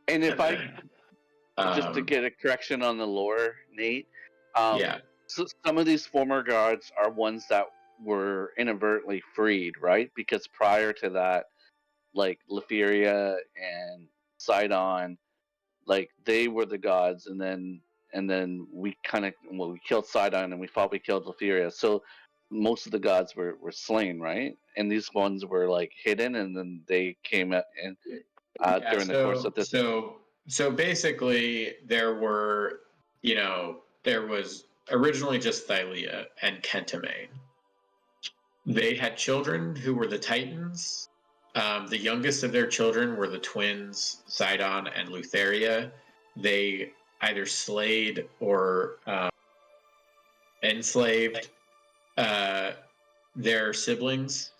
And if just to get a correction on the lore, Nate. Yeah. So some of these former guards are ones that were inadvertently freed, right? Because prior to that, like Leferia and Sidon, like they were the gods, and then we we killed Sidon and we thought we killed Leferia. So most of the gods were slain, right? And these ones were like hidden, and then they came out and during the course of this. So basically, there were, you know, there was originally just Thylea and Kentamane. They had children who were the Titans. The youngest of their children were the twins Sidon and Lutheria. They either slayed or enslaved their siblings.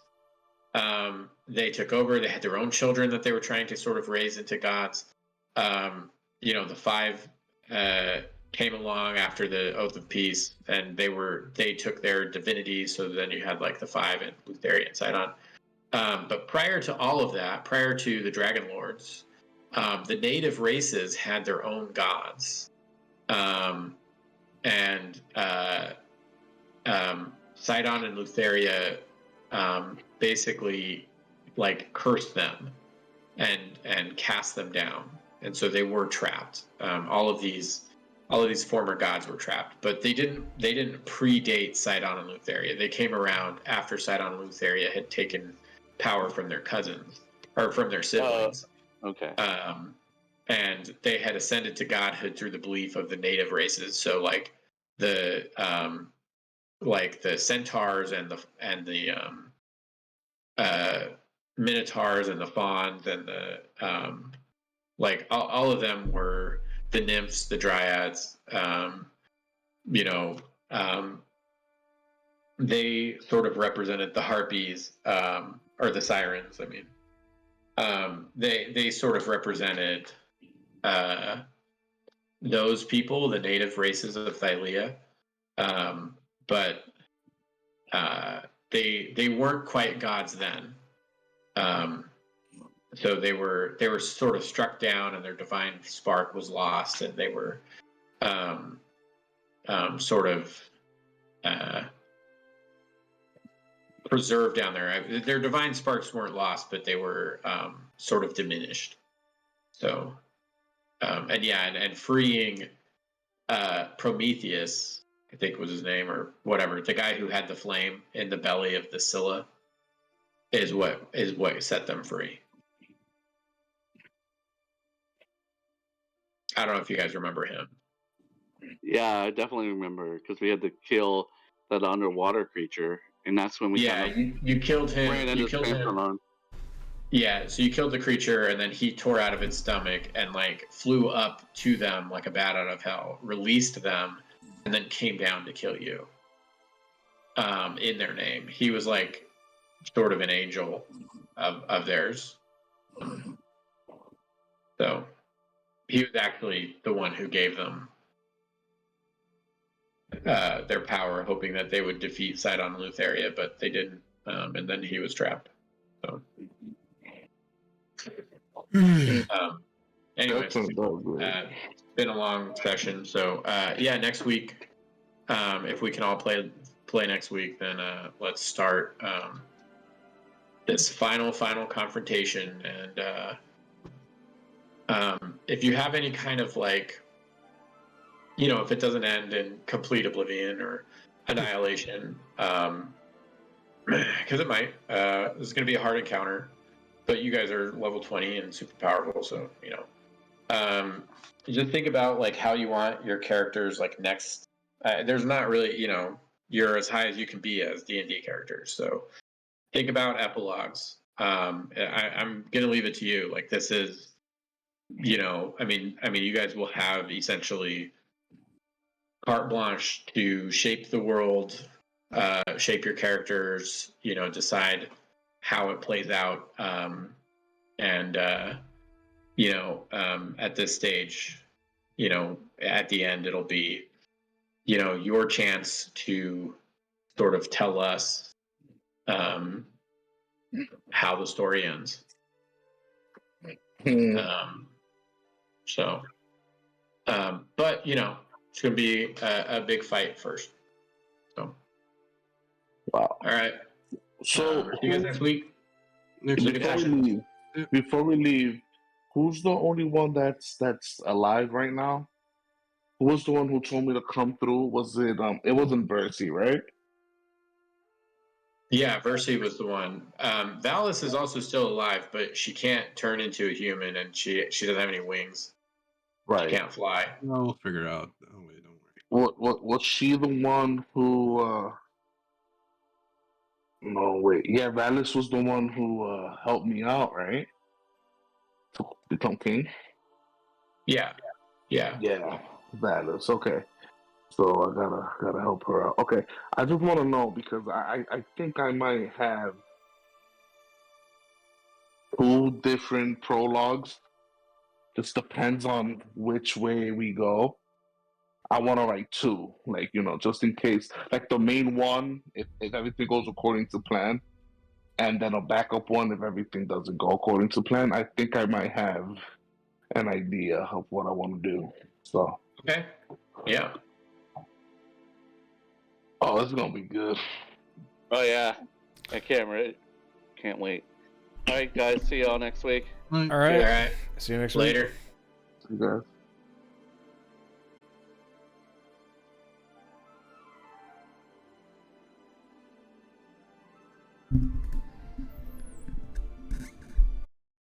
They took over. They had their own children that they were trying to sort of raise into gods. You know, the 5 came along after the Oath of Peace, and they took their divinities. So then you had like the 5 and Lutheria and Sidon. But prior to all of that, prior to the Dragonlords, the native races had their own gods, and Sidon and Lutheria basically like cursed them and cast them down, and so they were trapped. All of these former gods were trapped, but they didn't predate Sidon and Lutheria. They came around after Sidon and Lutheria had taken power from their cousins or from their siblings. Okay. And they had ascended to godhood through the belief of the native races. So like the centaurs and the minotaurs and the fauns and the like all of them were the nymphs, the dryads. You know, they sort of represented the harpies, or the sirens. I mean, they sort of represented those people, the native races of Thylea, but they weren't quite gods then. So they were sort of struck down, and their divine spark was lost, and they were sort of preserved down there. Their divine sparks weren't lost, but they were sort of diminished. So, and freeing Prometheus, I think was his name or whatever, the guy who had the flame in the belly of the Scylla, is what set them free. I don't know if you guys remember him. Yeah, I definitely remember, because we had to kill that underwater creature, and that's when we you killed him. ran You killed him. Yeah, so you killed the creature, and then he tore out of its stomach and like flew up to them like a bat out of hell, released them, and then came down to kill you. In their name, he was like sort of an angel of theirs. So he was actually the one who gave them their power, hoping that they would defeat Sidon and Lutheria, but they didn't, and then he was trapped. So. Anyways, it's been a long session, so yeah, next week, if we can all play play next week, then let's start this final confrontation. And if you have any kind of like, you know, if it doesn't end in complete oblivion or annihilation, because it might, this is going to be a hard encounter, but you guys are level 20 and super powerful, so you know. Just think about like how you want your characters like next. There's not really, you know, you're as high as you can be as D&D characters, so think about epilogues. I'm gonna leave it to you. Like this is, you know, I mean, you guys will have essentially carte blanche to shape the world, shape your characters, you know, decide how it plays out, and you know, at this stage, you know, at the end, it'll be, you know, your chance to sort of tell us how the story ends. So, but you know, it's gonna be a big fight first. So, Wow. all right. So See you guys next week. Next Look week. at that. before we leave, who's the only one that's alive right now? Who was the one who told me to come through? Was it it wasn't Bercy, right? Yeah, Versi was the one. Valis is also still alive, but she can't turn into a human, and she doesn't have any wings. Right. She can't fly. We'll figure it out. Oh wait, don't worry. What was she the one who no wait. Yeah, Valis was the one who helped me out, right? To become king? Yeah. Yeah. Valis, okay. So I gotta help her out. Okay. I just wanna know because I think I might have two different prologues. Just depends on which way we go. I want to write two, like, you know, just in case. Like the main one, if everything goes according to plan, and then a backup one if everything doesn't go according to plan. I think I might have an idea of what I want to do. So, Okay. Yeah. oh, it's gonna be good. Oh yeah, I can't wait. All right, guys. See y'all next week. All All right. right. See you next week. Later. See you guys.